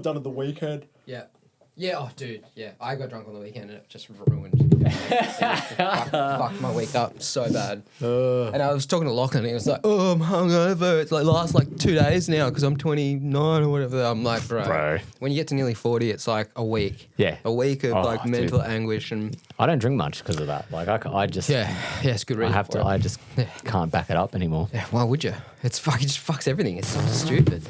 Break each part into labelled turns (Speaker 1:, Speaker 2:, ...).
Speaker 1: done at the weekend.
Speaker 2: Yeah. Yeah, oh, dude, yeah. I got drunk on the weekend and it just ruined. Fucked my week up so bad. And I was talking to Lachlan and he was like, oh, I'm hungover. It's like last 2 days now because I'm 29 or whatever. I'm like, bro, when you get to nearly 40, it's like a week.
Speaker 3: Yeah.
Speaker 2: A week of mental anguish. And
Speaker 3: I don't drink much because of that. I just...
Speaker 2: Yeah, it's good reason
Speaker 3: I just can't back it up anymore.
Speaker 2: Yeah, why would you? It's fucking just fucks everything. It's so stupid.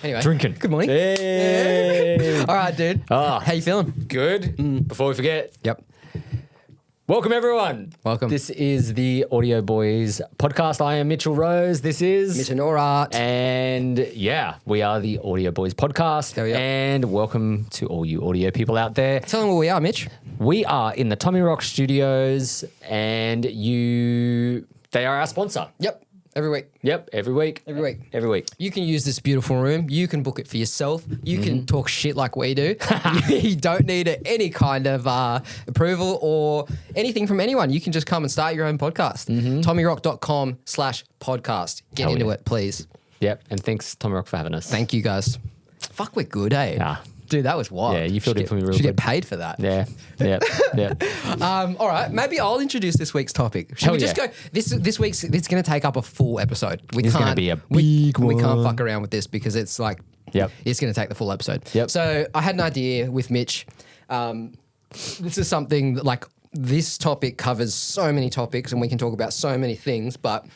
Speaker 2: Anyway,
Speaker 3: Drinking.
Speaker 2: Good morning.
Speaker 3: Hey.
Speaker 2: All right, dude. How you feeling?
Speaker 3: Good. Before we forget,
Speaker 2: Yep.
Speaker 3: welcome everyone.
Speaker 2: Welcome.
Speaker 3: This is the AudioBois podcast. I am Mitchell Rose. This is
Speaker 2: Mitch and Mitta.
Speaker 3: And yeah, we are the AudioBois podcast.
Speaker 2: There we are.
Speaker 3: And welcome to all you audio people out there.
Speaker 2: Tell them where we are, Mitch.
Speaker 3: We are in the Tommirock Studios, and they are our sponsor.
Speaker 2: Yep. Every week.
Speaker 3: Yep, every week.
Speaker 2: Every week.
Speaker 3: Every week.
Speaker 2: You can use this beautiful room. You can book it for yourself. You can talk shit like we do. You don't need any kind of approval or anything from anyone. You can just come and start your own podcast. Tommirock.com/podcast. Get
Speaker 3: Hell
Speaker 2: into
Speaker 3: yeah.
Speaker 2: it, please.
Speaker 3: Yep, and thanks Tommirock for having us.
Speaker 2: Thank you, guys. Fuck, we're good, eh?
Speaker 3: Yeah.
Speaker 2: Dude, that was wild.
Speaker 3: Yeah, you filled in for me real
Speaker 2: Should
Speaker 3: good.
Speaker 2: get paid for that.
Speaker 3: Yeah, yeah, yeah.
Speaker 2: All right, maybe I'll introduce this week's topic. Should
Speaker 3: Hell
Speaker 2: we just
Speaker 3: yeah.
Speaker 2: go? This week's it's going to take up a full episode.
Speaker 3: It's gonna be a big
Speaker 2: We can't
Speaker 3: one.
Speaker 2: fuck around with this because it's like,
Speaker 3: Yep.
Speaker 2: it's going to take the full episode.
Speaker 3: Yep.
Speaker 2: So I had an idea with Mitch. This is something that, like, this topic covers so many topics and we can talk about so many things, but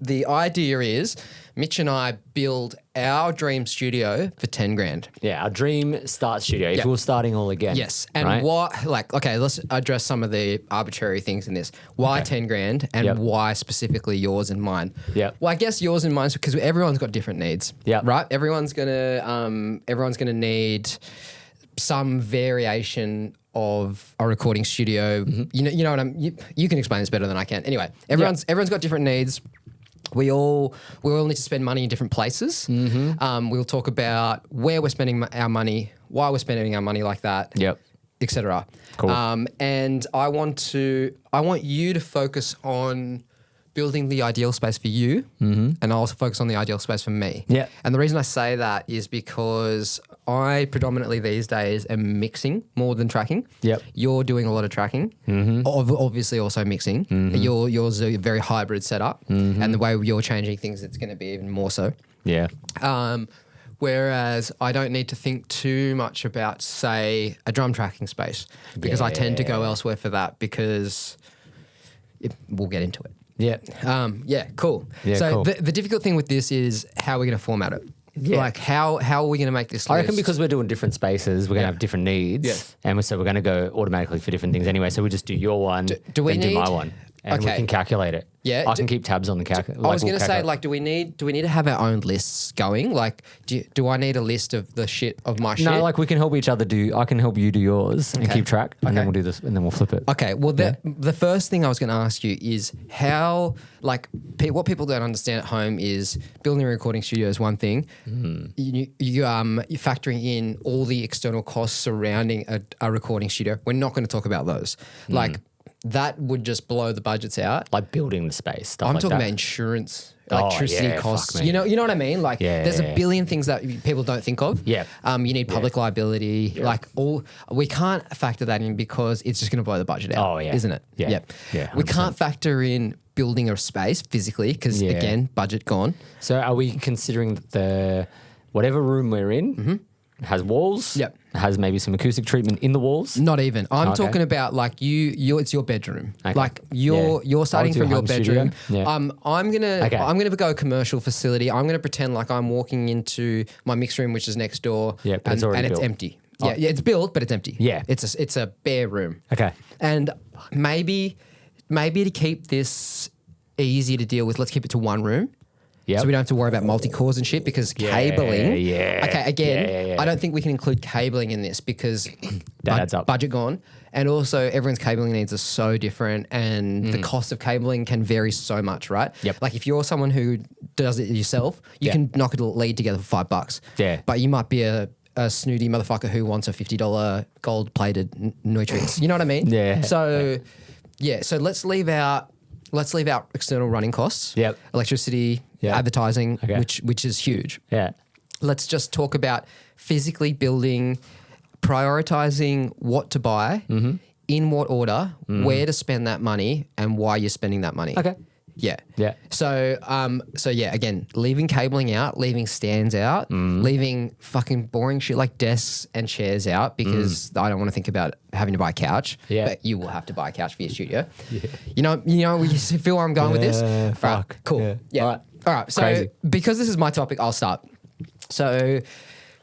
Speaker 2: the idea is Mitch and I build our dream studio for 10 grand.
Speaker 3: Yeah, our dream start studio. If
Speaker 2: Yep.
Speaker 3: we were starting all again.
Speaker 2: Yes. And
Speaker 3: right?
Speaker 2: what, okay, let's address some of the arbitrary things in this. Why 10 grand and
Speaker 3: Yep.
Speaker 2: why specifically yours and mine?
Speaker 3: Yep.
Speaker 2: Well, I guess yours and mine because everyone's got different needs.
Speaker 3: Yep.
Speaker 2: Right? Everyone's gonna need some variation of a recording studio. You know what you can explain this better than I can. Anyway, everyone's got different needs. We all need to spend money in different places. We'll talk about where we're spending our money, why we're spending our money like that,
Speaker 3: Yep.
Speaker 2: etc.
Speaker 3: Cool.
Speaker 2: And I want you to focus on building the ideal space for you, and I'll also focus on the ideal space for me.
Speaker 3: Yeah.
Speaker 2: And the reason I say that is because I predominantly these days am mixing more than tracking.
Speaker 3: Yep.
Speaker 2: You're doing a lot of tracking, obviously also mixing. Yours is a very hybrid setup, and the way you're changing things, it's going to be even more so.
Speaker 3: Yeah.
Speaker 2: Whereas I don't need to think too much about, say, a drum tracking space because I tend to go elsewhere for that because we'll get into it.
Speaker 3: Yeah.
Speaker 2: Cool.
Speaker 3: Yeah,
Speaker 2: so
Speaker 3: cool.
Speaker 2: The difficult thing with this is how we're going to format it.
Speaker 3: Yeah.
Speaker 2: Like how are we going to make this
Speaker 3: I reckon
Speaker 2: list?
Speaker 3: because we're doing different spaces, we're going to have different needs.
Speaker 2: Yes.
Speaker 3: And so we're going to go automatically for different things anyway. So we just do your one,
Speaker 2: do we
Speaker 3: then do my
Speaker 2: need-
Speaker 3: one. And we
Speaker 2: Okay.
Speaker 3: can calculate it.
Speaker 2: Yeah,
Speaker 3: I can keep tabs on the calculator.
Speaker 2: I was going to say, like, do we need to have our own lists going? Like, do I need a list of the shit of my shit?
Speaker 3: No, like we can help each other I can help you do yours and
Speaker 2: Okay.
Speaker 3: keep track. And then
Speaker 2: Okay.
Speaker 3: we'll do this and then we'll flip it.
Speaker 2: Okay, well, the first thing I was going to ask you is how, like, what people don't understand at home is building a recording studio is one thing. You're factoring in all the external costs surrounding a recording studio. We're not going to talk about those. Like, that would just blow the budgets out.
Speaker 3: Like building the space, stuff
Speaker 2: I'm
Speaker 3: like
Speaker 2: talking
Speaker 3: that.
Speaker 2: about insurance,
Speaker 3: Oh,
Speaker 2: electricity
Speaker 3: yeah,
Speaker 2: costs.
Speaker 3: fuck me.
Speaker 2: You know what I mean? Like, there's a billion things that people don't think of.
Speaker 3: Yeah.
Speaker 2: You need public liability. Like, we can't factor that in because it's just going to blow the budget out.
Speaker 3: Oh, yeah.
Speaker 2: Isn't it?
Speaker 3: Yeah.
Speaker 2: Yep.
Speaker 3: Yeah,
Speaker 2: We
Speaker 3: 100%.
Speaker 2: can't factor in building a space physically because again, budget gone.
Speaker 3: So are we considering that whatever room we're in has walls?
Speaker 2: Yep.
Speaker 3: Has maybe some acoustic treatment in the walls?
Speaker 2: Not even. I'm
Speaker 3: Okay.
Speaker 2: talking about like it's your bedroom.
Speaker 3: Okay.
Speaker 2: Like you're starting
Speaker 3: I'll do
Speaker 2: from your
Speaker 3: home studio.
Speaker 2: bedroom.
Speaker 3: Yeah.
Speaker 2: I'm gonna go commercial facility. I'm gonna pretend like I'm walking into my mix room, which is next door.
Speaker 3: Yeah, but it's already
Speaker 2: and it's
Speaker 3: built.
Speaker 2: empty. Yeah, it's built, but it's empty.
Speaker 3: Yeah.
Speaker 2: It's a bare room.
Speaker 3: Okay.
Speaker 2: And maybe to keep this easy to deal with, let's keep it to one room.
Speaker 3: Yep.
Speaker 2: So we don't have to worry about multi-cores and shit because cabling.
Speaker 3: yeah.
Speaker 2: Okay, again,
Speaker 3: Yeah.
Speaker 2: I don't think we can include cabling in this because
Speaker 3: That adds up.
Speaker 2: budget gone. And also everyone's cabling needs are so different and the cost of cabling can vary so much, right?
Speaker 3: Yep.
Speaker 2: Like if you're someone who does it yourself, you
Speaker 3: Yeah.
Speaker 2: can knock a lead together for $5.
Speaker 3: Yeah.
Speaker 2: But you might be a snooty motherfucker who wants a $50 gold-plated Nutrix. You know what I mean?
Speaker 3: Yeah.
Speaker 2: So, so let's leave out external running costs.
Speaker 3: Yep.
Speaker 2: Electricity,
Speaker 3: Yeah.
Speaker 2: advertising,
Speaker 3: Okay.
Speaker 2: which is huge.
Speaker 3: Yeah.
Speaker 2: let's just talk about physically building, prioritizing what to buy, in what order, where to spend that money, and why you're spending that money.
Speaker 3: Okay.
Speaker 2: Yeah.
Speaker 3: Yeah.
Speaker 2: So yeah, again, leaving cabling out, leaving stands out, leaving fucking boring shit like desks and chairs out because I don't want to think about having to buy a couch.
Speaker 3: Yeah.
Speaker 2: But you will have to buy a couch for your studio. Yeah. You know, you feel where I'm going with this?
Speaker 3: Fuck.
Speaker 2: Right, cool. Yeah. All right. So
Speaker 3: Crazy.
Speaker 2: because this is my topic, I'll start. So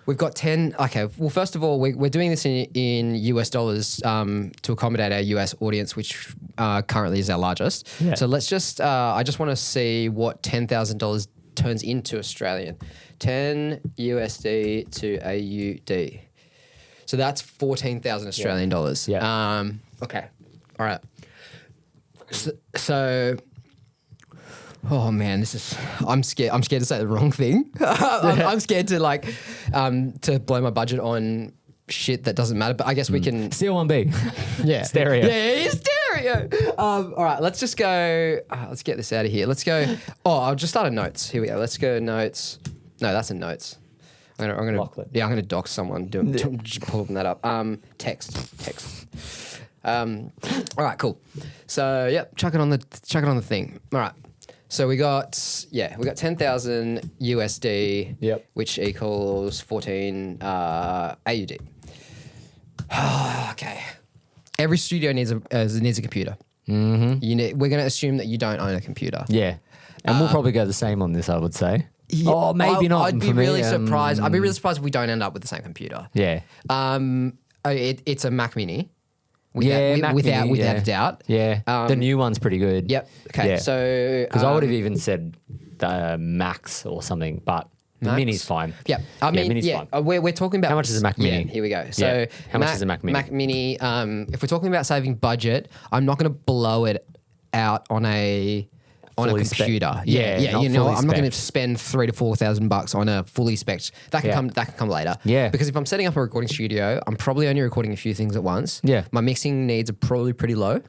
Speaker 2: we've got 10. Okay. Well, first of all, we're doing this in US dollars to accommodate our US audience, which currently is our largest.
Speaker 3: Yeah.
Speaker 2: So let's just, I just want to see what $10,000 turns into Australian. 10 USD to AUD. So that's 14,000 Australian dollars.
Speaker 3: Yeah.
Speaker 2: Okay. All right. So oh man, I'm scared. I'm scared to say the wrong thing. I'm scared to to blow my budget on shit that doesn't matter. But I guess we can.
Speaker 3: C1B.
Speaker 2: Yeah.
Speaker 3: Stereo.
Speaker 2: Yeah, stereo. All right, let's just go. Let's get this out of here. Let's go. Oh, I'll just start a notes. Here we go. Let's go notes. No, that's a notes. I'm gonna dox someone. Just pulling that up. Text. All right, cool. So yep, chuck it on the thing. All right. So we got 10,000 USD,
Speaker 3: Yep.
Speaker 2: which equals 14 AUD. Okay. Every studio needs a computer. Mm-hmm. We're going to assume that you don't own a computer.
Speaker 3: Yeah. And we'll probably go the same on this, I would say.
Speaker 2: Yeah,
Speaker 3: oh, maybe not.
Speaker 2: I'd be really surprised. I'd be really surprised if we don't end up with the same computer.
Speaker 3: Yeah.
Speaker 2: It's a Mac Mini.
Speaker 3: Mac
Speaker 2: without
Speaker 3: Mini,
Speaker 2: a doubt.
Speaker 3: Yeah. The new one's pretty good.
Speaker 2: Yep. Okay.
Speaker 3: Yeah.
Speaker 2: So
Speaker 3: because I would have even said the Max or something, but the
Speaker 2: Max?
Speaker 3: Mini's fine.
Speaker 2: Yeah, I mean,
Speaker 3: Mini's fine.
Speaker 2: We're talking about
Speaker 3: How much is a Mac Mini?
Speaker 2: Yeah, here we go. So
Speaker 3: How much is a Mac Mini?
Speaker 2: Mac Mini. If we're talking about saving budget, I'm not going to blow it out on a
Speaker 3: Fully
Speaker 2: computer.
Speaker 3: spec. Yeah, not
Speaker 2: you know,
Speaker 3: fully
Speaker 2: I'm not going
Speaker 3: spec.
Speaker 2: to spend $3,000 to $4,000 on a fully spec. That can come later.
Speaker 3: Yeah.
Speaker 2: Because if I'm setting up a recording studio, I'm probably only recording a few things at once.
Speaker 3: Yeah.
Speaker 2: My mixing needs are probably pretty low.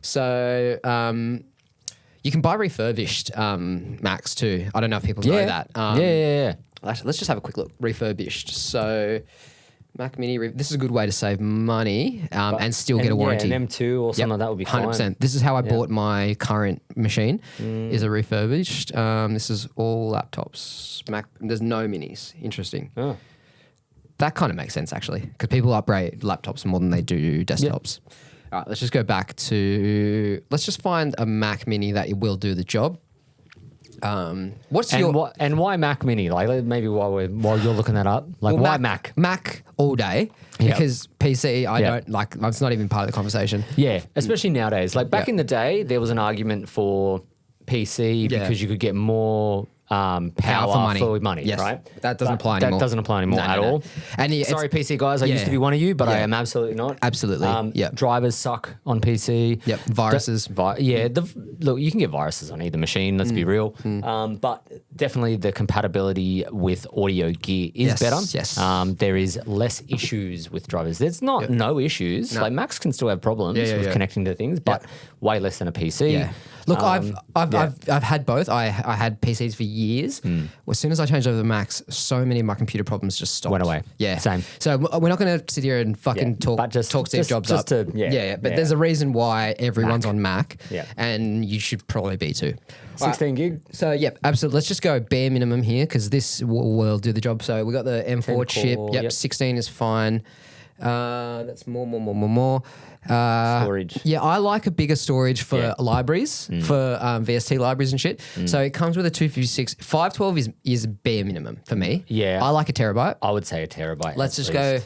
Speaker 2: So you can buy refurbished Macs too. I don't know if people know that.
Speaker 3: Yeah.
Speaker 2: Let's just have a quick look. Refurbished. So Mac Mini. This is a good way to save money and still get a warranty.
Speaker 3: An M2 or something like that would be fine.
Speaker 2: 100%. This is how I bought my current machine. Is a refurbished. This is all laptops. Mac. There's no minis. Interesting.
Speaker 3: Oh.
Speaker 2: That kind of makes sense actually, because people upgrade laptops more than they do desktops. All right, let's just go back to. Let's just find a Mac Mini that will do the job. What's your
Speaker 3: and why Mac Mini? Like maybe while you're looking that up, like why Mac?
Speaker 2: Mac all day because PC I don't like. It's not even part of the conversation.
Speaker 3: Yeah, especially nowadays. Like back in the day, there was an argument for PC because you could get more power for money,
Speaker 2: yes.
Speaker 3: right?
Speaker 2: That doesn't apply anymore.
Speaker 3: That doesn't apply anymore at all.
Speaker 2: And
Speaker 3: sorry, PC guys, I used to be one of you, but I am absolutely not.
Speaker 2: Absolutely.
Speaker 3: Drivers suck on PC.
Speaker 2: Yep. Viruses.
Speaker 3: Look, you can get viruses on either machine. Let's be real. But definitely the compatibility with audio gear is better.
Speaker 2: Yes.
Speaker 3: There is less issues with drivers. There's not no issues.
Speaker 2: No.
Speaker 3: Like Macs can still have problems with connecting to things, but way less than a PC.
Speaker 2: Yeah. Look, I've had both. I had PCs for years. As soon as I changed over to Macs, so many of my computer problems just stopped.
Speaker 3: Went away.
Speaker 2: Yeah,
Speaker 3: Same.
Speaker 2: So we're not going to sit here and fucking talk Steve Jobs up. But there's a reason why everyone's on Mac.
Speaker 3: Yeah.
Speaker 2: And you should probably be too.
Speaker 3: 16 gig.
Speaker 2: So absolutely. Let's just go bare minimum here because this will do the job. So we got the M4 chip. Yep, 16 is fine. That's more.
Speaker 3: Storage.
Speaker 2: Yeah, I like a bigger storage for libraries, for VST libraries and shit. So it comes with a 256. 512 is bare minimum for me.
Speaker 3: Yeah.
Speaker 2: I like a terabyte.
Speaker 3: I would say a terabyte.
Speaker 2: Let's just go.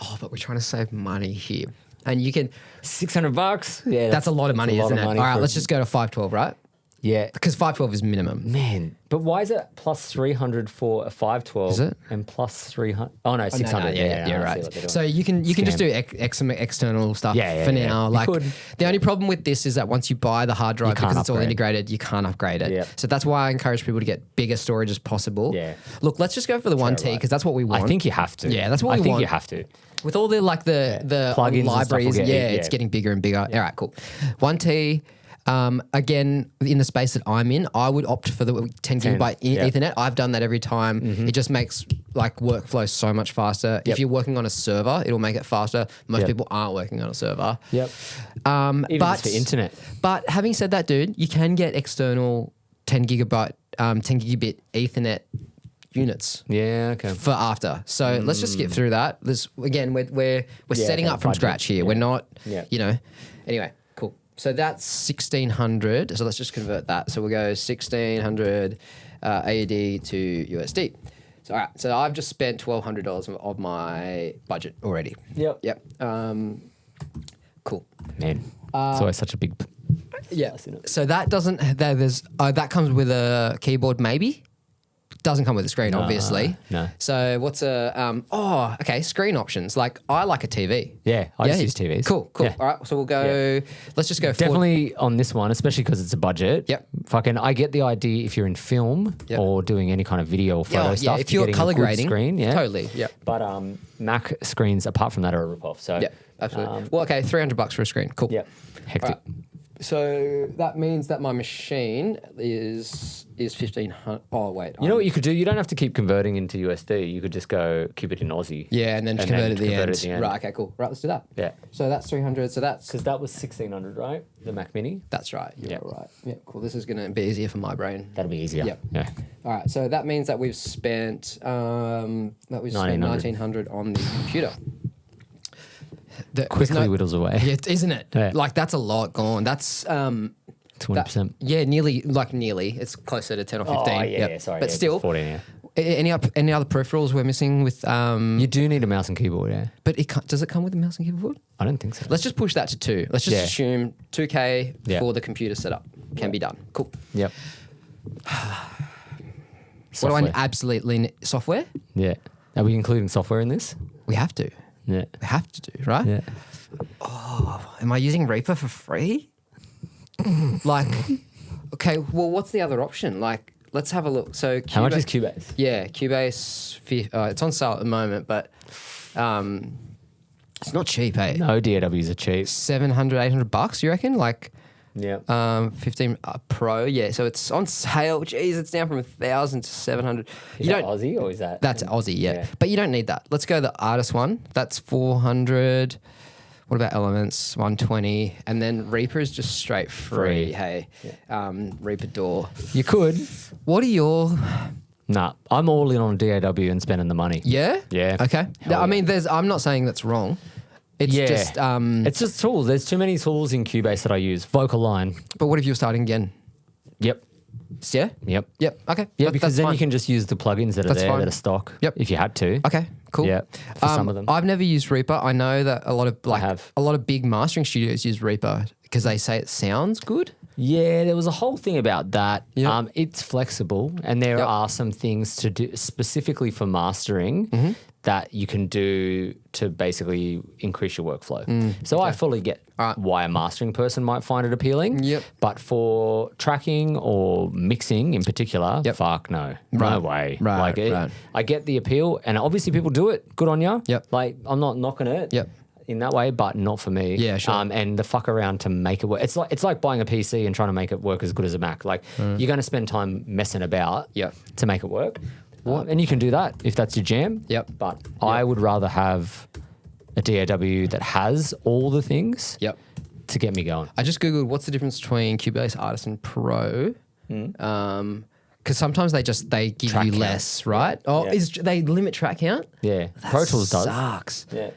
Speaker 2: Oh, but we're trying to save money here. And you can.
Speaker 3: $600. Yeah.
Speaker 2: That's a lot of money, isn't it? All right, let's just go to 512, right?
Speaker 3: Yeah.
Speaker 2: Because 512 is minimum.
Speaker 3: Man, but why is it plus 300 for a 512?
Speaker 2: Is it?
Speaker 3: And plus 300? Oh no, 600.
Speaker 2: Yeah, right. So you can just do external stuff for now.
Speaker 3: You
Speaker 2: Like
Speaker 3: could.
Speaker 2: the only problem with this is that once you buy the hard drive because it's all integrated, you can't upgrade it.
Speaker 3: Yeah.
Speaker 2: So that's why I encourage people to get bigger storage as possible.
Speaker 3: Yeah.
Speaker 2: Look, let's just go for the 1T because that's what we want.
Speaker 3: I think you have to.
Speaker 2: Yeah, that's what we
Speaker 3: I think
Speaker 2: want.
Speaker 3: you have to.
Speaker 2: With all the the
Speaker 3: Plugins and stuff
Speaker 2: libraries,
Speaker 3: will get-
Speaker 2: it's getting bigger and bigger. All right, cool. 1T. Again, in the space that I'm in, I would opt for the 10 gigabyte Ethernet. I've done that every time. It just makes like workflow so much faster. If you're working on a server, it'll make it faster. Most people aren't working on a server.
Speaker 3: Even
Speaker 2: But
Speaker 3: for internet.
Speaker 2: But having said that, dude, you can get external 10 gigabit Ethernet units.
Speaker 3: Yeah, okay.
Speaker 2: For after. So let's just skip through that. Again, we're setting up from scratch here. We're not, Anyway, cool. So that's 1,600. So let's just convert that. So we'll go 1,600 AUD to USD. So, all right. So I've just spent $1,200 of my budget already. Yep. Cool.
Speaker 3: Man, it's always such a big...
Speaker 2: Yeah. So that doesn't... that comes with a keyboard maybe? Doesn't come with a screen, obviously.
Speaker 3: No.
Speaker 2: So what's screen options. Like I like a TV.
Speaker 3: Yeah, I just use TVs.
Speaker 2: Cool.
Speaker 3: Yeah.
Speaker 2: All right, so we'll go, let's just go
Speaker 3: Definitely on this one, especially because it's a budget.
Speaker 2: Yep.
Speaker 3: Fucking, I get the idea if you're in film or doing any kind of video or photo stuff.
Speaker 2: If you're color grading,
Speaker 3: screen,
Speaker 2: totally. Yeah.
Speaker 3: But Mac screens, apart from that, are a rip-off. So,
Speaker 2: Yeah, absolutely. Well, okay, $300 for a screen. Cool.
Speaker 3: Yeah. Hectic.
Speaker 2: Right. So that means that my machine is 1,500. Oh, wait.
Speaker 3: You know what you could do? You don't have to keep converting into USD. You could just keep it in Aussie.
Speaker 2: Yeah, and then convert at the end. Right, okay, cool. Right, let's do that.
Speaker 3: Yeah.
Speaker 2: So that's 300. So that's...
Speaker 3: Because that was 1,600, right? The Mac Mini?
Speaker 2: That's right. You're right. Yeah, cool. This is going to be easier for my brain.
Speaker 3: That'll be easier.
Speaker 2: Yep.
Speaker 3: Yeah.
Speaker 2: All right, so that means that we've spent $1,900 on the computer.
Speaker 3: Quickly whittles away.
Speaker 2: Yeah, isn't it?
Speaker 3: Yeah.
Speaker 2: Like that's a lot gone. That's
Speaker 3: 20%.
Speaker 2: Nearly. It's closer to 10 or 15.
Speaker 3: Oh, yeah, sorry.
Speaker 2: But still,
Speaker 3: 14, yeah.
Speaker 2: Any other peripherals we're missing with?
Speaker 3: You do need a mouse and keyboard, yeah.
Speaker 2: But does it come with a mouse and keyboard?
Speaker 3: I don't think so.
Speaker 2: Let's just push that to 2. Let's just assume 2K for the computer setup can be done. Cool.
Speaker 3: Yep.
Speaker 2: What do I absolutely software?
Speaker 3: Yeah. Are we including software in this?
Speaker 2: We have to.
Speaker 3: Yeah.
Speaker 2: We have to do, right?
Speaker 3: Yeah.
Speaker 2: Oh, am I using Reaper for free? Like, okay, well, what's the other option? Like, let's have a look. So,
Speaker 3: how much is Cubase?
Speaker 2: Yeah, Cubase, it's on sale at the moment, but it's not cheap, eh?
Speaker 3: No, DAWs are cheap.
Speaker 2: $700, $800, you reckon? Like, 15 Pro, yeah. So it's on sale. Jeez, it's down from 1,000 to 700.
Speaker 3: Is that Aussie or is that?
Speaker 2: That's Aussie, yeah. But you don't need that. Let's go the artist one. That's 400. What about Elements? 120. And then Reaper is just straight free. Hey, Reaper DAW.
Speaker 3: You could.
Speaker 2: What are your...
Speaker 3: Nah, I'm all in on DAW and spending the money.
Speaker 2: Yeah?
Speaker 3: Yeah.
Speaker 2: Okay. I mean, I'm not saying that's wrong. It's just...
Speaker 3: it's just tools. There's too many tools in Cubase that I use. Vocal line.
Speaker 2: But what if you're starting again?
Speaker 3: Yep.
Speaker 2: Yeah?
Speaker 3: Yep.
Speaker 2: Okay.
Speaker 3: Yeah, because then you can just use the plugins that are there that are stock.
Speaker 2: Yep.
Speaker 3: If you had to.
Speaker 2: Okay. Cool.
Speaker 3: Yeah. For some of them.
Speaker 2: I've never used Reaper. I know that a lot of big mastering studios use Reaper because they say it sounds good.
Speaker 3: Yeah, there was a whole thing about that.
Speaker 2: Yep.
Speaker 3: It's flexible, and there are some things to do specifically for mastering that you can do to basically increase your workflow. So I fully get why a mastering person might find it appealing.
Speaker 2: Yep.
Speaker 3: But for tracking or mixing in particular, fuck no. No way.
Speaker 2: Right.
Speaker 3: I get the appeal, and obviously people do it. Good on you.
Speaker 2: Yep.
Speaker 3: Like, I'm not knocking it.
Speaker 2: Yep.
Speaker 3: In that way, but not for me.
Speaker 2: Yeah, sure.
Speaker 3: And the fuck around to make it work. It's like buying a PC and trying to make it work as good as a Mac. Like you're going to spend time messing about to make it work. And you can do that if that's your jam.
Speaker 2: Yep.
Speaker 3: But I would rather have a DAW that has all the things to get me going.
Speaker 2: I just Googled what's the difference between Cubase Artist and Pro. Because sometimes they give
Speaker 3: Track
Speaker 2: you
Speaker 3: count.
Speaker 2: less, right? They limit track count?
Speaker 3: Yeah.
Speaker 2: That
Speaker 3: Pro Tools does.
Speaker 2: Sucks.
Speaker 3: Yeah.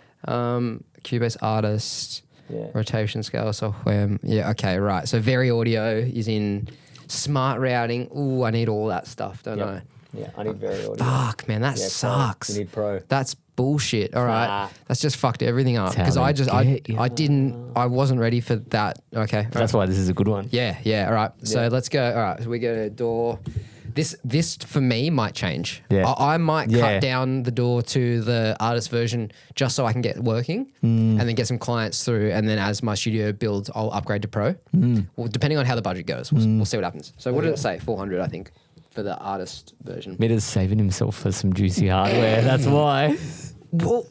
Speaker 2: Cubase Artist, rotation scale software. Yeah, okay, right. So Very Audio is in smart routing. Ooh, I need all that stuff, don't I?
Speaker 3: Yeah, I need Very Audio.
Speaker 2: Fuck, man, that sucks.
Speaker 3: You need Pro.
Speaker 2: That's bullshit. All right, that's just fucked everything up
Speaker 3: That's how
Speaker 2: because I wasn't ready for that. Okay,
Speaker 3: That's why this is a good one.
Speaker 2: Yeah. All right, so let's go. All right, so we go to DAW. This for me might change.
Speaker 3: Yeah.
Speaker 2: I might cut down the DAW to the artist version just so I can get working and then get some clients through. And then as my studio builds, I'll upgrade to Pro. Well, depending on how the budget goes, we'll see what happens. So what did it say? 400, I think, for the artist version.
Speaker 3: Mitta's saving himself for some juicy hardware. That's why.
Speaker 2: Well,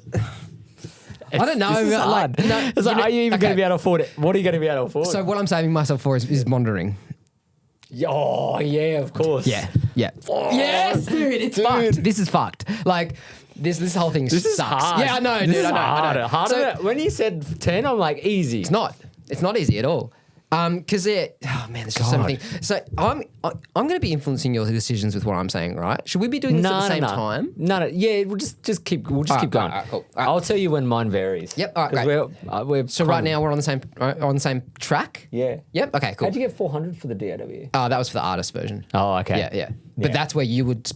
Speaker 2: I don't know.
Speaker 3: This is
Speaker 2: but
Speaker 3: hard.
Speaker 2: no,
Speaker 3: It's like, are you even going to be able to afford it? What are you going to be able to afford?
Speaker 2: So what I'm saving myself for is monitoring.
Speaker 3: Oh, yeah, of course.
Speaker 2: Yeah.
Speaker 3: Oh,
Speaker 2: Yes, dude, it's fucked. This is fucked. Like this whole thing
Speaker 3: This
Speaker 2: sucks.
Speaker 3: is hard.
Speaker 2: Yeah, I know,
Speaker 3: This
Speaker 2: dude.
Speaker 3: is
Speaker 2: I know.
Speaker 3: harder. Harder
Speaker 2: So,
Speaker 3: than- when you said 10, I'm like, easy.
Speaker 2: it's not. It's not easy at all. Because there's just so many things. So I'm going to be influencing your decisions with what I'm saying, right? Should we be doing this at the same time?
Speaker 3: No. Yeah, we'll just keep going.
Speaker 2: All right, cool. All right.
Speaker 3: I'll tell you when mine varies.
Speaker 2: Yep. All right.
Speaker 3: 'Cause
Speaker 2: Great.
Speaker 3: we're
Speaker 2: So right now we're on the same track.
Speaker 3: Yeah.
Speaker 2: Yep. Okay. Cool.
Speaker 3: How'd you get 400 for the DAW?
Speaker 2: Oh, that was for the artist version.
Speaker 3: Oh, okay.
Speaker 2: Yeah. But that's where you would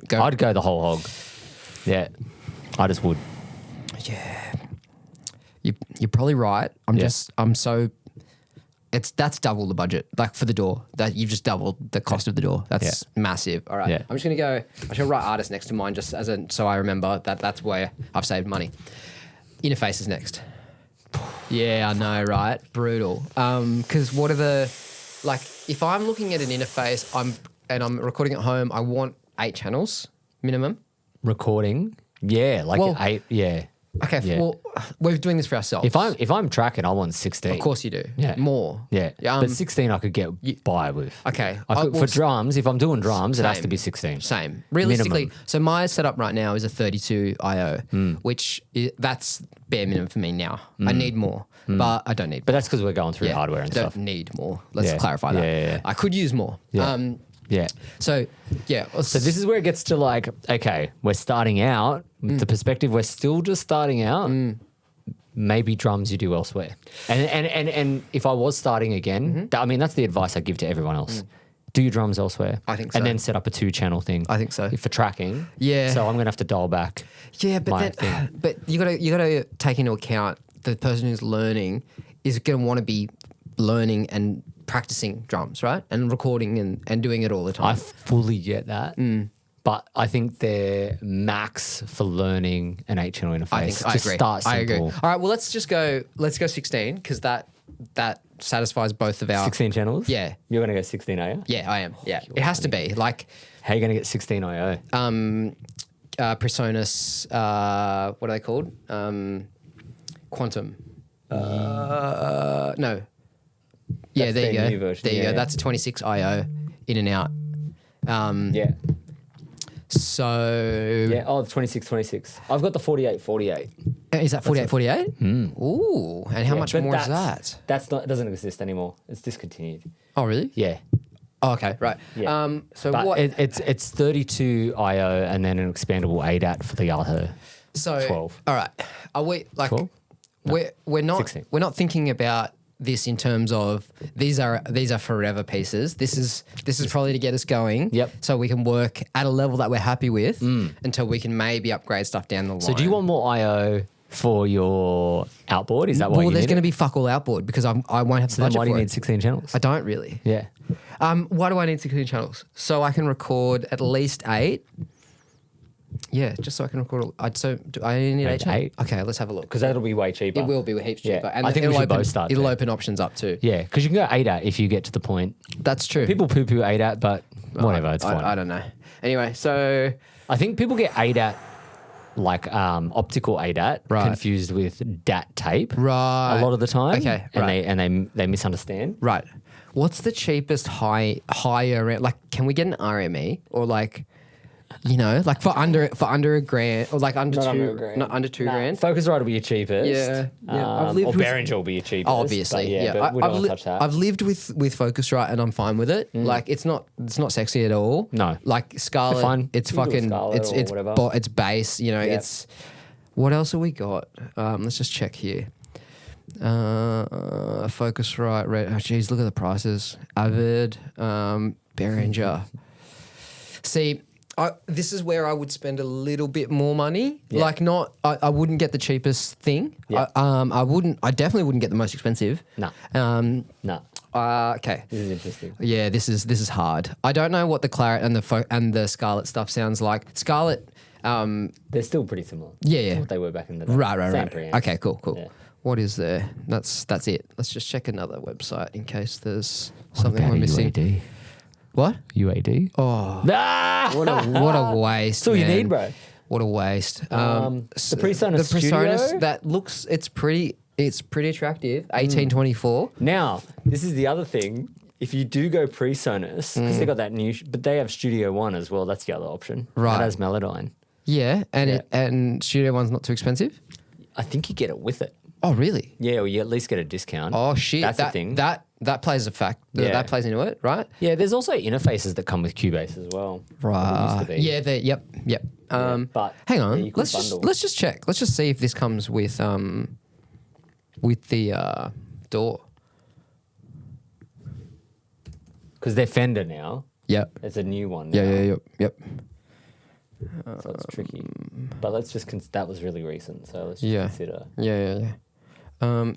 Speaker 2: go.
Speaker 3: I'd go the whole hog. Yeah, I just would.
Speaker 2: Yeah. You're probably right. That's double the budget, like for the door. That you've just doubled the cost of the door. That's massive. All right,
Speaker 3: Yeah.
Speaker 2: I'm just gonna go. I should write artist next to mine, just so I remember that's where I've saved money. Interface is next. Yeah, I know, right? Brutal. Because what are if I'm looking at an interface, I'm recording at home, I want 8 channels minimum.
Speaker 3: Recording. Yeah, like
Speaker 2: Well,
Speaker 3: 8. Yeah.
Speaker 2: Okay,
Speaker 3: Yeah.
Speaker 2: well, we're doing this for ourselves.
Speaker 3: If I'm tracking, I want 16.
Speaker 2: Of course you do.
Speaker 3: Yeah.
Speaker 2: More.
Speaker 3: Yeah. But 16 I could get by with.
Speaker 2: Okay.
Speaker 3: For drums, if I'm doing drums, it has
Speaker 2: Same.
Speaker 3: to be 16.
Speaker 2: Same. Realistically,
Speaker 3: Minimum.
Speaker 2: so my setup right now is a 32 IO, which that's bare minimum for me now. I need more, but I don't need.
Speaker 3: But that's because we're going through hardware and
Speaker 2: don't
Speaker 3: stuff.
Speaker 2: need more. Let's
Speaker 3: Yeah.
Speaker 2: clarify that.
Speaker 3: Yeah.
Speaker 2: I could use more.
Speaker 3: Yeah. Yeah.
Speaker 2: So yeah.
Speaker 3: So this is where it gets to like, okay, we're starting out. The perspective, we're still just starting out. Maybe drums you do elsewhere. And if I was starting again, that's the advice I give to everyone else. Do your drums elsewhere.
Speaker 2: I think so.
Speaker 3: And then set up a 2-channel thing.
Speaker 2: I think so.
Speaker 3: For tracking.
Speaker 2: Yeah.
Speaker 3: So I'm gonna have to dial back.
Speaker 2: Yeah,
Speaker 3: my
Speaker 2: but
Speaker 3: thing.
Speaker 2: but you gotta take into account the person who's learning is gonna want to be learning and practicing drums, right? And recording and doing it all the
Speaker 3: I
Speaker 2: time.
Speaker 3: fully get that. But I think they're max for learning an 8-channel interface.
Speaker 2: I
Speaker 3: Just
Speaker 2: agree.
Speaker 3: start
Speaker 2: I agree.
Speaker 3: simple.
Speaker 2: All right, well let's go 16 because that satisfies both of our
Speaker 3: 16 channels?
Speaker 2: Yeah.
Speaker 3: You're gonna go 16, are you?
Speaker 2: Yeah, I am. Yeah. It has to be. Like
Speaker 3: How are you gonna get 16 IO?
Speaker 2: Presonus what are they called? Quantum. No. Yeah,
Speaker 3: That's
Speaker 2: there you
Speaker 3: their
Speaker 2: go.
Speaker 3: new version.
Speaker 2: There you
Speaker 3: Yeah,
Speaker 2: go.
Speaker 3: yeah.
Speaker 2: That's a 26 IO in and out.
Speaker 3: Yeah.
Speaker 2: So
Speaker 3: Yeah. Oh, 26. I've got the 48.
Speaker 2: is that 48? Ooh, and how much
Speaker 3: But
Speaker 2: more is that?
Speaker 3: That's not. It doesn't exist anymore. It's discontinued.
Speaker 2: Oh, really?
Speaker 3: Yeah.
Speaker 2: Oh, okay, right.
Speaker 3: Yeah.
Speaker 2: So
Speaker 3: But
Speaker 2: what?
Speaker 3: it's 32 IO and then an expandable ADAT for the other.
Speaker 2: So
Speaker 3: 12.
Speaker 2: All right. Are we like
Speaker 3: 12?
Speaker 2: we're not
Speaker 3: 16.
Speaker 2: we're not thinking about this in terms of these are forever pieces. This is probably to get us going.
Speaker 3: Yep.
Speaker 2: So we can work at a level that we're happy with until we can maybe upgrade stuff down the line.
Speaker 3: So do you want more IO for your outboard? Is that why
Speaker 2: Well,
Speaker 3: you
Speaker 2: there's
Speaker 3: need
Speaker 2: going to
Speaker 3: it?
Speaker 2: be fuck all outboard because I won't have the
Speaker 3: So then
Speaker 2: budget
Speaker 3: why do you
Speaker 2: for
Speaker 3: need
Speaker 2: it.
Speaker 3: 16 channels?
Speaker 2: I don't really.
Speaker 3: Yeah.
Speaker 2: Why do I need 16 channels? So I can record at least 8. Yeah, just so I can record. Do I only need 8 channels?
Speaker 3: 8.
Speaker 2: Okay, let's have a look.
Speaker 3: Because that'll be way cheaper.
Speaker 2: It will be heaps
Speaker 3: Yeah.
Speaker 2: cheaper. And
Speaker 3: I think we
Speaker 2: it'll
Speaker 3: should both start
Speaker 2: It'll
Speaker 3: there.
Speaker 2: open options up too.
Speaker 3: Yeah, because you can go ADAT if you get to the point.
Speaker 2: That's true.
Speaker 3: People poo-poo ADAT, but whatever, it's fine.
Speaker 2: I don't know. Anyway, so
Speaker 3: I think people get ADAT, like optical ADAT,
Speaker 2: Right.
Speaker 3: confused with DAT tape.
Speaker 2: right
Speaker 3: A lot of the time.
Speaker 2: Okay,
Speaker 3: And
Speaker 2: right.
Speaker 3: they misunderstand.
Speaker 2: right. What's the cheapest higher like? Can we get an RME or like, like for under a grand or like under not under two grand?
Speaker 3: Focusrite will be your cheapest.
Speaker 2: Yeah. I've lived
Speaker 3: or
Speaker 2: with-
Speaker 3: Behringer will be your cheapest.
Speaker 2: Obviously,
Speaker 3: but
Speaker 2: yeah.
Speaker 3: But we don't
Speaker 2: I've
Speaker 3: want to touch that.
Speaker 2: I've lived with Focusrite and I'm fine with it. Like it's not sexy at all.
Speaker 3: No.
Speaker 2: Like Scarlett,
Speaker 3: fine.
Speaker 2: it's
Speaker 3: You can do a
Speaker 2: fucking
Speaker 3: Scarlett or whatever.
Speaker 2: it's bass. It's what else have we got? Let's just check here. Focusrite, oh geez, look at the prices. Avid, Behringer. See, this is where I would spend a little bit more money.
Speaker 3: Yeah.
Speaker 2: Like I wouldn't get the cheapest thing.
Speaker 3: Yeah.
Speaker 2: I definitely wouldn't get the most expensive.
Speaker 3: No. No.
Speaker 2: Okay.
Speaker 3: This is interesting.
Speaker 2: Yeah, this is hard. I don't know what the Claret and the Scarlett stuff sounds like. Scarlett,
Speaker 3: They're still pretty similar.
Speaker 2: Yeah.
Speaker 3: To what they were back in the day.
Speaker 2: right.
Speaker 3: Same preamps.
Speaker 2: Okay, cool.
Speaker 3: Yeah.
Speaker 2: What is there? That's it. Let's just check another website in case there's something we're missing.
Speaker 3: UAD.
Speaker 2: What?
Speaker 3: UAD.
Speaker 2: Oh,
Speaker 3: Ah!
Speaker 2: what a waste.
Speaker 3: That's all you
Speaker 2: man.
Speaker 3: need, bro.
Speaker 2: What a waste.
Speaker 3: The PreSonus Studio.
Speaker 2: that looks, it's pretty attractive. 1824.
Speaker 3: Now, this is the other thing. If you do go PreSonus, because they got that new, but they have Studio One as well. That's the other option.
Speaker 2: Right.
Speaker 3: That has Melodyne.
Speaker 2: Yeah, and Studio One's not too expensive.
Speaker 3: I think you get it with it.
Speaker 2: Oh, really?
Speaker 3: Yeah, or you at least get a discount.
Speaker 2: Oh shit,
Speaker 3: That's the thing.
Speaker 2: That plays a fact.
Speaker 3: Yeah.
Speaker 2: That plays into it, right?
Speaker 3: Yeah, there's also interfaces that come with Cubase as well.
Speaker 2: Right.
Speaker 3: Used to be.
Speaker 2: Yeah. Yep.
Speaker 3: But
Speaker 2: hang on.
Speaker 3: you could bundle.
Speaker 2: Let's just check. Let's just see if this comes with the door.
Speaker 3: Because they're Fender now.
Speaker 2: Yep.
Speaker 3: It's a new one now.
Speaker 2: Yep.
Speaker 3: So it's tricky. But let's just, that was really recent. So let's just consider.
Speaker 2: Yeah.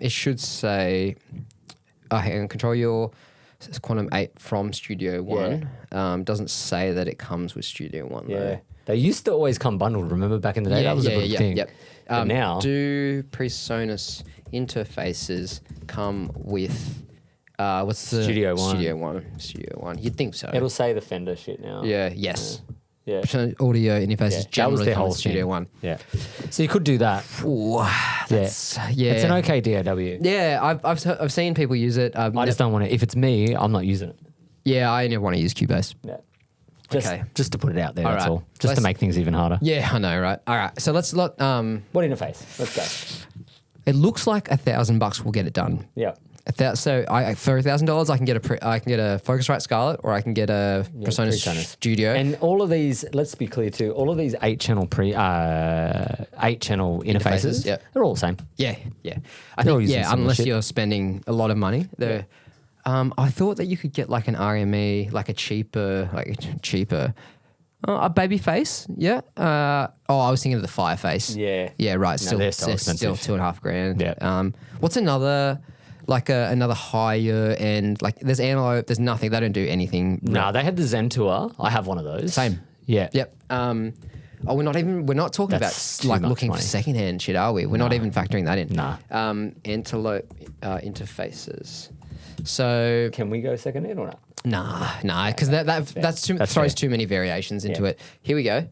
Speaker 2: It should say, hang on, control your Quantum 8 from Studio One. Doesn't say that it comes with Studio One though.
Speaker 3: Yeah. They used to always come bundled. Remember back in the day? That was a good thing.
Speaker 2: Yep.
Speaker 3: But now.
Speaker 2: Do PreSonus interfaces come with what's the
Speaker 3: Studio One.
Speaker 2: Studio One. You'd think so.
Speaker 3: It'll say the Fender shit now.
Speaker 2: Yes.
Speaker 3: Yeah.
Speaker 2: Audio interfaces
Speaker 3: That was
Speaker 2: generally
Speaker 3: their
Speaker 2: come
Speaker 3: whole
Speaker 2: with Studio
Speaker 3: thing.
Speaker 2: One.
Speaker 3: Yeah. So you could do that.
Speaker 2: Ooh, that's,
Speaker 3: It's an okay DAW.
Speaker 2: Yeah, I've seen people use it.
Speaker 3: I just don't want to. If it's me, I'm not using it.
Speaker 2: Yeah, I never want to use Cubase.
Speaker 3: Yeah. Just to put it out there, that's all. Just to make things even harder.
Speaker 2: Yeah, I know, right? All right, so let's
Speaker 3: What interface? Let's go.
Speaker 2: It looks like $1,000 will get it done.
Speaker 3: Yeah.
Speaker 2: So for $1,000, I can get a Focusrite Scarlett, or I can get a PreSonus Studio.
Speaker 3: And all of these, let's be clear too, all of these 8-channel interfaces, they're all the same.
Speaker 2: Yeah. I think unless you're spending a lot of money. I thought that you could get like an RME, like a cheaper, a Babyface. Yeah. I was thinking of the Fireface.
Speaker 3: Yeah.
Speaker 2: Yeah. Right.
Speaker 3: No, they're so expensive.
Speaker 2: Still $2,500.
Speaker 3: Yeah.
Speaker 2: What's another? Like another higher end, like there's Antelope, there's nothing. They don't do anything.
Speaker 3: No, they had the Zen Tour. I have one of those.
Speaker 2: Same.
Speaker 3: Yeah.
Speaker 2: Yep. We're not talking
Speaker 3: That's
Speaker 2: about
Speaker 3: too
Speaker 2: like
Speaker 3: much
Speaker 2: looking
Speaker 3: money.
Speaker 2: for secondhand shit, are we? We're not even factoring that in.
Speaker 3: Nah.
Speaker 2: Antelope interfaces. So
Speaker 3: Can we go secondhand or not?
Speaker 2: nah, because that's throws too many variations into it. Here we go.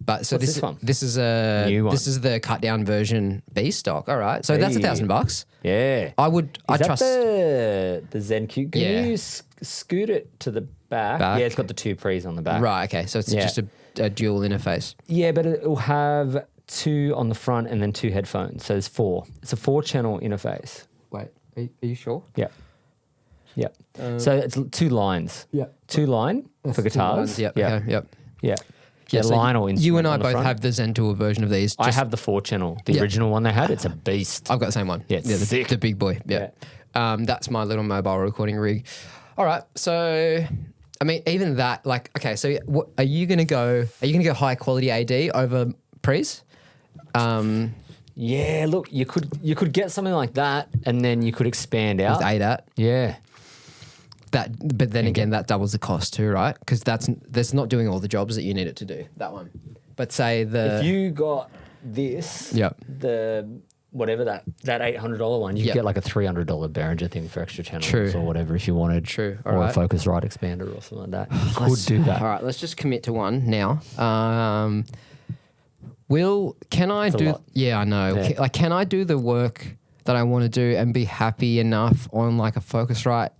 Speaker 2: But so
Speaker 3: What's this one?
Speaker 2: This is a
Speaker 3: New one.
Speaker 2: This is the cut down version B stock. All right, so that's $1,000.
Speaker 3: Yeah.
Speaker 2: I
Speaker 3: Is
Speaker 2: trust
Speaker 3: the Zen Q. Can you scoot it to the back?
Speaker 2: Back.
Speaker 3: Yeah, it's got the two pre's on the back.
Speaker 2: Right. Okay, so it's just a dual interface.
Speaker 3: Yeah, but it will have 2 on the front and then 2 headphones. So there's 4. It's a 4-channel interface.
Speaker 2: Wait, are you sure?
Speaker 3: Yeah. Yeah. So it's 2 lines.
Speaker 2: Yeah.
Speaker 3: 2 line for guitars.
Speaker 2: Yep.
Speaker 3: Yeah.
Speaker 2: Okay, yep.
Speaker 3: Yeah.
Speaker 2: Yeah, so
Speaker 3: line or instrument
Speaker 2: you and I
Speaker 3: on the
Speaker 2: both
Speaker 3: front.
Speaker 2: have the Zen Tour version of these.
Speaker 3: I have the 4-channel, the original one they had. It's a beast.
Speaker 2: I've got the same one.
Speaker 3: Yeah, it's sick.
Speaker 2: The big boy. Yeah. That's my little mobile recording rig. All right. So, I mean, even that, like, okay. So, what are you gonna go? Are you gonna go high quality AD over pre's?
Speaker 3: Yeah. Look, you could get something like that, and then you could expand out.
Speaker 2: With ADAT.
Speaker 3: Yeah.
Speaker 2: But then again, that doubles the cost too, right? Because that's not doing all the jobs that you need it to do. That one. But say
Speaker 3: If you got this, the whatever that $800 one, you could get like a $300 Behringer thing for extra channels or whatever if you wanted.
Speaker 2: True.
Speaker 3: Or a Focusrite expander or something like that. You could do that.
Speaker 2: All right, let's just commit to one now. Can I do?
Speaker 3: lot.
Speaker 2: Yeah, I know.
Speaker 3: Yeah.
Speaker 2: Can I do the work that I want to do and be happy enough on like a Focusrite?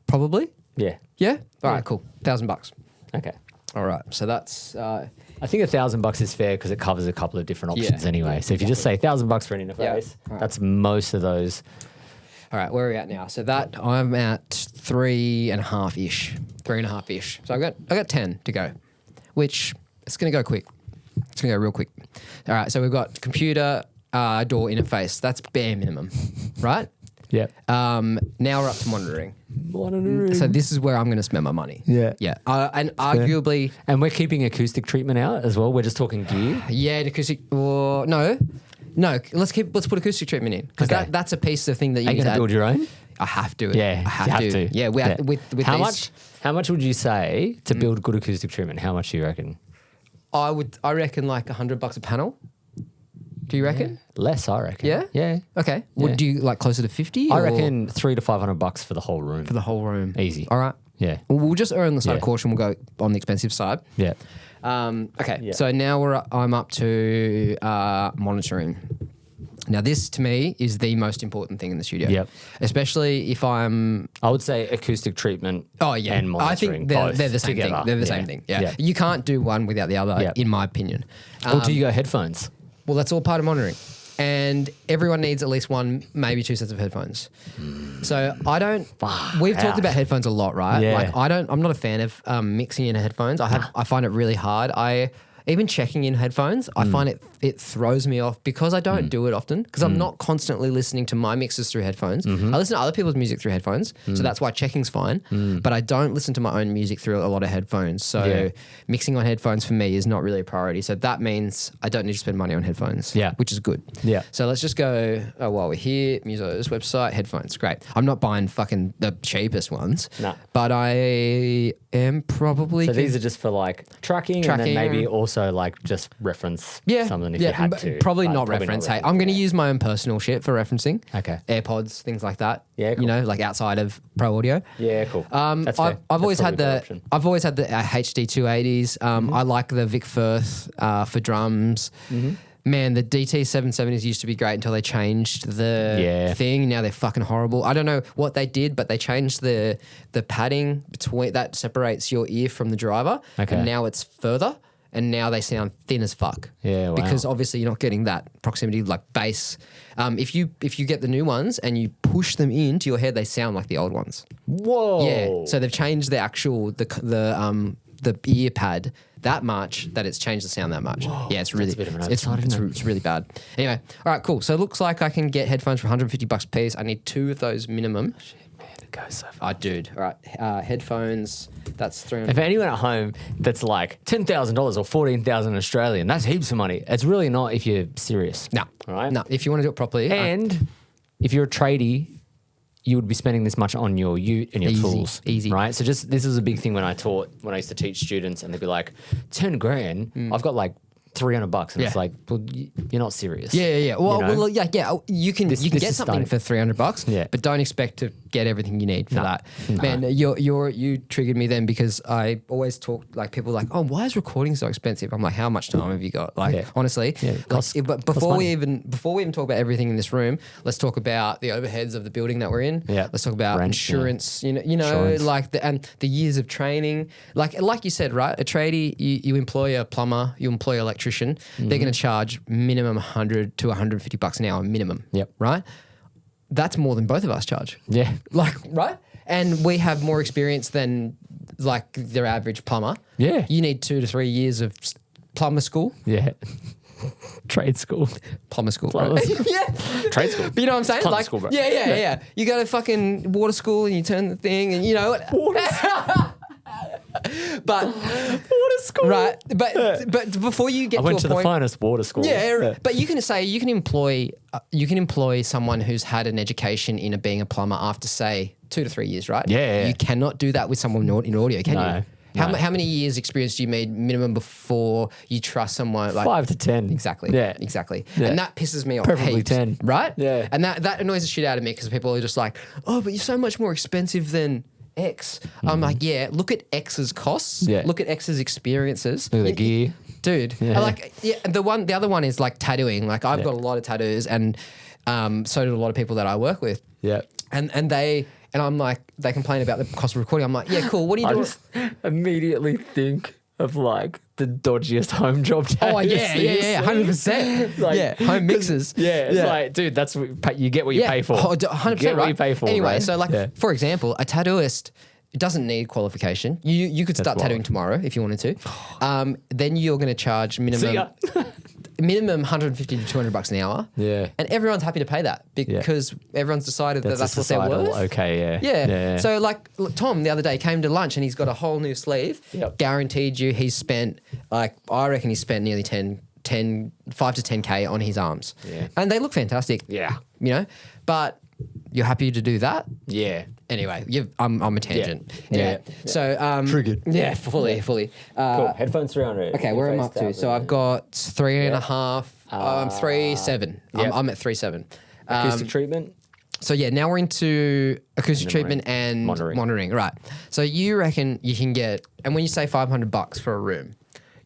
Speaker 2: Probably.
Speaker 3: Yeah.
Speaker 2: Yeah. All right. Cool. $1,000.
Speaker 3: Okay.
Speaker 2: All right. So that's.
Speaker 3: I think $1,000 is fair because it covers a couple of different options anyway. So if you just say $1,000 for an interface, that's most of those.
Speaker 2: All right. Where are we at now? So that I'm at 3.5-ish. 3.5-ish. So I got 10 to go, which it's going to go quick. It's going to go real quick. All right. So we've got computer door interface. That's bare minimum, right?
Speaker 3: Yeah.
Speaker 2: Now we're up to monitoring. So this is where I'm going to spend my money.
Speaker 3: Yeah.
Speaker 2: Yeah. And arguably...
Speaker 3: And we're keeping acoustic treatment out as well. We're just talking gear.
Speaker 2: Yeah, acoustic... No. Let's put acoustic treatment in. Because that's a piece of thing that you
Speaker 3: Are you going to build your own?
Speaker 2: I have to.
Speaker 3: Yeah.
Speaker 2: I have to. Yeah. With
Speaker 3: How much would you say to build good acoustic treatment? How much do you reckon?
Speaker 2: I reckon like $100 a panel. Do you reckon?
Speaker 3: Less, I reckon.
Speaker 2: Yeah?
Speaker 3: Yeah.
Speaker 2: Okay.
Speaker 3: Yeah.
Speaker 2: Would you like closer to 50?
Speaker 3: I reckon $300 to $500 for the whole room.
Speaker 2: For the whole room.
Speaker 3: Easy.
Speaker 2: All right.
Speaker 3: Yeah.
Speaker 2: We'll just err on the side of
Speaker 3: Yeah.
Speaker 2: caution. We'll go on the expensive side.
Speaker 3: Yeah.
Speaker 2: Okay,
Speaker 3: Yeah.
Speaker 2: so now I'm up to monitoring. Now, this to me is the most important thing in the studio.
Speaker 3: Yep.
Speaker 2: Especially if I'm.
Speaker 3: I would say acoustic treatment.
Speaker 2: Oh yeah,
Speaker 3: and monitoring.
Speaker 2: I think they're the same
Speaker 3: together.
Speaker 2: thing. They're the same thing. Yeah. You can't do one without the other,
Speaker 3: Yeah.
Speaker 2: in my opinion.
Speaker 3: Or do you go headphones?
Speaker 2: Well, that's all part of monitoring. And everyone needs at least one, maybe two sets of headphones. So I don't. We've talked about headphones a lot, right?
Speaker 3: Yeah.
Speaker 2: Like I'm not a fan of mixing in headphones. I find it really hard. Even checking in headphones, I find it throws me off because I don't do it often because I'm not constantly listening to my mixes through headphones. I listen to other people's music through headphones, so that's why checking's fine. But I don't listen to my own music through a lot of headphones. So mixing on headphones for me is not really a priority. So that means I don't need to spend money on headphones, which is good.
Speaker 3: Yeah.
Speaker 2: So let's just go, while we're here, Muso's website, headphones, great. I'm not buying fucking the cheapest ones, but I am probably...
Speaker 3: So these are just for like tracking and then maybe also like just reference something if you had to.
Speaker 2: Probably not reference. Hey, I'm going to use my own personal shit for referencing.
Speaker 3: Okay.
Speaker 2: AirPods, things like that.
Speaker 3: Yeah, cool.
Speaker 2: You know, like outside of Pro Audio.
Speaker 3: Yeah, cool. That's fair.
Speaker 2: I've always had
Speaker 3: probably a good
Speaker 2: the HD 280s. I like the Vic Firth for drums. Man, the DT 770s used to be great until they changed the thing. Now they're fucking horrible. I don't know what they did, but they changed the padding between that separates your ear from the driver.
Speaker 3: Okay.
Speaker 2: And now it's further. And now they sound thin as fuck.
Speaker 3: Yeah, wow.
Speaker 2: Because obviously you're not getting that proximity like bass. If you get the new ones and you push them into your head, they sound like the old ones.
Speaker 3: Whoa.
Speaker 2: Yeah. So they've changed the actual the ear pad that much that it's changed the sound that much. Whoa, yeah, it's really it's really bad. Anyway, all right, cool. So it looks like I can get headphones for $150 a piece. I need 2 of those minimum.
Speaker 3: Goes so far.
Speaker 2: Oh, dude. All right. Headphones, that's $300.
Speaker 3: If anyone at home that's like $10,000 or 14,000 Australian, that's heaps of money. It's really not if you're serious.
Speaker 2: No.
Speaker 3: All right.
Speaker 2: No. If you want to do it properly.
Speaker 3: And if you're a tradie, you would be spending this much on your ute and your tools.
Speaker 2: Easy.
Speaker 3: Right? So this is a big thing when I used to teach students and they'd be like, 10 grand, I've got like $300 and it's like, well, you're not serious.
Speaker 2: Yeah. Well,
Speaker 3: you know?
Speaker 2: You can get something for $300, but don't expect to get everything you need for that. No. Man, you triggered me then because I always talk like people are like, oh, why is recording so expensive? I'm like, how much time have you got? Like, honestly, but before we even talk about everything in this room, let's talk about the overheads of the building that we're in. Yeah. Let's talk about insurance. You know, insurance. Like the years of training. Like you said, right? A tradie, you employ a plumber, you employ an electrician. They're going to charge minimum $100 to $150 an hour minimum.
Speaker 3: Yep.
Speaker 2: Right? That's more than both of us charge.
Speaker 3: Yeah.
Speaker 2: Like, right? And we have more experience than like their average plumber.
Speaker 3: Yeah.
Speaker 2: You need 2 to 3 years of plumber school.
Speaker 3: Yeah. Trade school.
Speaker 2: Plumber school.
Speaker 3: Plumber
Speaker 2: Right?
Speaker 3: school.
Speaker 2: Yeah.
Speaker 3: Trade school.
Speaker 2: But you know what I'm saying?
Speaker 3: Plumber
Speaker 2: like,
Speaker 3: school, bro.
Speaker 2: Yeah. You go to fucking water school and you turn the thing and you know but
Speaker 3: Water school.
Speaker 2: right, but before you get
Speaker 3: I went
Speaker 2: to
Speaker 3: to
Speaker 2: a
Speaker 3: the
Speaker 2: point,
Speaker 3: finest water school.
Speaker 2: yeah. But you can employ someone who's had an education in being a plumber after say 2 to 3 years, right?
Speaker 3: Yeah.
Speaker 2: You cannot do that with someone in audio, can you? How many years experience do you need minimum before you trust someone? Like
Speaker 3: 5 to 10.
Speaker 2: Exactly.
Speaker 3: Yeah.
Speaker 2: Exactly.
Speaker 3: Yeah.
Speaker 2: And that pisses me off.
Speaker 3: Preferably
Speaker 2: heaps,
Speaker 3: 10.
Speaker 2: Right?
Speaker 3: Yeah.
Speaker 2: And that annoys the shit out of me because people are just like, oh, but you're so much more expensive than X. I'm like, yeah, look at X's costs.
Speaker 3: Yeah.
Speaker 2: Look at X's experiences.
Speaker 3: Look at the gear.
Speaker 2: Dude.
Speaker 3: Yeah.
Speaker 2: The other one is like tattooing. Like I've got a lot of tattoos and so do a lot of people that I work with.
Speaker 3: Yeah.
Speaker 2: And I'm like, they complain about the cost of recording. I'm like, yeah, cool. What are you doing?
Speaker 3: I just immediately think of like the dodgiest home job tattoos.
Speaker 2: Oh yeah, 100%.
Speaker 3: Like,
Speaker 2: yeah, home mixers.
Speaker 3: Yeah, it's like, dude, that's you get what you pay for.
Speaker 2: 100%.
Speaker 3: Get what
Speaker 2: right?
Speaker 3: you pay for.
Speaker 2: Anyway,
Speaker 3: right?
Speaker 2: so like, for example, a tattooist doesn't need qualification. You could start tattooing tomorrow if you wanted to. Then you're going to charge minimum $150 to $200 an hour.
Speaker 3: Yeah.
Speaker 2: And everyone's happy to pay that because everyone's decided that's what they're worth.
Speaker 3: Okay,
Speaker 2: Yeah. So like look, Tom the other day came to lunch and he's got a whole new sleeve.
Speaker 3: Yep.
Speaker 2: Guaranteed you he's spent I reckon he spent nearly 5 to 10K on his arms.
Speaker 3: Yeah.
Speaker 2: And they look fantastic.
Speaker 3: Yeah.
Speaker 2: You know? But you're happy to do that?
Speaker 3: Yeah.
Speaker 2: Anyway, I'm a tangent.
Speaker 3: Yeah.
Speaker 2: Anyway, so
Speaker 3: Triggered.
Speaker 2: Yeah, fully.
Speaker 3: Cool. Headphones 300.
Speaker 2: Okay, where am I up to? So I've got 3.5. I'm 3.7.
Speaker 3: Yep.
Speaker 2: I'm at 3.7.
Speaker 3: Acoustic treatment.
Speaker 2: So yeah, now we're into acoustic treatment and monitoring. Right. So you reckon you can get, and when you say $500 for a room,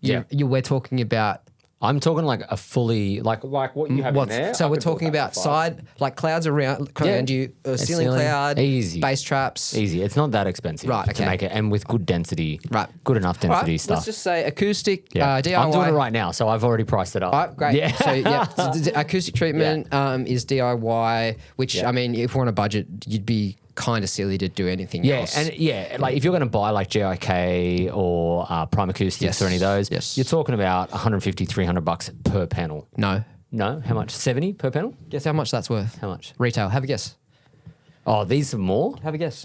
Speaker 2: we're talking about.
Speaker 3: I'm talking like a fully like what you have in there.
Speaker 2: So we're talking about side like clouds around you, ceiling cloud,
Speaker 3: easy,
Speaker 2: bass traps,
Speaker 3: easy. It's not that expensive, to make it, and with good density, good enough density stuff.
Speaker 2: Let's just say acoustic DIY.
Speaker 3: I'm doing it right now, so I've already priced it up.
Speaker 2: All right, great. Yeah. So acoustic treatment is DIY, which I mean, if we're on a budget, you'd be kind of silly to do anything else.
Speaker 3: And like if you're going to buy like GIK or Prime Acoustics or any of those, you're talking about $150, $300 per panel.
Speaker 2: No.
Speaker 3: How much? 70 per panel?
Speaker 2: Guess how much that's worth.
Speaker 3: How much?
Speaker 2: Retail. Have a guess.
Speaker 3: Oh, these are more?
Speaker 2: Have a guess.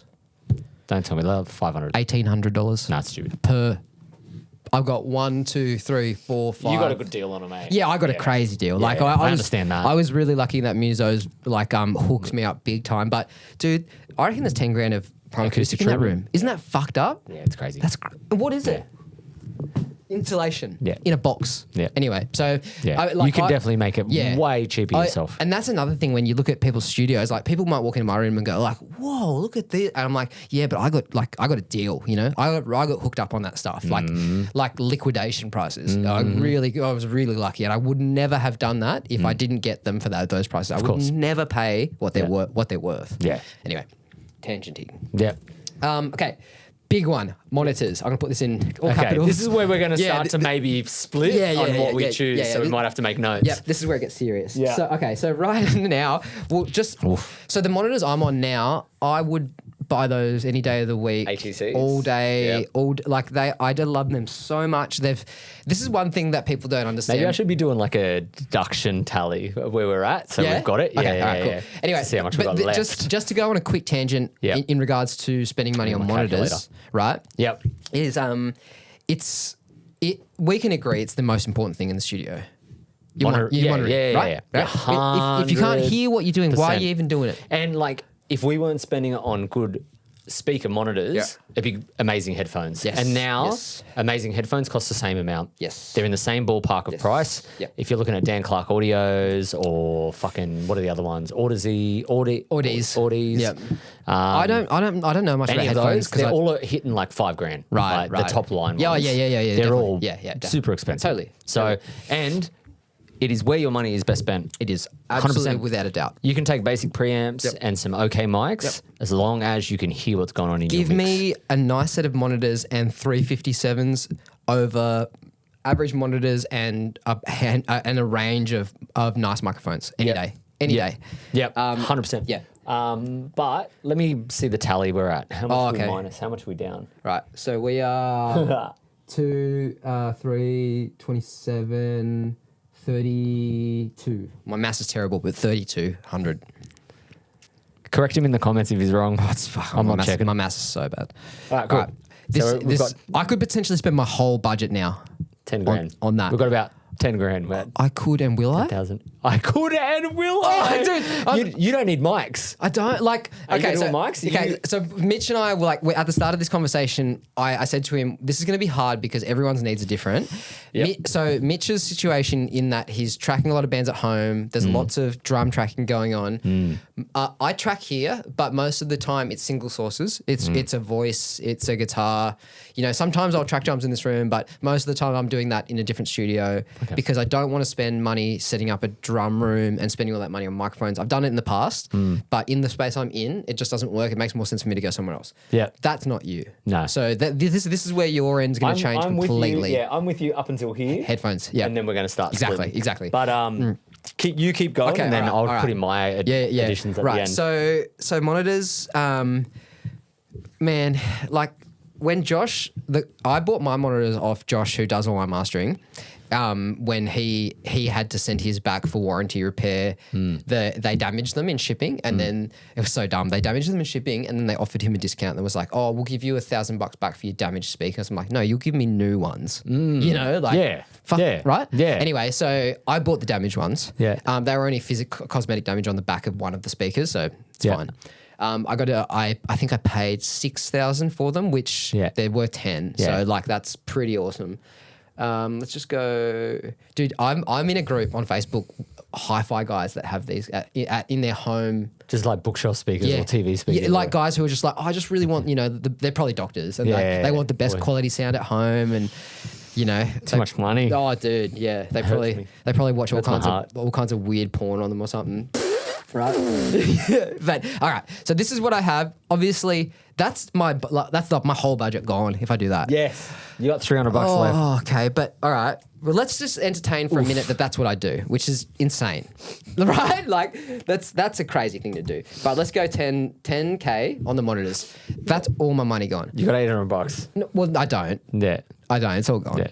Speaker 3: Don't tell me that. $500.
Speaker 2: $1,800.
Speaker 3: Nah, it's stupid.
Speaker 2: Per. I've got 1, 2, 3, 4, 5.
Speaker 3: You got a good deal on them, mate.
Speaker 2: Yeah, I got a crazy deal. Like I
Speaker 3: understand that.
Speaker 2: I was really lucky that Muso's like hooked me up big time. But dude, I reckon there's 10 grand of prime acoustic in that room. Isn't that fucked up?
Speaker 3: Yeah, it's crazy.
Speaker 2: What is it? Insulation.
Speaker 3: Yeah.
Speaker 2: In a box.
Speaker 3: Yeah.
Speaker 2: Anyway, so
Speaker 3: you can definitely make it way cheaper yourself.
Speaker 2: And that's another thing when you look at people's studios. Like people might walk into my room and go like, "Whoa, look at this!" And I'm like, "Yeah, but I got a deal. You know, I got hooked up on that stuff. Like liquidation prices. I was really lucky, and I would never have done that if I didn't get them for those prices. I would never pay what they're worth.
Speaker 3: Yeah.
Speaker 2: Anyway, tangenting.
Speaker 3: Yeah.
Speaker 2: Okay. Big one, monitors. I'm going to put this in all capitals.
Speaker 3: This is where we're going to start to maybe split on what we choose, so we might have to make notes.
Speaker 2: Yeah, this is where it gets serious.
Speaker 3: Yeah.
Speaker 2: So right now, so the monitors I'm on now, I would buy those any day of the week.
Speaker 3: ATCs.
Speaker 2: All day, I do love them so much. This is one thing that people don't understand.
Speaker 3: Maybe I should be doing like a deduction tally of where we're at, so we've got it.
Speaker 2: Okay, all right, cool. Anyway,
Speaker 3: see how much we've got left.
Speaker 2: Just to go on a quick tangent in regards to spending money on monitors, right?
Speaker 3: Yep.
Speaker 2: Is we can agree it's the most important thing in the studio. Monitoring, right? If you can't hear what you're doing, why are you even doing it?
Speaker 3: And like, if we weren't spending it on good speaker monitors, it'd be amazing headphones.
Speaker 2: Yes.
Speaker 3: And now, amazing headphones cost the same amount.
Speaker 2: Yes.
Speaker 3: They're in the same ballpark of price.
Speaker 2: Yep.
Speaker 3: If you're looking at Dan Clark Audios or fucking, what are the other ones? Audies.
Speaker 2: Yep. I don't know much about headphones
Speaker 3: because they're all hitting like $5,000.
Speaker 2: Right.
Speaker 3: The top line ones.
Speaker 2: Yeah.
Speaker 3: They're
Speaker 2: definitely.
Speaker 3: all super expensive.
Speaker 2: Totally.
Speaker 3: So, and it is where your money is best spent.
Speaker 2: It is absolutely
Speaker 3: 100%.
Speaker 2: Without a doubt.
Speaker 3: You can take basic preamps and some okay mics as long as you can hear what's going on in your mix.
Speaker 2: Give me a nice set of monitors and 357s over average monitors and a range of nice microphones any day. Any day.
Speaker 3: Yep. 100%.
Speaker 2: Yeah.
Speaker 3: But let me see the tally we're at. How much are we minus? How much are we down?
Speaker 2: Right. So we are 2, 3, 27, 32. My math is terrible, but 3,200.
Speaker 3: Correct him in the comments if he's wrong.
Speaker 2: I'm not checking. My math is so bad.
Speaker 3: All right, cool.
Speaker 2: All right. I could potentially spend my whole budget now.
Speaker 3: 10 grand.
Speaker 2: On that.
Speaker 3: We've got about 10 grand, Matt.
Speaker 2: I could and will I?
Speaker 3: 10,000. I could and will I?
Speaker 2: Dude.
Speaker 3: You don't need mics.
Speaker 2: I don't like.
Speaker 3: Okay, so mics.
Speaker 2: Okay, so Mitch and I were like at the start of this conversation. I said to him, "This is going to be hard because everyone's needs are different."
Speaker 3: Yep.
Speaker 2: So Mitch's situation in that he's tracking a lot of bands at home. There's lots of drum tracking going on. I track here, but most of the time it's single sources. It's a voice, it's a guitar. You know, sometimes I'll track drums in this room, but most of the time I'm doing that in a different studio because I don't want to spend money setting up a drum room and spending all that money on microphones. I've done it in the past, but in the space I'm in, it just doesn't work. It makes more sense for me to go somewhere else.
Speaker 3: Yeah.
Speaker 2: That's not you.
Speaker 3: No.
Speaker 2: So this is where your end's going to change completely.
Speaker 3: I'm with you up until here.
Speaker 2: Headphones, yeah.
Speaker 3: And then we're going to start splitting.
Speaker 2: Exactly.
Speaker 3: But keep going, and then I'll put in my additions at the end.
Speaker 2: So monitors, man, like when Josh, I bought my monitors off Josh, who does all my mastering. When he had to send his back for warranty repair, they damaged them in shipping, and then it was so dumb. They damaged them in shipping, and then they offered him a discount that was like, "Oh, we'll give you $1,000 back for your damaged speakers." I'm like, "No, you'll give me new ones." You know, like right?
Speaker 3: Yeah.
Speaker 2: Anyway, so I bought the damaged ones.
Speaker 3: Yeah.
Speaker 2: They were only physical cosmetic damage on the back of one of the speakers, so it's fine. I think I paid $6,000 for them, which they were 10.
Speaker 3: Yeah.
Speaker 2: So like that's pretty awesome. Let's just go, dude. I'm in a group on Facebook hi-fi guys that have these in their home.
Speaker 3: Just like bookshelf speakers or TV speakers.
Speaker 2: Yeah, like guys who are just like, I just really want, they're probably doctors and they want the best quality sound at home and,
Speaker 3: too much money.
Speaker 2: Oh, dude, yeah. They probably watch all kinds of weird porn on them or something. Right. But all right. So this is what I have. Obviously, that's my whole budget gone if I do that.
Speaker 3: Yes. You got $300 left.
Speaker 2: Oh, okay. But all right. Well, let's just entertain for a minute that's what I do, which is insane. Right? Like that's a crazy thing to do. But let's go 10K on the monitors. That's all my money gone.
Speaker 3: You got $800.
Speaker 2: No, well, I don't.
Speaker 3: Yeah.
Speaker 2: I don't. It's all gone.
Speaker 3: Yeah.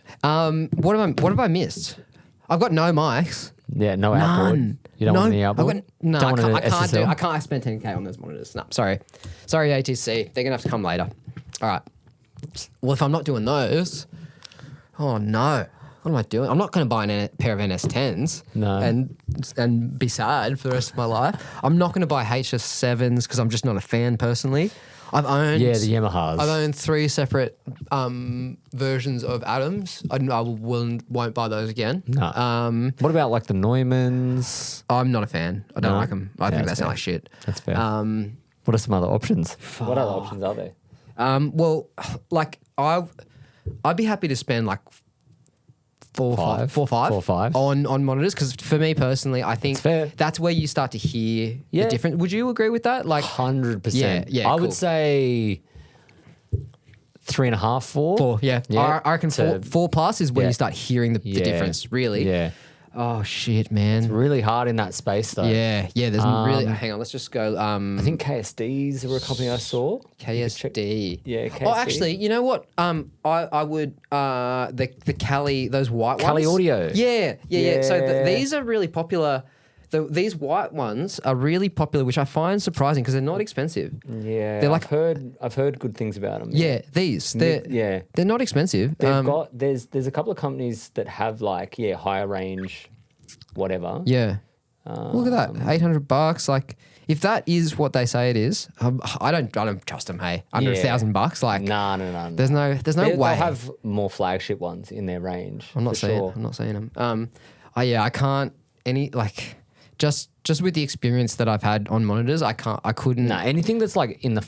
Speaker 2: What have I missed? I've got no mics.
Speaker 3: Yeah, no outboard. You don't want any outboard?
Speaker 2: I can't spend 10K on those monitors. No, sorry, ATC. They're gonna have to come later. All right. Well, if I'm not doing those, oh no, what am I doing? I'm not gonna buy a pair of NS10s.
Speaker 3: No.
Speaker 2: And be sad for the rest of my life. I'm not gonna buy HS7s because I'm just not a fan personally. I've owned
Speaker 3: the Yamahas.
Speaker 2: I've owned 3 separate versions of Adams. I won't buy those again.
Speaker 3: No. What about like the Neumanns?
Speaker 2: I'm not a fan. I don't like them. I think they sound like shit.
Speaker 3: That's fair. What are some other options? What other options are there?
Speaker 2: Well, like I'd be happy to spend like four or five on monitors because for me personally, I think that's where you start to hear the difference. Would you agree with that? Like
Speaker 3: 100%.
Speaker 2: Yeah.
Speaker 3: I would say 3.5, 4.
Speaker 2: 4, yeah. I reckon 4 plus is when you start hearing the difference. Really.
Speaker 3: Yeah.
Speaker 2: Oh shit, man!
Speaker 3: It's really hard in that space though.
Speaker 2: Yeah. There's really. Hang on, let's just go.
Speaker 3: I think KSDs were a company I saw.
Speaker 2: KSD.
Speaker 3: Yeah. KSD.
Speaker 2: Oh, actually, you know what? I would the Cali, those white ones.
Speaker 3: Cali Audio.
Speaker 2: Yeah. So these are really popular. These white ones are really popular, which I find surprising because they're not expensive.
Speaker 3: Yeah,
Speaker 2: they're like
Speaker 3: I've heard good things about them.
Speaker 2: Yeah, they're not expensive.
Speaker 3: There's a couple of companies that have like higher range, whatever.
Speaker 2: Yeah, look at that, $800. Like if that is what they say it is, I don't trust them. Hey, under $1,000, like
Speaker 3: no.
Speaker 2: There's no way.
Speaker 3: They'll have more flagship ones in their range.
Speaker 2: I'm not saying them. I can't Just with the experience that I've had on monitors, I couldn't.
Speaker 3: No, anything that's like in the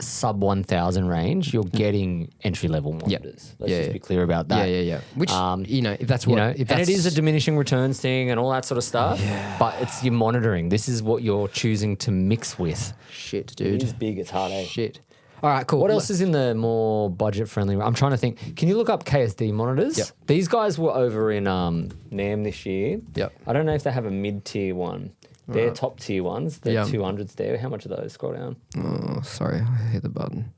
Speaker 3: sub 1,000 range, you're getting entry level monitors. Let's just be clear about that.
Speaker 2: Yeah. Which if that's what,
Speaker 3: and it is a diminishing returns thing and all that sort of stuff. Yeah. But it's your monitoring. This is what you're choosing to mix with.
Speaker 2: Shit, dude.
Speaker 3: It is big. It's hard.
Speaker 2: Shit. All right, cool.
Speaker 3: What else is in the more budget friendly? I'm trying to think. Can you look up KSD monitors?
Speaker 2: Yep.
Speaker 3: These guys were over in NAMM this year.
Speaker 2: Yep.
Speaker 3: I don't know if they have a mid tier one. They're top tier ones. They're 200s there. How much are those? Scroll down.
Speaker 2: Oh, sorry. I hit the button.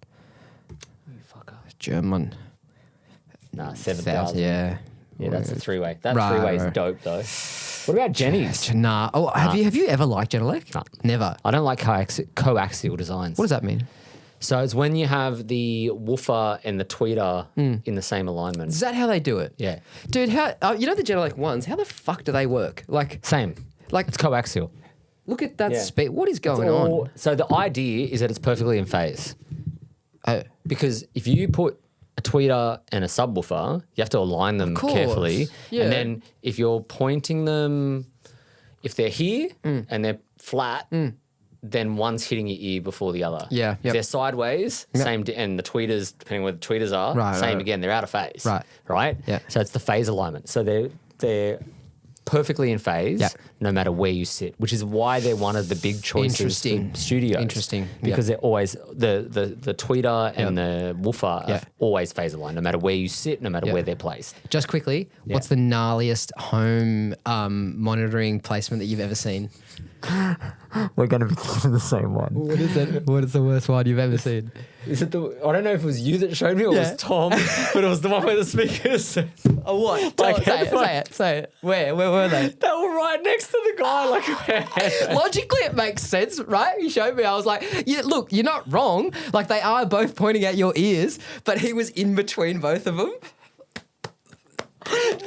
Speaker 3: You fucker.
Speaker 2: German.
Speaker 3: Nah, 7,000.
Speaker 2: Yeah.
Speaker 3: Yeah, that's a 3-way. That 3-way is dope though. What about Jennies?
Speaker 2: Nah. Oh, have you ever liked Genelec?
Speaker 3: Nah.
Speaker 2: Never.
Speaker 3: I don't like coaxial designs.
Speaker 2: What does that mean?
Speaker 3: So it's when you have the woofer and the tweeter in the same alignment.
Speaker 2: Is that how they do it?
Speaker 3: Yeah.
Speaker 2: Dude, how the Genelec ones, how the fuck do they work? Like
Speaker 3: same. Like it's coaxial.
Speaker 2: Look at that speed. What is going on?
Speaker 3: So the idea is that it's perfectly in phase.
Speaker 2: Oh.
Speaker 3: Because if you put a tweeter and a subwoofer, you have to align them carefully.
Speaker 2: Yeah.
Speaker 3: And then if you're pointing them, if they're here and they're flat, then one's hitting your ear before the other.
Speaker 2: Yeah.
Speaker 3: If they're sideways, same, and the tweeters, depending where the tweeters are, same again, they're out of phase. Right?
Speaker 2: Yeah.
Speaker 3: So it's the phase alignment. So they're perfectly in phase no matter where you sit, which is why they're one of the big choices for studios.
Speaker 2: Interesting.
Speaker 3: Because they're always, the tweeter and the woofer are always phase aligned, no matter where you sit, no matter where they're placed.
Speaker 2: Just quickly, what's the gnarliest home monitoring placement that you've ever seen?
Speaker 3: We're going to be doing the same one.
Speaker 2: What is it? What is the worst one you've ever seen?
Speaker 3: Is it I don't know if it was you that showed me or it was Tom, but it was the one where the speakers.
Speaker 2: Oh, what? Say it. Where were they?
Speaker 3: They were right next to the guy.
Speaker 2: Logically, it makes sense, right? You showed me. I was like, look, you're not wrong. Like, they are both pointing at your ears, but he was in between both of them. I'm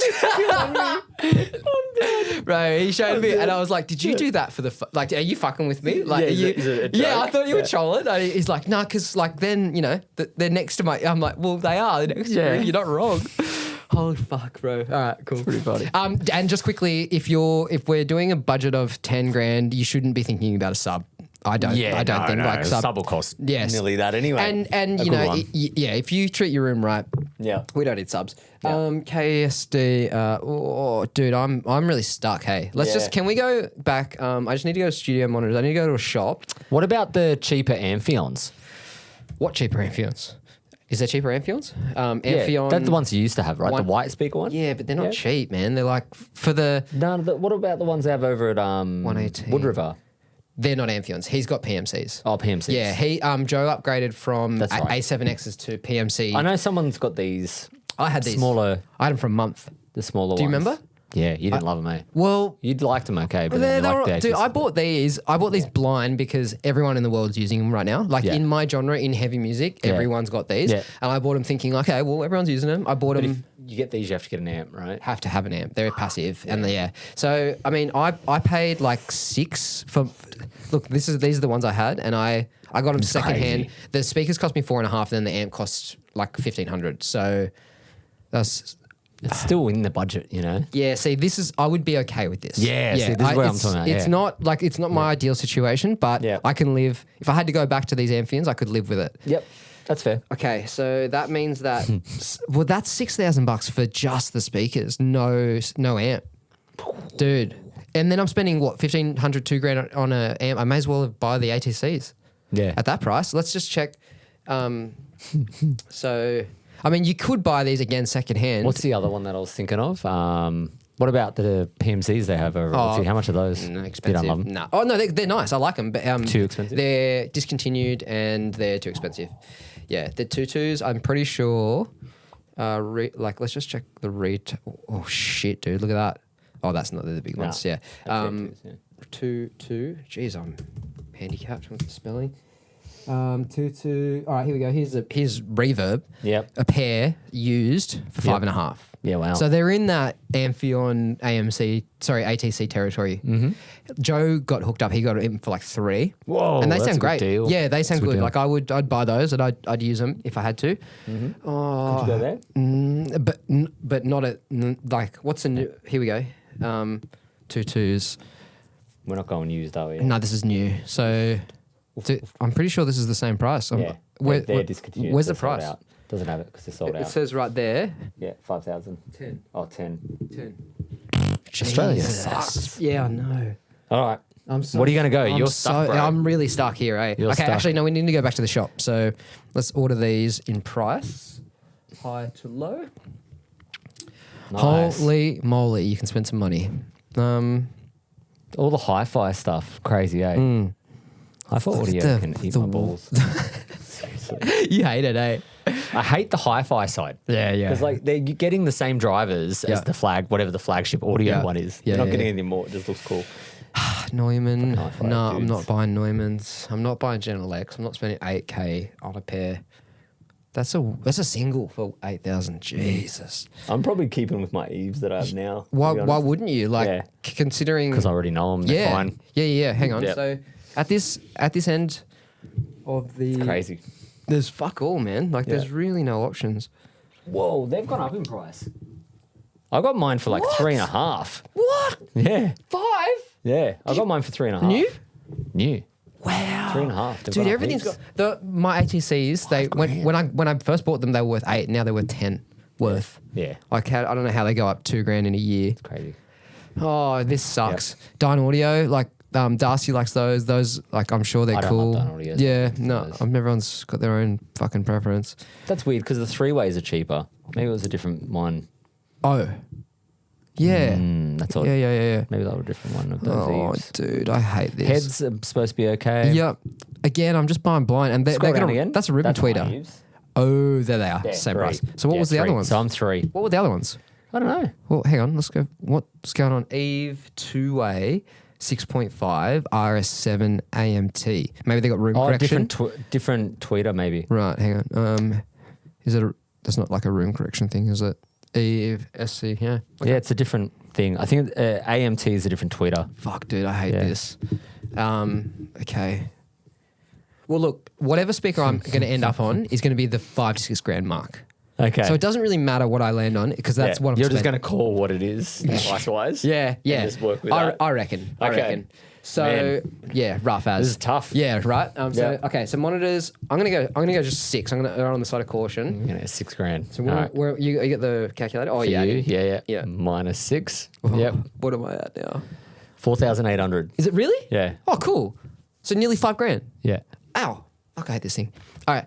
Speaker 2: dead. Bro, he showed me and I was like, did you do that for the are you fucking with me? Like, I thought you were trolling. He's like, nah, because like then, they're next to my, I'm like, well, they are. They're next to me. You're not wrong. Holy fuck, bro. All right, cool.
Speaker 3: Pretty funny.
Speaker 2: And just quickly, if we're doing a budget of 10 grand, you shouldn't be thinking about a sub. I don't think like
Speaker 3: sub will cost nearly that anyway.
Speaker 2: And
Speaker 3: A
Speaker 2: you
Speaker 3: good
Speaker 2: know,
Speaker 3: one.
Speaker 2: if you treat your room right, we don't need subs.
Speaker 3: Yeah.
Speaker 2: KSD, dude, I'm really stuck. Hey, can we go back? I just need to go to studio monitors. I need to go to a shop.
Speaker 3: What about the cheaper Amphions?
Speaker 2: What cheaper Amphions? Is there cheaper Amphions?
Speaker 3: Yeah, that's the ones you used to have, right? The white speaker one?
Speaker 2: Yeah, but they're not cheap, man. They're like for the...
Speaker 3: No, what about the ones they have over at
Speaker 2: 118.
Speaker 3: Wood River?
Speaker 2: They're not Amphions. He's got PMCs.
Speaker 3: Oh, PMCs.
Speaker 2: Yeah, Joe upgraded from
Speaker 3: That's right.
Speaker 2: A7Xs to PMC.
Speaker 3: I know someone's got these.
Speaker 2: I had these.
Speaker 3: Smaller.
Speaker 2: I had them for a month.
Speaker 3: The smaller ones.
Speaker 2: Do you remember?
Speaker 3: Yeah, you didn't love them, eh?
Speaker 2: Well,
Speaker 3: you'd liked them, okay, but then you liked the
Speaker 2: dude,
Speaker 3: ATC.
Speaker 2: I bought these blind because everyone in the world's using them right now. Like in my genre, in heavy music, everyone's got these.
Speaker 3: Yeah.
Speaker 2: And I bought them thinking, okay, well, everyone's using them. I bought them.
Speaker 3: If you get these, you have to get an amp, right?
Speaker 2: Have to have an amp. They're passive, and So I mean, I paid like $6 for. Look, these are the ones I had, and I got them secondhand. The speakers cost me $4.5, and then the amp cost like $1,500. So that's.
Speaker 3: It's still in the budget, you know?
Speaker 2: Yeah, see, I would be okay with this.
Speaker 3: Yeah, see, this is what I'm talking about.
Speaker 2: It's not my ideal situation, but I can live. If I had to go back to these Amphions, I could live with it.
Speaker 3: Yep, that's fair.
Speaker 2: Okay, so that means that, well, that's $6,000 for just the speakers, no amp. Dude. And then I'm spending, what, $1,500, $2,000 on an amp. I may as well buy the ATCs.
Speaker 3: Yeah.
Speaker 2: At that price. Let's just check. So... I mean, you could buy these again secondhand.
Speaker 3: What's the other one that I was thinking of? What about the PMCs they have over? How much are those?
Speaker 2: No, expensive.
Speaker 3: You don't love them?
Speaker 2: No. Oh, no, they're nice. I like them. But,
Speaker 3: too expensive?
Speaker 2: They're discontinued and they're too expensive. Yeah, the tutus, I'm pretty sure. Let's just check the rate. Oh, shit, dude. Look at that. Oh, that's not the big ones. Yeah. Tutu. Jeez, I'm handicapped with the spelling. Tutu. All right, here we go. Here's Reverb.
Speaker 3: Yep.
Speaker 2: A pair used for $5.5.
Speaker 3: Yeah, wow.
Speaker 2: So they're in that Amphion ATC territory. Mm-hmm. Joe got hooked up. He got it for like $3.
Speaker 3: Whoa,
Speaker 2: and they
Speaker 3: that's
Speaker 2: sound
Speaker 3: a good
Speaker 2: great.
Speaker 3: deal.
Speaker 2: Yeah, they sound good.
Speaker 3: deal.
Speaker 2: Like I'd buy those and I'd use them if I had to.
Speaker 3: Mm-hmm. Could you go there?
Speaker 2: But not at like what's the new? Here we go. Tutus.
Speaker 3: We're not going used, are we?
Speaker 2: No, this is new. So. I'm pretty sure this is the same price.
Speaker 3: They're discontinued.
Speaker 2: Where's
Speaker 3: the
Speaker 2: the price?
Speaker 3: Out. Doesn't have it because they're sold out.
Speaker 2: It says right there.
Speaker 3: Yeah, 5,000.
Speaker 2: 10.
Speaker 3: Oh, 10.
Speaker 2: 10.
Speaker 3: Australia
Speaker 2: Jesus.
Speaker 3: sucks.
Speaker 2: Yeah, I know.
Speaker 3: All right. What are you going to go? You're stuck, bro.
Speaker 2: I'm really stuck here, eh?
Speaker 3: You're stuck.
Speaker 2: Actually, no, we need to go back to the shop. So let's order these in price. High to low.
Speaker 3: Nice.
Speaker 2: Holy moly, you can spend some money.
Speaker 3: All the hi-fi stuff. Crazy, eh? Hi-fi audio can eat my balls. Seriously.
Speaker 2: You hate it, eh?
Speaker 3: I hate the hi-fi side.
Speaker 2: Yeah.
Speaker 3: Because like they're getting the same drivers as the whatever the flagship audio one is.
Speaker 2: Yeah,
Speaker 3: You're not getting anything more. It just looks cool.
Speaker 2: Neumann.
Speaker 3: Hi-fi
Speaker 2: No, I'm
Speaker 3: dudes.
Speaker 2: not buying Neumanns. I'm not buying General X. I'm not spending $8K on a pair. That's a single for 8,000. Jesus.
Speaker 3: I'm probably keeping with my Eves that I have now.
Speaker 2: Why wouldn't you? Like considering
Speaker 3: Because I already know them. They're fine.
Speaker 2: Yeah. Hang on.
Speaker 3: Yep.
Speaker 2: So at this end of the
Speaker 3: It's crazy.
Speaker 2: there's fuck all, man. Like there's really no options.
Speaker 3: Whoa, they've gone up in price. I got mine for like
Speaker 2: What?
Speaker 3: 3.5.
Speaker 2: What?
Speaker 3: Yeah.
Speaker 2: 5?
Speaker 3: Yeah. I got mine for 3.5. New.
Speaker 2: Wow.
Speaker 3: 3.5. They've
Speaker 2: Dude,
Speaker 3: gone up
Speaker 2: everything's
Speaker 3: heaps.
Speaker 2: got my ATCs. They when I first bought them, they were worth 8. Now they're worth 10 worth.
Speaker 3: Yeah.
Speaker 2: Like I don't know how they go up $2,000 in a year.
Speaker 3: Crazy.
Speaker 2: Oh, this sucks. Dyne Audio, like Darcy likes those. Those, like, I'm sure they're
Speaker 3: I don't
Speaker 2: cool.
Speaker 3: like Dyne Audios.
Speaker 2: Yeah, no, everyone's got their own fucking preference.
Speaker 3: That's weird because the 3-ways are cheaper. Maybe it was a different one.
Speaker 2: Oh, yeah,
Speaker 3: That's odd.
Speaker 2: yeah.
Speaker 3: Maybe that was a different one of those
Speaker 2: Oh,
Speaker 3: Eves.
Speaker 2: dude, I hate this.
Speaker 3: Heads are supposed to be okay.
Speaker 2: Yep. Again, I'm just buying blind, and they're
Speaker 3: Scroll down
Speaker 2: gonna.
Speaker 3: again.
Speaker 2: That's a ribbon
Speaker 3: That's my
Speaker 2: tweeter.
Speaker 3: Eves.
Speaker 2: Oh, there they are.
Speaker 3: Yeah,
Speaker 2: Same
Speaker 3: 3.
Speaker 2: price. So what
Speaker 3: Yeah,
Speaker 2: was the
Speaker 3: 3.
Speaker 2: other ones?
Speaker 3: So I'm 3.
Speaker 2: What were the other ones?
Speaker 3: I don't know.
Speaker 2: Well, hang on. Let's go. What's going on? Eve 2A 6.5 RS7 AMT. Maybe they got room correction.
Speaker 3: Different tweeter maybe.
Speaker 2: Right. Hang on. Is it? That's not like a room correction thing, is it? Eve SC. Yeah.
Speaker 3: Yeah, it's a different thing. I think AMT is a different tweeter.
Speaker 2: Fuck, dude. I hate this. Okay. Well, look. Whatever speaker I'm going to end up on is going to be the $5,000 to $6,000 mark.
Speaker 3: Okay.
Speaker 2: So it doesn't really matter what I land on because that's what I'm
Speaker 3: You're just
Speaker 2: spending.
Speaker 3: going to call what it is price-wise?
Speaker 2: Yeah.
Speaker 3: just work with that?
Speaker 2: I reckon. I
Speaker 3: Okay.
Speaker 2: reckon. So
Speaker 3: Man.
Speaker 2: yeah, rough as.
Speaker 3: This is tough.
Speaker 2: Yeah, right. So
Speaker 3: Yeah.
Speaker 2: okay, so monitors. I'm gonna go just 6. I'm gonna err on the side of caution.
Speaker 3: You know, $6,000.
Speaker 2: So
Speaker 3: All right.
Speaker 2: where you get the calculator? Oh
Speaker 3: For
Speaker 2: yeah,
Speaker 3: you,
Speaker 2: yeah.
Speaker 3: yeah. -6.
Speaker 2: Oh,
Speaker 3: Yep.
Speaker 2: What am I at now?
Speaker 3: 4,800.
Speaker 2: Is it really?
Speaker 3: Yeah.
Speaker 2: Oh, cool. So nearly $5,000.
Speaker 3: Yeah.
Speaker 2: Ow. Fuck, I hate this thing. All right.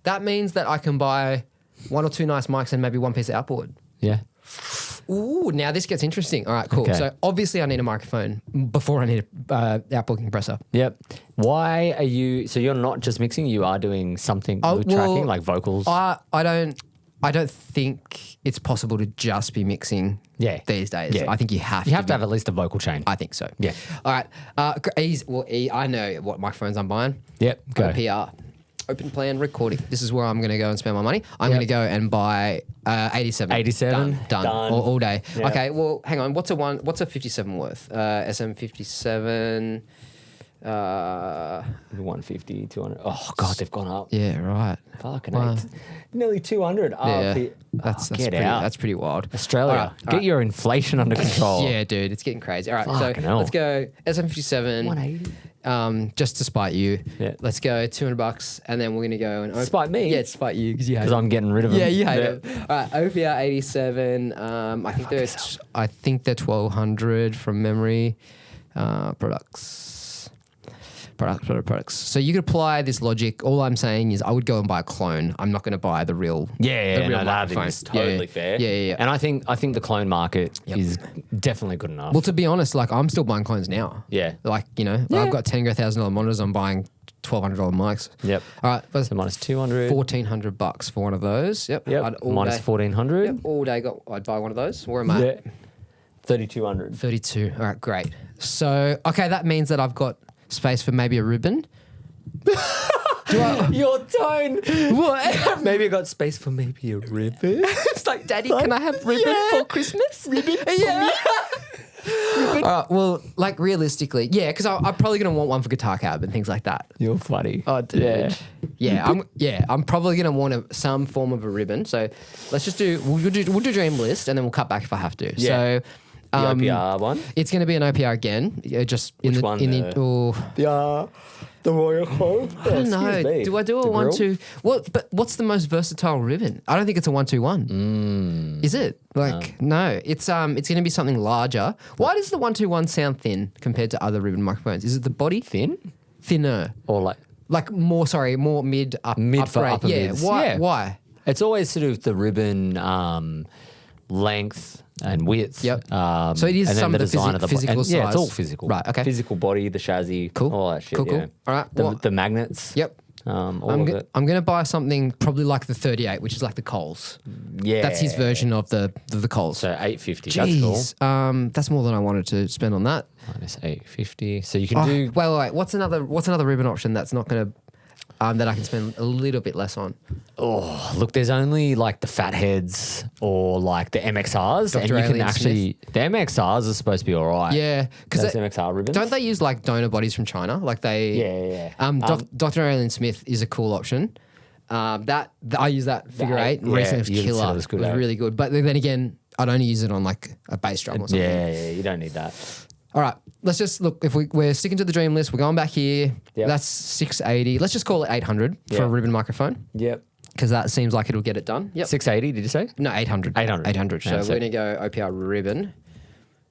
Speaker 2: That means that I can buy 1 or 2 nice mics and maybe 1 piece of outboard.
Speaker 3: Yeah.
Speaker 2: Ooh, now this gets interesting. All right, cool.
Speaker 3: Okay.
Speaker 2: So obviously I need a microphone before I need a outboard compressor.
Speaker 3: Yep. Why are you? So you're not just mixing. You are doing something with tracking, like vocals.
Speaker 2: I don't think it's possible to just be mixing these days.
Speaker 3: Yeah.
Speaker 2: I think you have
Speaker 3: to have at least a vocal chain.
Speaker 2: I think so.
Speaker 3: Yeah.
Speaker 2: All right. I know what microphones I'm buying.
Speaker 3: Yep. Go.
Speaker 2: OPR. Open plan recording. This is where I'm going to go and spend my money. I'm going to go and buy 87.
Speaker 3: 87.
Speaker 2: Done.
Speaker 3: Done.
Speaker 2: All day.
Speaker 3: Yep.
Speaker 2: Okay. Well, hang on. What's a 57 worth? SM57.
Speaker 3: 150, 200. Oh God, they've gone up.
Speaker 2: Yeah. Right.
Speaker 3: Fucking
Speaker 2: Wow.
Speaker 3: nearly 200.
Speaker 2: Yeah.
Speaker 3: Get
Speaker 2: That's pretty wild.
Speaker 3: Australia,
Speaker 2: All right,
Speaker 3: get your inflation under control.
Speaker 2: Yeah, dude, it's getting crazy. All right,
Speaker 3: Fucking
Speaker 2: so
Speaker 3: hell.
Speaker 2: let's go SM57.
Speaker 3: 180.
Speaker 2: Just to spite you.
Speaker 3: Yeah.
Speaker 2: Let's go $200, and then we're gonna go and
Speaker 3: Spite me?
Speaker 2: Yeah, it's spite you because you hate
Speaker 3: Because
Speaker 2: it.
Speaker 3: I'm getting rid of them.
Speaker 2: Yeah, you hate it. All right, OPR 87. I think they're 1200 from memory. Products. So you could apply this logic. All I'm saying is I would go and buy a clone. I'm not going to buy the real.
Speaker 3: Yeah,
Speaker 2: the real
Speaker 3: that
Speaker 2: microphone.
Speaker 3: is totally fair.
Speaker 2: Yeah.
Speaker 3: And I think the clone market is definitely good enough.
Speaker 2: Well, to be honest, like I'm still buying clones now.
Speaker 3: Yeah.
Speaker 2: Like, I've got $10,000 monitors. I'm buying $1,200 mics.
Speaker 3: Yep.
Speaker 2: All right. But
Speaker 3: So minus 200.
Speaker 2: $1,400 for one of those. Yep.
Speaker 3: Yep.
Speaker 2: I'd all
Speaker 3: Minus
Speaker 2: day-
Speaker 3: 1,400.
Speaker 2: Yep. All day I'd buy one of those. Where am I?
Speaker 3: Yeah. 3,200.
Speaker 2: 32. All right. Great. So, okay. That means that I've got space for maybe a ribbon.
Speaker 3: Your tone.
Speaker 2: What?
Speaker 3: Maybe I got space for maybe a ribbon.
Speaker 2: It's like, Daddy, can I have ribbon for Christmas? Ribbon? Yeah. Well, like realistically, yeah, because I'm probably gonna want one for guitar cab and things like that.
Speaker 3: You're funny.
Speaker 2: Oh, dude. I'm probably gonna want some form of a ribbon. So let's just we'll do dream list and then we'll cut back if I have to.
Speaker 3: Yeah.
Speaker 2: So
Speaker 3: The OPR one.
Speaker 2: it's gonna be an OPR again. Just in
Speaker 3: Which
Speaker 2: the
Speaker 3: one,
Speaker 2: in the.
Speaker 3: The Royal Crow.
Speaker 2: I don't know. Do I do a 1-2? But what's the most versatile ribbon? I don't think it's a 1-2-1. Is it? Like no. It's going to be something larger. Why does the 1-2-1 sound thin compared to other ribbon microphones? Is it the body
Speaker 3: Thin?
Speaker 2: thinner?
Speaker 3: Or
Speaker 2: More mid up
Speaker 3: Mid for
Speaker 2: upgrade.
Speaker 3: upper
Speaker 2: Yeah.
Speaker 3: mids.
Speaker 2: Why?
Speaker 3: Yeah.
Speaker 2: Why?
Speaker 3: it's always sort of the ribbon length and width.
Speaker 2: Yep.
Speaker 3: So
Speaker 2: it is
Speaker 3: and then
Speaker 2: some
Speaker 3: the
Speaker 2: of the
Speaker 3: design of the
Speaker 2: physical
Speaker 3: Yeah, it's all
Speaker 2: size.
Speaker 3: physical.
Speaker 2: Right, okay.
Speaker 3: Physical body, the chassis,
Speaker 2: Cool.
Speaker 3: all that shit.
Speaker 2: Cool.
Speaker 3: Yeah.
Speaker 2: All right.
Speaker 3: The magnets.
Speaker 2: Yep.
Speaker 3: All of it.
Speaker 2: I'm going to buy something probably like the 38, which is like the Coles.
Speaker 3: Yeah.
Speaker 2: That's his version of the Coles.
Speaker 3: So 850. That's cool.
Speaker 2: Jeez. That's more than I wanted to spend on that.
Speaker 3: Minus 850. So you can do.
Speaker 2: Wait. What's another ribbon option that's not going to that I can spend a little bit less on?
Speaker 3: Oh, look, there's only like the fat heads or like the MXRs, and
Speaker 2: Dr.
Speaker 3: you can
Speaker 2: Alien
Speaker 3: actually the MXRs are supposed to be all right.
Speaker 2: Yeah, because
Speaker 3: Those MXR ribbons.
Speaker 2: don't they use like donor bodies from China? Like they.
Speaker 3: Yeah.
Speaker 2: Dr. Alien Smith is a cool option. That I use that figure eight.
Speaker 3: yeah,
Speaker 2: Recently, it was
Speaker 3: you said
Speaker 2: killer.
Speaker 3: it was good,
Speaker 2: It was
Speaker 3: eh?
Speaker 2: really good. But then again, I'd only use it on like a bass drum or something.
Speaker 3: Yeah, you don't need that.
Speaker 2: All right, let's just look. If we're sticking to the dream list, we're going back here.
Speaker 3: Yep.
Speaker 2: That's 680. Let's just call it 800 for
Speaker 3: Yeah.
Speaker 2: a ribbon microphone
Speaker 3: Yep.
Speaker 2: because that seems like it'll get it done. Yep.
Speaker 3: 680, did you say?
Speaker 2: No, 800.
Speaker 3: 800.
Speaker 2: 800. So
Speaker 3: Yeah,
Speaker 2: we're
Speaker 3: so-
Speaker 2: going to go OPR ribbon.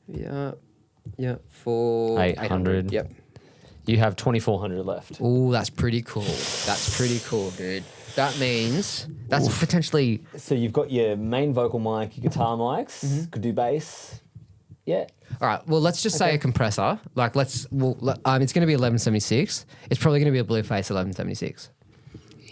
Speaker 2: Yeah. Yeah. For
Speaker 3: 800.
Speaker 2: Yep.
Speaker 3: You have 2,400 left.
Speaker 2: Oh, that's pretty cool. That's pretty cool, dude. That means that's potentially.
Speaker 3: So you've got your main vocal mic, your guitar mics,
Speaker 2: Mm-hmm.
Speaker 3: could do bass. Yeah.
Speaker 2: All right. Well, let's just say a compressor. Like, it's going to be 1176. It's probably going to be a Blueface 1176.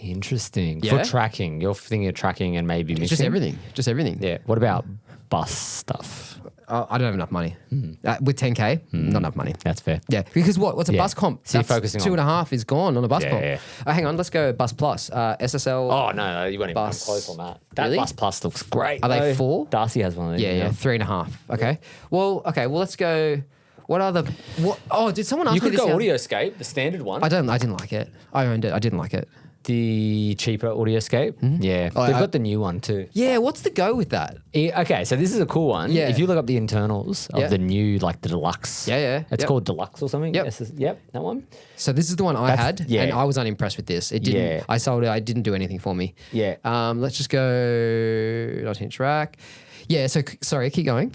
Speaker 3: Interesting.
Speaker 2: Yeah?
Speaker 3: For tracking, you're thinking of tracking and maybe mixing?
Speaker 2: Just everything. Just everything.
Speaker 3: Yeah. What about bus stuff?
Speaker 2: I don't have enough money. With 10K, not enough money.
Speaker 3: That's fair.
Speaker 2: Yeah, because what's a
Speaker 3: Yeah.
Speaker 2: bus comp?
Speaker 3: So you're
Speaker 2: That's
Speaker 3: focusing
Speaker 2: 2.5 is gone on a bus
Speaker 3: Yeah,
Speaker 2: comp.
Speaker 3: yeah.
Speaker 2: Hang on, let's go bus plus. SSL.
Speaker 3: Oh, no, you won't even come
Speaker 2: Bus.
Speaker 3: close on that. That
Speaker 2: Really?
Speaker 3: Bus Plus looks great.
Speaker 2: Are they
Speaker 3: though.
Speaker 2: 4?
Speaker 3: Darcy has one of these.
Speaker 2: Yeah, 3.5. Okay. Well, let's go. What other? What? Oh, did someone ask
Speaker 3: You
Speaker 2: me
Speaker 3: could
Speaker 2: this?
Speaker 3: go
Speaker 2: the other-
Speaker 3: Audioscape, the standard one.
Speaker 2: I didn't like it. I owned it. I didn't like it.
Speaker 3: The cheaper Audioscape. Yeah.
Speaker 2: Oh,
Speaker 3: They've got the new one too.
Speaker 2: Yeah, what's the go with that?
Speaker 3: Okay, so this is a cool one.
Speaker 2: Yeah.
Speaker 3: If you look up the internals of
Speaker 2: Yeah.
Speaker 3: the new, like the deluxe.
Speaker 2: Yeah.
Speaker 3: It's called deluxe or something.
Speaker 2: Yep.
Speaker 3: Yep, that one.
Speaker 2: So this is the one I had,
Speaker 3: yeah.
Speaker 2: and I was unimpressed with this. It didn't.
Speaker 3: Yeah.
Speaker 2: I sold it. I didn't do anything for me.
Speaker 3: Yeah.
Speaker 2: Let's just go. Not interact. Yeah. So sorry, keep going.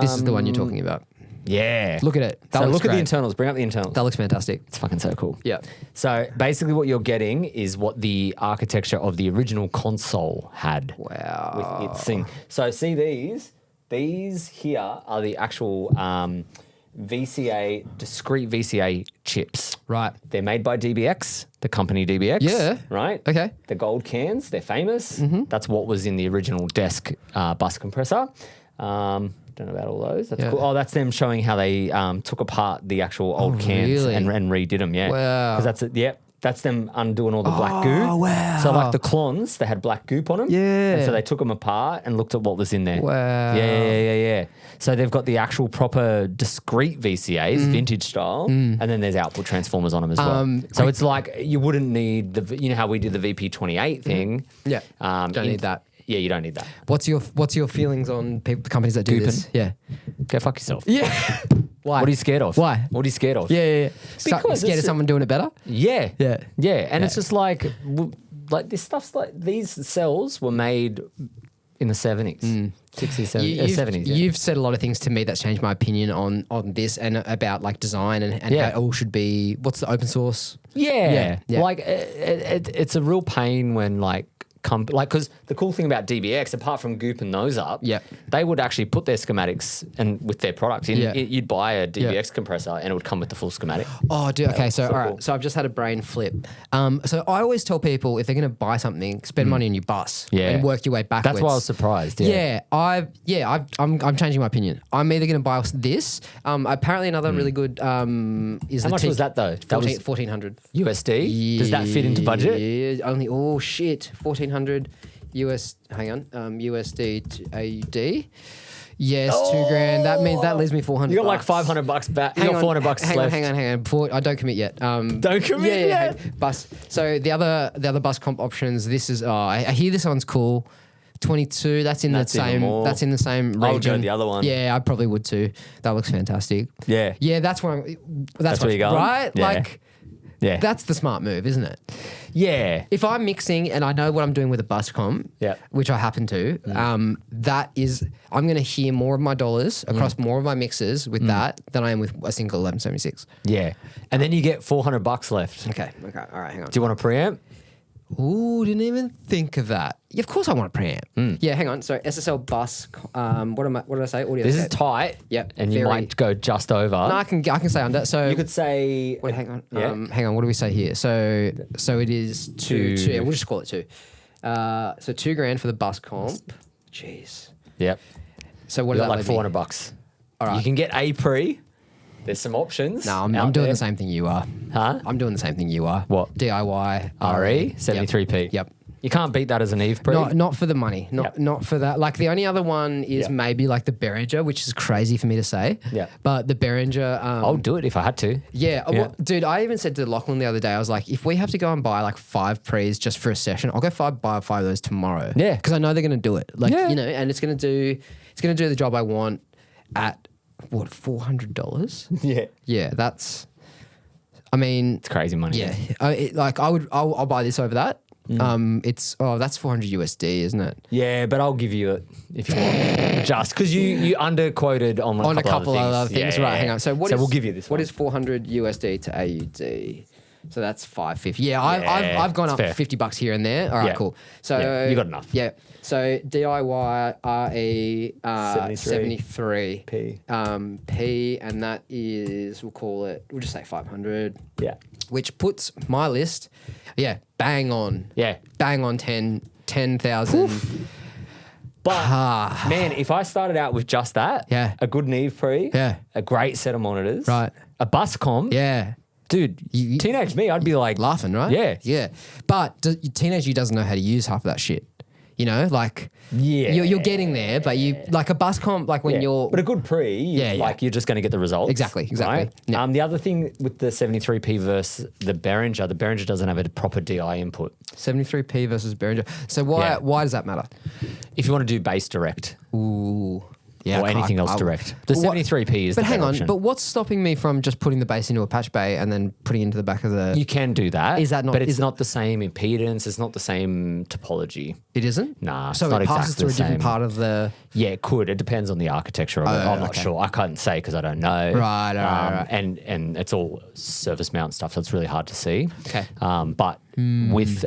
Speaker 2: This is the one you're talking about.
Speaker 3: Yeah.
Speaker 2: Look at it. That
Speaker 3: So
Speaker 2: looks
Speaker 3: look at the
Speaker 2: great.
Speaker 3: internals. Bring up the internals.
Speaker 2: That looks fantastic.
Speaker 3: It's fucking so cool.
Speaker 2: Yeah.
Speaker 3: So basically what you're getting is what the architecture of the original console had.
Speaker 2: Wow.
Speaker 3: With its thing. So see these? These here are the actual discrete VCA chips.
Speaker 2: Right.
Speaker 3: They're made by DBX, the company DBX.
Speaker 2: Yeah.
Speaker 3: Right?
Speaker 2: Okay.
Speaker 3: The gold cans, they're famous. That's what was in the original desk bus compressor. Don't know about all those. That's cool. Oh, that's them showing how they took apart the actual old cans
Speaker 2: really?
Speaker 3: and redid them. Yeah.
Speaker 2: Wow.
Speaker 3: Because that's it. Yep. That's them undoing all the black goo.
Speaker 2: Oh, wow.
Speaker 3: So like the clones, they had black goop on them.
Speaker 2: Yeah.
Speaker 3: And so they took them apart and looked at what was in there.
Speaker 2: Wow.
Speaker 3: Yeah. So they've got the actual proper discrete VCAs, vintage style, and then there's output transformers on them as well. So it's like you wouldn't need you know how we did the VP28 thing.
Speaker 2: Yeah. Don't need that.
Speaker 3: Yeah, you don't need that.
Speaker 2: What's your feelings on companies that do
Speaker 3: Gooping?
Speaker 2: this? Yeah.
Speaker 3: Go fuck yourself.
Speaker 2: Yeah. Why?
Speaker 3: What are you scared of?
Speaker 2: Why?
Speaker 3: What are you scared of?
Speaker 2: Yeah.
Speaker 3: Because
Speaker 2: Scared of
Speaker 3: it's-
Speaker 2: someone doing it better?
Speaker 3: Yeah.
Speaker 2: Yeah.
Speaker 3: And it's just like this stuff's like these cells were made in the 70s, 60s, 70s. Yeah.
Speaker 2: You've said a lot of things to me that's changed my opinion on this and about like design and how it all should be. What's the open source?
Speaker 3: Yeah.
Speaker 2: Yeah.
Speaker 3: Like it's a real pain when like because the cool thing about DBX, apart from gooping those up, they would actually put their schematics and with their product in.
Speaker 2: Yeah.
Speaker 3: You'd buy a DBX compressor and it would come with the full schematic.
Speaker 2: Oh, dude. Okay, so all right.
Speaker 3: cool.
Speaker 2: So I've just had a brain flip. So I always tell people if they're going to buy something, spend money on your bus and work your way backwards.
Speaker 3: That's why I was surprised. Yeah.
Speaker 2: I'm changing my opinion. I'm either going to buy this. Apparently, another really good is
Speaker 3: How
Speaker 2: the
Speaker 3: much was that though? That was
Speaker 2: 1400
Speaker 3: USD. Does that fit into budget?
Speaker 2: Yeah, only 1400 US. Hang on, USD to AUD. Yes, $2,000. That means that leaves me 400.
Speaker 3: You got like $500 back. You got $400 left.
Speaker 2: Hang on. Before I don't commit yet.
Speaker 3: Don't commit yet.
Speaker 2: Bus. So the other bus comp options. This is. I hear this one's cool. 22. That's in the same. That's in the same region.
Speaker 3: I would go the other one.
Speaker 2: Yeah, I probably would too. That looks fantastic.
Speaker 3: Yeah.
Speaker 2: Yeah, that's where that's
Speaker 3: where you're going?
Speaker 2: right.
Speaker 3: Yeah.
Speaker 2: Like.
Speaker 3: Yeah.
Speaker 2: That's the smart move, isn't it?
Speaker 3: Yeah.
Speaker 2: If I'm mixing and I know what I'm doing with a bus comp, which I happen to, that is, I'm going to hear more of my dollars across more of my mixes with that than I am with a single 1176.
Speaker 3: Yeah. And then you get $400 left.
Speaker 2: Okay. All right, hang on.
Speaker 3: Do you want a preamp?
Speaker 2: Ooh, didn't even think of that. Yeah, of course I want a preamp. Yeah, hang on. So SSL bus, what did I say? Audio.
Speaker 3: This is tight.
Speaker 2: Yep.
Speaker 3: And you might go just over.
Speaker 2: No, I can say under. So
Speaker 3: you could say.
Speaker 2: Wait, hang on.
Speaker 3: Yeah.
Speaker 2: Hang on. What do we say here? So it is two. Yeah, we'll just call it two. So $2,000 for the bus comp. Jeez.
Speaker 3: Yep.
Speaker 2: So what
Speaker 3: You
Speaker 2: is
Speaker 3: got
Speaker 2: that?
Speaker 3: like $400.
Speaker 2: All right.
Speaker 3: You can get a pre. There's some options.
Speaker 2: No, I'm doing the same thing you are.
Speaker 3: Huh?
Speaker 2: I'm doing the same thing you are.
Speaker 3: What?
Speaker 2: DIY
Speaker 3: RE 73p.
Speaker 2: Yep.
Speaker 3: You can't beat that as an Eve pre.
Speaker 2: Not for the money. Not for that. Like the only other one is maybe like the Behringer, which is crazy for me to say.
Speaker 3: Yeah.
Speaker 2: But the Behringer.
Speaker 3: I'll do it if I had to.
Speaker 2: Yeah. Well, dude, I even said to Lachlan the other day, I was like, if we have to go and buy like 5 pre's just for a session, I'll go buy 5 of those tomorrow.
Speaker 3: Yeah.
Speaker 2: Because I know they're going to do it. Like, you know, and it's going to do the job I want at what, $400?
Speaker 3: Yeah.
Speaker 2: Yeah. That's, I mean,
Speaker 3: It's crazy money.
Speaker 2: yeah. I'll buy this over that. That's 400 USD, isn't it?
Speaker 3: Yeah, but I'll give you it if you want. Just because you underquoted on
Speaker 2: A couple of other things.
Speaker 3: Yeah,
Speaker 2: Right,
Speaker 3: yeah.
Speaker 2: hang on. So
Speaker 3: we'll give you this
Speaker 2: What
Speaker 3: one.
Speaker 2: is 400 USD to AUD? So that's 550. Yeah, I've gone up
Speaker 3: fair.
Speaker 2: $50 here and there. All right,
Speaker 3: Yeah.
Speaker 2: cool. So
Speaker 3: Yeah, you got enough.
Speaker 2: Yeah. So DIY RE 73
Speaker 3: P.
Speaker 2: P, and that is we'll just say 500.
Speaker 3: Yeah.
Speaker 2: Which puts my list, bang on.
Speaker 3: Yeah.
Speaker 2: Bang on 10,000.
Speaker 3: But man, if I started out with just that, a good Neve pre, a great set of monitors,
Speaker 2: Right.
Speaker 3: a bus comp,
Speaker 2: Yeah.
Speaker 3: dude, teenage me, I'd be like
Speaker 2: Laughing, right?
Speaker 3: Yeah.
Speaker 2: Yeah. But teenage you doesn't know how to use half of that shit. You know, like
Speaker 3: Yeah.
Speaker 2: you're getting there, but you like a bus comp, like when you're
Speaker 3: But a good pre, like you're just going to get the results.
Speaker 2: Exactly.
Speaker 3: Right?
Speaker 2: Yeah.
Speaker 3: The other thing with the 73p versus the Behringer doesn't have a proper DI input.
Speaker 2: 73p versus Behringer. So why does that matter?
Speaker 3: If you want to do bass direct.
Speaker 2: Ooh. Yeah,
Speaker 3: or anything else direct. The 73p is the better option.
Speaker 2: But what's stopping me from just putting the bass into a patch bay and then putting it into the back of the...
Speaker 3: You can do that.
Speaker 2: Is that not...
Speaker 3: But it's not the same impedance. It's not the same topology.
Speaker 2: It isn't?
Speaker 3: Nah,
Speaker 2: so
Speaker 3: it's not
Speaker 2: it passes
Speaker 3: exactly
Speaker 2: through a different
Speaker 3: the same.
Speaker 2: part of the...
Speaker 3: Yeah, it could. It depends on the architecture of it. I'm not sure. I can't say because I don't know.
Speaker 2: Right.
Speaker 3: And it's all surface mount stuff, so it's really hard to see.
Speaker 2: Okay.
Speaker 3: But with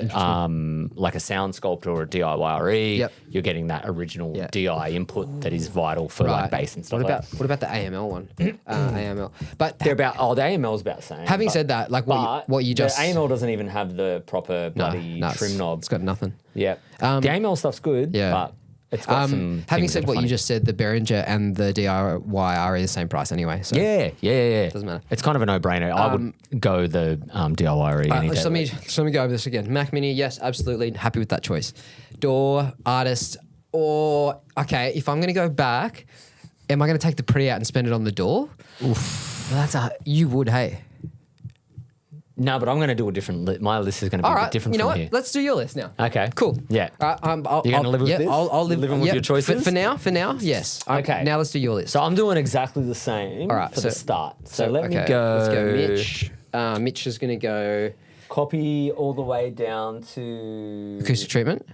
Speaker 3: like a sound sculptor or a DIY-RE,
Speaker 2: Yep.
Speaker 3: you're getting that original DI input that is vital for like bass and stuff
Speaker 2: What about the AML one? AML. But
Speaker 3: they're about the AML's about the same.
Speaker 2: having said that, like what you just...
Speaker 3: the AML doesn't even have the proper bloody trim knob.
Speaker 2: It's got nothing.
Speaker 3: Yeah. The AML stuff's good, but it's got some
Speaker 2: having
Speaker 3: things
Speaker 2: said
Speaker 3: that are
Speaker 2: what
Speaker 3: funny.
Speaker 2: you just said, the Behringer and the DIY are the same price anyway. So
Speaker 3: Yeah.
Speaker 2: Doesn't matter.
Speaker 3: It's kind of a no-brainer. I would go the DIY any day.
Speaker 2: So let me go over this again. Mac Mini, yes, absolutely happy with that choice. Door, artist, or okay, if I'm going to go back, am I going to take the pre out and spend it on the door? Oof, you would, hey.
Speaker 3: No, but I'm going to do a different list. My list is going to be a bit different
Speaker 2: you know
Speaker 3: from
Speaker 2: what?
Speaker 3: here.
Speaker 2: Let's do your list now.
Speaker 3: Okay.
Speaker 2: Cool.
Speaker 3: Yeah.
Speaker 2: You're
Speaker 3: going to live with this?
Speaker 2: I'll live
Speaker 3: Living with your choices?
Speaker 2: For now, yes.
Speaker 3: Okay.
Speaker 2: Now let's do your list.
Speaker 3: So I'm doing exactly the same for the start. So let me go.
Speaker 2: Let's go Mitch. Mitch is going to go...
Speaker 3: Copy all the way down to...
Speaker 2: Acoustic treatment?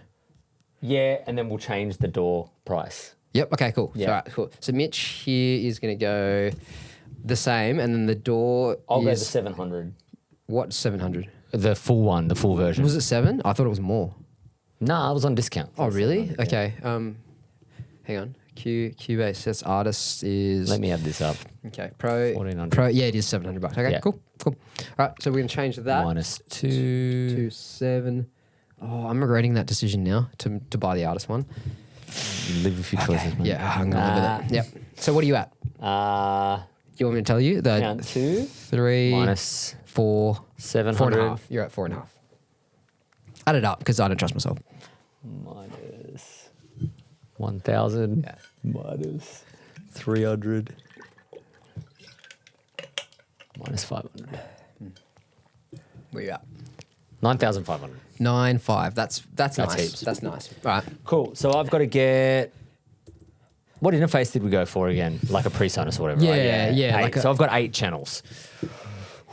Speaker 3: Yeah, and then we'll change the door price.
Speaker 2: Yep. Okay, cool.
Speaker 3: Yeah.
Speaker 2: All right, cool. So Mitch here is going to go the same, and then the door
Speaker 3: I'll go the
Speaker 2: is...
Speaker 3: 700.
Speaker 2: What 700?
Speaker 3: The full one, the full version.
Speaker 2: Was it 7? I thought it was more.
Speaker 3: Nah, it was on discount.
Speaker 2: Oh, really? Okay. Hang on. Cubase. That's artist is...
Speaker 3: Let me add this up.
Speaker 2: Okay. Pro.
Speaker 3: 1400.
Speaker 2: Pro. Yeah, it is $700. Okay.
Speaker 3: Yeah.
Speaker 2: Cool. All right. So we're gonna change that
Speaker 3: -2.
Speaker 2: to 7. Oh, I'm regretting that decision now to buy the artist one.
Speaker 3: You live with your choices, man.
Speaker 2: Yeah, I'm gonna live with it. Yep. So what are you at? You want me to tell you?
Speaker 3: Count 2.
Speaker 2: 3
Speaker 3: minus
Speaker 2: 4
Speaker 3: 700.
Speaker 2: 4.5. You're at 4.5. Add it up because I don't trust myself.
Speaker 3: Minus 1,000.
Speaker 2: Yeah.
Speaker 3: Minus 300. Minus 500.
Speaker 2: Where you at?
Speaker 3: 9,500.
Speaker 2: 9.5. That's nice.
Speaker 3: heaps.
Speaker 2: That's nice. All right.
Speaker 3: Cool. So I've got to get... What interface did we go for again? Like a PreSonus or whatever, right?
Speaker 2: Yeah.
Speaker 3: Eight. So I've got 8 channels.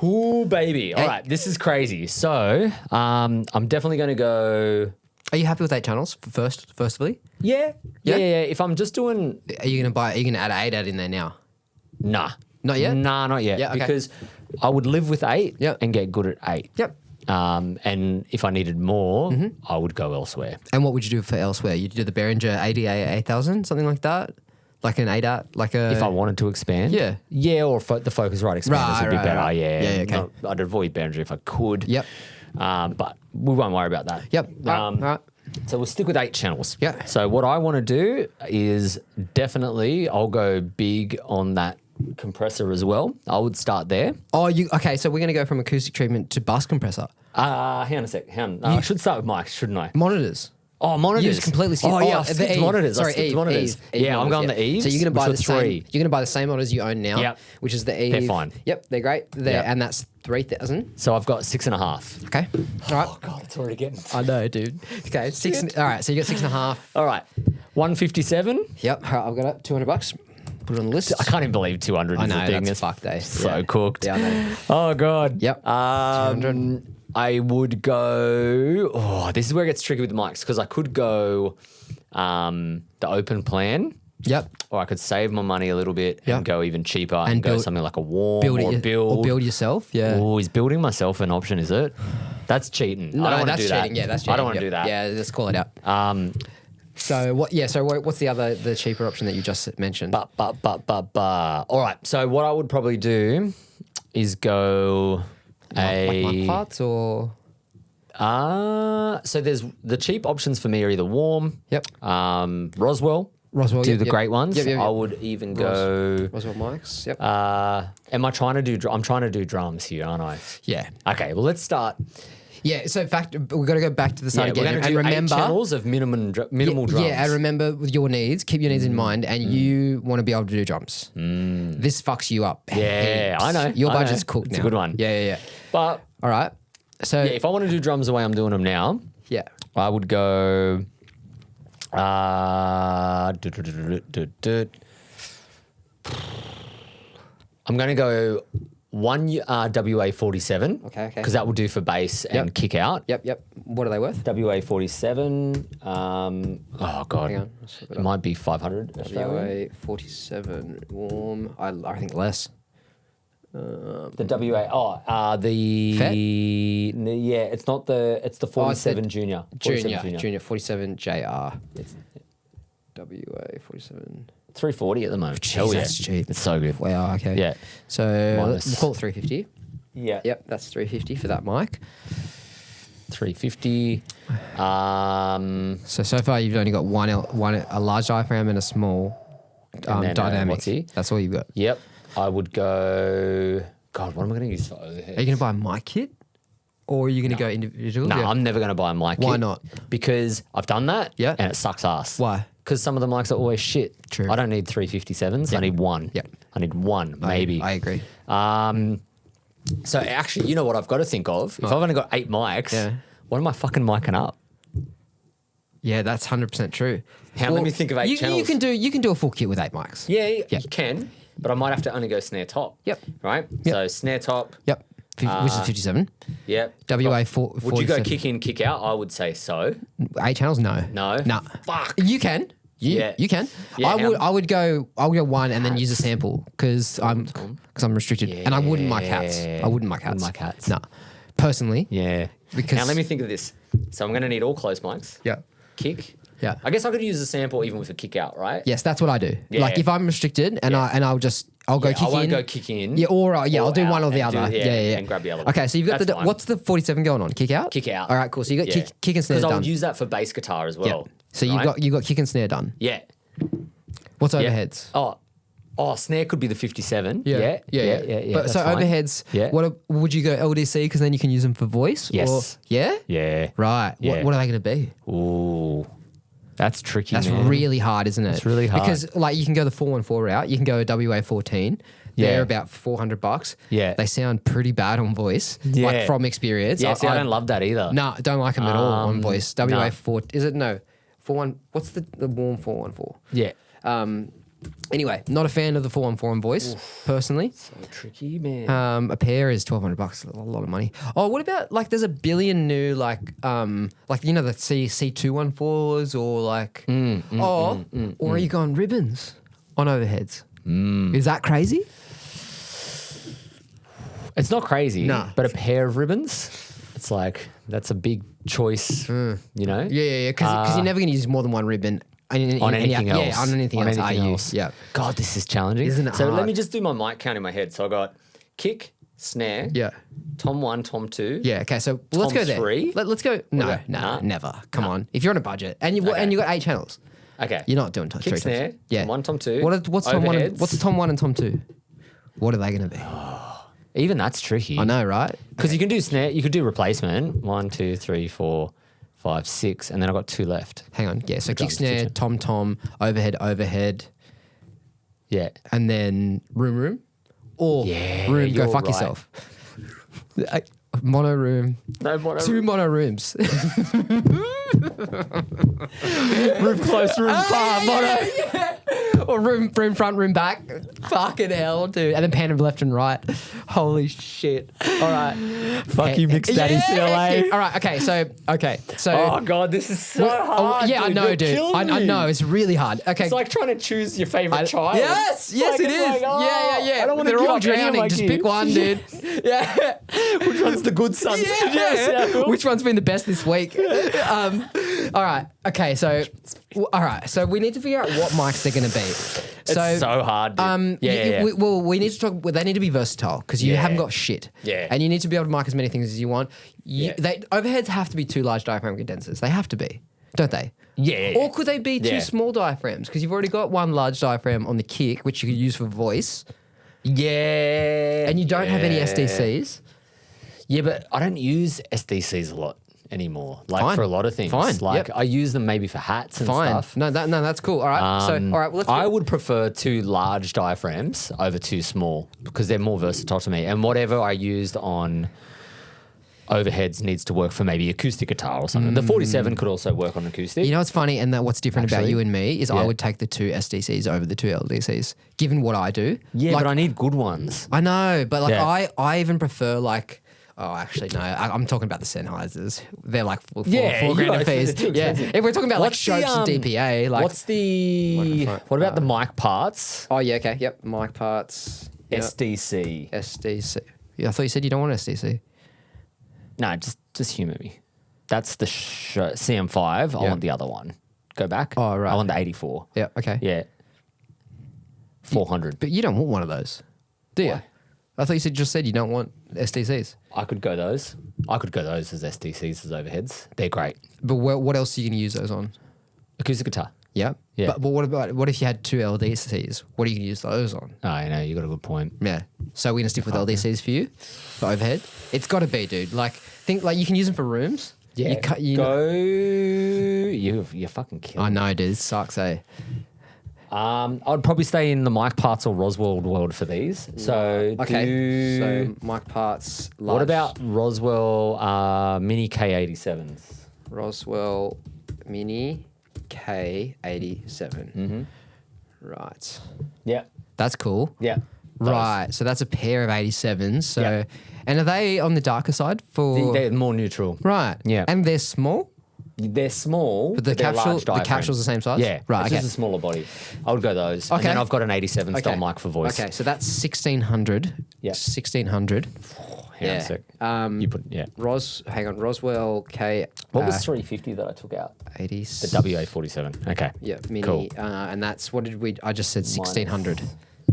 Speaker 3: Ooh, baby. All right. This is crazy. So I'm definitely going to go...
Speaker 2: Are you happy with 8 channels firstly?
Speaker 3: Yeah. If I'm just doing...
Speaker 2: Are you gonna add 8 out in there now?
Speaker 3: Nah.
Speaker 2: Not yet?
Speaker 3: Nah, not yet.
Speaker 2: Yeah, okay.
Speaker 3: Because I would live with 8
Speaker 2: Yep.
Speaker 3: and get good at 8.
Speaker 2: Yep.
Speaker 3: And if I needed more, I would go elsewhere.
Speaker 2: And what would you do for elsewhere? You'd do the Behringer ADA 8000, something like that? Like an 8-out, like a...
Speaker 3: If I wanted to expand?
Speaker 2: Yeah.
Speaker 3: Yeah, or the Focusrite expanders would be better.
Speaker 2: Right.
Speaker 3: Yeah.
Speaker 2: Yeah, okay.
Speaker 3: I'd avoid Behringer if I could.
Speaker 2: Yep.
Speaker 3: But we won't worry about that.
Speaker 2: Yep. All right.
Speaker 3: So we'll stick with 8 channels.
Speaker 2: Yeah.
Speaker 3: So what I want to do is definitely, I'll go big on that compressor as well. I would start there.
Speaker 2: Oh, okay, so we're going to go from acoustic treatment to bus compressor.
Speaker 3: Hang on a sec. I should start with mics, shouldn't I?
Speaker 2: Monitors.
Speaker 3: Oh, monitors.
Speaker 2: You just completely skipped.
Speaker 3: Oh, yeah, I
Speaker 2: the
Speaker 3: skipped
Speaker 2: Eve.
Speaker 3: monitors.
Speaker 2: Sorry,
Speaker 3: I skipped
Speaker 2: Eve,
Speaker 3: monitors.
Speaker 2: Eve
Speaker 3: Yeah, I'm going
Speaker 2: monitors,
Speaker 3: the Eves,
Speaker 2: So you're going to buy the
Speaker 3: which
Speaker 2: same.
Speaker 3: were 3.
Speaker 2: You're going to buy the same monitors you own now,
Speaker 3: Yep.
Speaker 2: which is the Eve.
Speaker 3: They're fine.
Speaker 2: Yep, they're great.
Speaker 3: Yep.
Speaker 2: And that's 3,000.
Speaker 3: So I've got 6.5.
Speaker 2: Okay. All right.
Speaker 3: Oh, God, it's already getting...
Speaker 2: I know, dude. Okay, 6. All right, so you got 6.5.
Speaker 3: All right. 157.
Speaker 2: Yep. All right, I've got it. $200. Put it on the list.
Speaker 3: I can't even believe 200
Speaker 2: I
Speaker 3: is
Speaker 2: know,
Speaker 3: a thing.
Speaker 2: that's fucked, eh?
Speaker 3: So
Speaker 2: Yeah.
Speaker 3: cooked.
Speaker 2: Yeah, I know.
Speaker 3: Oh, God.
Speaker 2: Yep. 200.
Speaker 3: I would go... Oh, this is where it gets tricky with the mics because I could go the open plan.
Speaker 2: Yep.
Speaker 3: Or I could save my money a little bit
Speaker 2: Yep.
Speaker 3: and go even cheaper and go
Speaker 2: build-
Speaker 3: something like a warm or
Speaker 2: build yourself. Yeah.
Speaker 3: Oh, is building myself an option, is it? That's cheating.
Speaker 2: No,
Speaker 3: I don't want to
Speaker 2: that's
Speaker 3: do that.
Speaker 2: cheating. Yeah, that's cheating.
Speaker 3: I don't want to
Speaker 2: Yep.
Speaker 3: do that.
Speaker 2: Yeah, let's call it out. So what? Yeah. So what's the cheaper option that you just mentioned?
Speaker 3: But. All right. So what I would probably do is go
Speaker 2: like mud parts or
Speaker 3: so there's the cheap options for me are either Warm,
Speaker 2: Yep.
Speaker 3: Roswell, do
Speaker 2: yep,
Speaker 3: the
Speaker 2: yep.
Speaker 3: great ones.
Speaker 2: Yep.
Speaker 3: I would even go.
Speaker 2: Roswell mics. Yep.
Speaker 3: Am I trying to do? I'm trying to do drums here, aren't I?
Speaker 2: Yeah.
Speaker 3: Okay. Well, let's start
Speaker 2: Yeah. So we've got to go back to the start
Speaker 3: We're
Speaker 2: again
Speaker 3: going to
Speaker 2: and
Speaker 3: do
Speaker 2: remember
Speaker 3: 8 channels of minimal drums.
Speaker 2: Yeah, and remember with your needs, keep your needs in mind, and you want to be able to do drums. This fucks you up.
Speaker 3: Yeah,
Speaker 2: heaps.
Speaker 3: I know.
Speaker 2: Your
Speaker 3: I know.
Speaker 2: budget's cooked now.
Speaker 3: It's a good one.
Speaker 2: Yeah.
Speaker 3: But
Speaker 2: All right. So
Speaker 3: if I want to do drums the way I'm doing them now,
Speaker 2: yeah.
Speaker 3: I would go. I'm going to go one WA-47.
Speaker 2: Okay.
Speaker 3: Because that will do for bass and kick out.
Speaker 2: Yep. What are they worth?
Speaker 3: WA-47. Oh God,
Speaker 2: Hang on.
Speaker 3: it might be 500. Australian.
Speaker 2: WA-47 warm. I think less.
Speaker 3: The WA. The
Speaker 2: Fet?
Speaker 3: yeah. It's not the. It's the 47 junior. 47
Speaker 2: Junior 47 JR. It's WA-47.
Speaker 3: 340 at the moment.
Speaker 2: Jeez,
Speaker 3: Hell yeah.
Speaker 2: that's cheap.
Speaker 3: It's so good.
Speaker 2: Wow. Okay.
Speaker 3: Yeah.
Speaker 2: So
Speaker 3: Minus-
Speaker 2: we'll call it 350.
Speaker 3: Yeah.
Speaker 2: Yep, that's 350 for that mic.
Speaker 3: 350.
Speaker 2: So far you've only got a large diaphragm and a small
Speaker 3: then,
Speaker 2: dynamic.
Speaker 3: what's he?
Speaker 2: That's all you've got.
Speaker 3: Yep. I would go. God, what am I going to use for overhead?
Speaker 2: Are you going to buy a mic kit, or are you going to go individual?
Speaker 3: No,
Speaker 2: Yeah.
Speaker 3: I'm never going to buy a mic.
Speaker 2: Why
Speaker 3: kit
Speaker 2: not?
Speaker 3: Because I've done that.
Speaker 2: Yeah.
Speaker 3: And it sucks ass.
Speaker 2: Why?
Speaker 3: Because some of the mics are always shit.
Speaker 2: True.
Speaker 3: I don't need 357s. I need one.
Speaker 2: Yep.
Speaker 3: I need one, maybe.
Speaker 2: I agree.
Speaker 3: So actually, you know what I've got to think of? If I've only got 8 mics, what am I fucking micing up?
Speaker 2: Yeah, that's 100% true.
Speaker 3: Let me think of 8 channels.
Speaker 2: You can do a full kit with 8 mics.
Speaker 3: Yeah, you can, but I might have to only go snare top.
Speaker 2: Yep.
Speaker 3: Right?
Speaker 2: Yep.
Speaker 3: So snare top.
Speaker 2: Yep. Which is 57.
Speaker 3: Yep.
Speaker 2: WA-47.
Speaker 3: Would you go kick in, kick out? I would say so.
Speaker 2: 8 channels? No.
Speaker 3: No?
Speaker 2: Nah.
Speaker 3: Fuck.
Speaker 2: You can. You can.
Speaker 3: Yeah,
Speaker 2: I would go one and then use a sample because I'm restricted, and I wouldn't mic hats. I wouldn't mic hats.
Speaker 3: Wouldn't mic hats.
Speaker 2: No. Personally.
Speaker 3: Yeah.
Speaker 2: Because
Speaker 3: Now let me think of this. So I'm going to need all closed mics.
Speaker 2: Yeah.
Speaker 3: Kick.
Speaker 2: Yeah.
Speaker 3: I guess I could use a sample even with a kick out, right?
Speaker 2: Yes, that's what I do.
Speaker 3: Yeah.
Speaker 2: Like if I'm restricted and I'll go kick in.
Speaker 3: I won't go kick in.
Speaker 2: Yeah, I'll do one or the
Speaker 3: and
Speaker 2: other.
Speaker 3: do-
Speaker 2: Yeah.
Speaker 3: And grab the other one.
Speaker 2: Okay, so you've got
Speaker 3: That's fine.
Speaker 2: what's the 47 going on? Kick out?
Speaker 3: Kick out.
Speaker 2: All right, cool. So you got kick and snare
Speaker 3: Because I
Speaker 2: done.
Speaker 3: would use that for bass guitar as
Speaker 2: yeah.
Speaker 3: well.
Speaker 2: So
Speaker 3: right?
Speaker 2: you got kick and snare done.
Speaker 3: Yeah.
Speaker 2: What's
Speaker 3: Yeah.
Speaker 2: overheads?
Speaker 3: Oh, snare could be the 57.
Speaker 2: Yeah. But so
Speaker 3: that's fine.
Speaker 2: overheads,
Speaker 3: Yeah.
Speaker 2: Would you go LDC because then you can use them for voice?
Speaker 3: Yes.
Speaker 2: Or, yeah?
Speaker 3: Yeah.
Speaker 2: Right.
Speaker 3: Yeah.
Speaker 2: What are they going to be?
Speaker 3: Ooh. That's tricky,
Speaker 2: That's
Speaker 3: man.
Speaker 2: really hard, isn't it?
Speaker 3: It's really hard.
Speaker 2: Because like you can go the 414 route, you can go a WA-14. They're
Speaker 3: Yeah.
Speaker 2: about $400.
Speaker 3: Yeah.
Speaker 2: They sound pretty bad on voice,
Speaker 3: Yeah.
Speaker 2: like from experience.
Speaker 3: Yeah, see, I don't love that either.
Speaker 2: No, don't like them at all on voice.
Speaker 3: no.
Speaker 2: WA-4, is it? No. 41, what's the warm 414?
Speaker 3: Yeah.
Speaker 2: Anyway, not a fan of the 414 on voice, personally.
Speaker 3: So tricky, man.
Speaker 2: A pair is $1,200, a lot of money. Oh, what about like there's a billion new like you know the C214s or like or are you going ribbons on overheads? Is that crazy?
Speaker 3: It's not crazy,
Speaker 2: No.
Speaker 3: but a pair of ribbons, it's like, that's a big choice, you know?
Speaker 2: Yeah. Because you're never going to use more than one ribbon
Speaker 3: On anything else.
Speaker 2: Yeah, on anything else. Are you? Yeah.
Speaker 3: God, this is challenging.
Speaker 2: Isn't it
Speaker 3: So let
Speaker 2: hard?
Speaker 3: me just do my mic count in my head. So I got kick, snare,
Speaker 2: Yeah.
Speaker 3: tom 1, tom 2.
Speaker 2: Yeah. Okay. So let's
Speaker 3: Tom
Speaker 2: go there.
Speaker 3: 3?
Speaker 2: Let's go. No,
Speaker 3: about- nah.
Speaker 2: never. Come on. If you're on a budget and you got 8 channels,
Speaker 3: Okay.
Speaker 2: you're not doing 3
Speaker 3: Kick,
Speaker 2: times.
Speaker 3: snare,
Speaker 2: Yeah.
Speaker 3: tom 1, tom 2.
Speaker 2: What's Tom 1?
Speaker 3: overheads.
Speaker 2: What's the Tom 1 and Tom 2? What are they going to be?
Speaker 3: Even that's tricky.
Speaker 2: I know, right?
Speaker 3: Because you can do snare, you could do replacement. 1, 2, 3, 4, 5, 6, and then I've got 2 left.
Speaker 2: Hang on. Yeah. So kick,
Speaker 3: drums,
Speaker 2: snare,
Speaker 3: two
Speaker 2: tom, overhead,
Speaker 3: Yeah.
Speaker 2: and then room. Or
Speaker 3: Yeah,
Speaker 2: room, go
Speaker 3: you're
Speaker 2: fuck
Speaker 3: right.
Speaker 2: yourself. Mono room.
Speaker 3: No, mono
Speaker 2: 2 mono rooms.
Speaker 3: room close, room far, mono.
Speaker 2: Or room front, room back. Fucking hell, dude. And then pan of left and right. Holy shit. All right.
Speaker 3: Fuck you, mixed daddy CLA.
Speaker 2: All right. Okay. So.
Speaker 3: Oh god, this is so hard.
Speaker 2: yeah, I
Speaker 3: dude.
Speaker 2: know,
Speaker 3: You're
Speaker 2: dude.
Speaker 3: killing
Speaker 2: I
Speaker 3: me.
Speaker 2: know it's really hard. Okay.
Speaker 3: It's like trying to choose your favorite child.
Speaker 2: Yes,
Speaker 3: Like,
Speaker 2: it
Speaker 3: it's
Speaker 2: is.
Speaker 3: like, oh,
Speaker 2: yeah.
Speaker 3: I don't want to
Speaker 2: They're
Speaker 3: give
Speaker 2: all
Speaker 3: up any of
Speaker 2: drowning.
Speaker 3: my
Speaker 2: Just
Speaker 3: kids.
Speaker 2: pick one, dude. Yeah.
Speaker 3: Which one's the good son?
Speaker 2: Yeah. Which one's been the best this week? All right. Okay. So, all right. So we need to figure out what mics they're going to be.
Speaker 3: It's so hard. Dude. Yeah.
Speaker 2: We need to talk. They need to be versatile because you
Speaker 3: Yeah.
Speaker 2: haven't got shit.
Speaker 3: Yeah.
Speaker 2: And you need to be able to mic as many things as you want.
Speaker 3: Yeah.
Speaker 2: Overheads have to be 2 large diaphragm condensers. They have to be, don't they?
Speaker 3: Yeah.
Speaker 2: Or could they be 2
Speaker 3: Yeah.
Speaker 2: small diaphragms? Because you've already got 1 large diaphragm on the kick, which you could use for voice,
Speaker 3: Yeah.
Speaker 2: and you don't have any SDCs.
Speaker 3: Yeah, but I don't use SDCs a lot anymore. Like
Speaker 2: Fine.
Speaker 3: for a lot of things.
Speaker 2: Fine.
Speaker 3: Like I use them maybe for hats and stuff.
Speaker 2: No, that's cool. All right. All right. Well,
Speaker 3: I would prefer 2 large diaphragms over 2 small because they're more versatile to me. And whatever I used on overheads needs to work for maybe acoustic guitar or something. The 47 could also work on acoustic.
Speaker 2: You know what's funny, and that what's different about
Speaker 3: Actually,
Speaker 2: you and me is I would take the 2 SDCs over the 2 LDCs, given what I do.
Speaker 3: Yeah,
Speaker 2: like,
Speaker 3: but I need good ones.
Speaker 2: I know, but like
Speaker 3: Yeah.
Speaker 2: I even prefer like. Oh, actually, no. I'm talking about the Sennheisers. They're like four
Speaker 3: Yeah,
Speaker 2: grand
Speaker 3: yeah,
Speaker 2: a piece.
Speaker 3: it's too
Speaker 2: Yeah,
Speaker 3: expensive.
Speaker 2: if we're talking about like
Speaker 3: What's the,
Speaker 2: Shopes and DPA, like
Speaker 3: what about the mic parts?
Speaker 2: oh yeah, okay, yep, mic parts, yep.
Speaker 3: SDC.
Speaker 2: SDC. Yeah, I thought you said you don't want SDC.
Speaker 3: No, just humour me. That's the CM5. I want the other one. Go back.
Speaker 2: Oh, right.
Speaker 3: I want the 84.
Speaker 2: Yeah, okay.
Speaker 3: Yeah. 400.
Speaker 2: But you don't want one of those, do you?
Speaker 3: Why?
Speaker 2: I thought you just said you don't want SDCs.
Speaker 3: I could go those. I could go those as SDCs as overheads. They're great.
Speaker 2: But what else are you going to use those on?
Speaker 3: Acoustic guitar.
Speaker 2: Yeah.
Speaker 3: Yeah.
Speaker 2: But what if you had 2 LDCs? What are you going to use those on?
Speaker 3: Oh, I know. You got a good point.
Speaker 2: Yeah. So we're going to stick with LDCs for you for overhead? It's got to be, dude. Like, think like you can use them for rooms.
Speaker 3: Yeah. You're fucking killing
Speaker 2: I
Speaker 3: me.
Speaker 2: know, dude. It sucks, eh?
Speaker 3: I'd probably stay in the mic parts or Roswell world for these. So
Speaker 2: Okay. So mic parts. Large.
Speaker 3: what about Roswell Mini K87s?
Speaker 2: Roswell Mini K87? Mm-hmm. Right.
Speaker 3: Yeah.
Speaker 2: That's cool.
Speaker 3: Yeah.
Speaker 2: Right. So that's a pair of 87s. So,
Speaker 3: Yeah.
Speaker 2: and are they on the darker side for?
Speaker 3: They're more neutral.
Speaker 2: Right.
Speaker 3: Yeah.
Speaker 2: And they're small.
Speaker 3: They're small,
Speaker 2: But the
Speaker 3: they're
Speaker 2: capsule,
Speaker 3: large
Speaker 2: the
Speaker 3: diaphragm.
Speaker 2: capsule's the same size.
Speaker 3: Yeah,
Speaker 2: Right.
Speaker 3: It's
Speaker 2: Okay.
Speaker 3: just a smaller body. I would go those. And
Speaker 2: Okay.
Speaker 3: then I've got an 87 style
Speaker 2: Okay.
Speaker 3: mic for voice.
Speaker 2: Okay. So that's 1600.
Speaker 3: Yeah.
Speaker 2: 1600.
Speaker 3: Hang on a sec. You put
Speaker 2: Hang on. Roswell K.
Speaker 3: What was 350 that I took out?
Speaker 2: 80.
Speaker 3: The WA47. Okay.
Speaker 2: Yeah. Mini.
Speaker 3: Cool.
Speaker 2: And that's what did we? I just said 1600.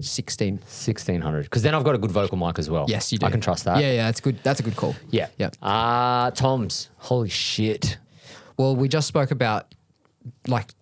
Speaker 2: 16.
Speaker 3: 1600. Because then I've got a good vocal mic as well.
Speaker 2: Yes, you do.
Speaker 3: I can trust that.
Speaker 2: Yeah. Yeah. That's good. That's a good call.
Speaker 3: Yeah.
Speaker 2: Yeah.
Speaker 3: Toms. Holy shit.
Speaker 2: Well, we just spoke about like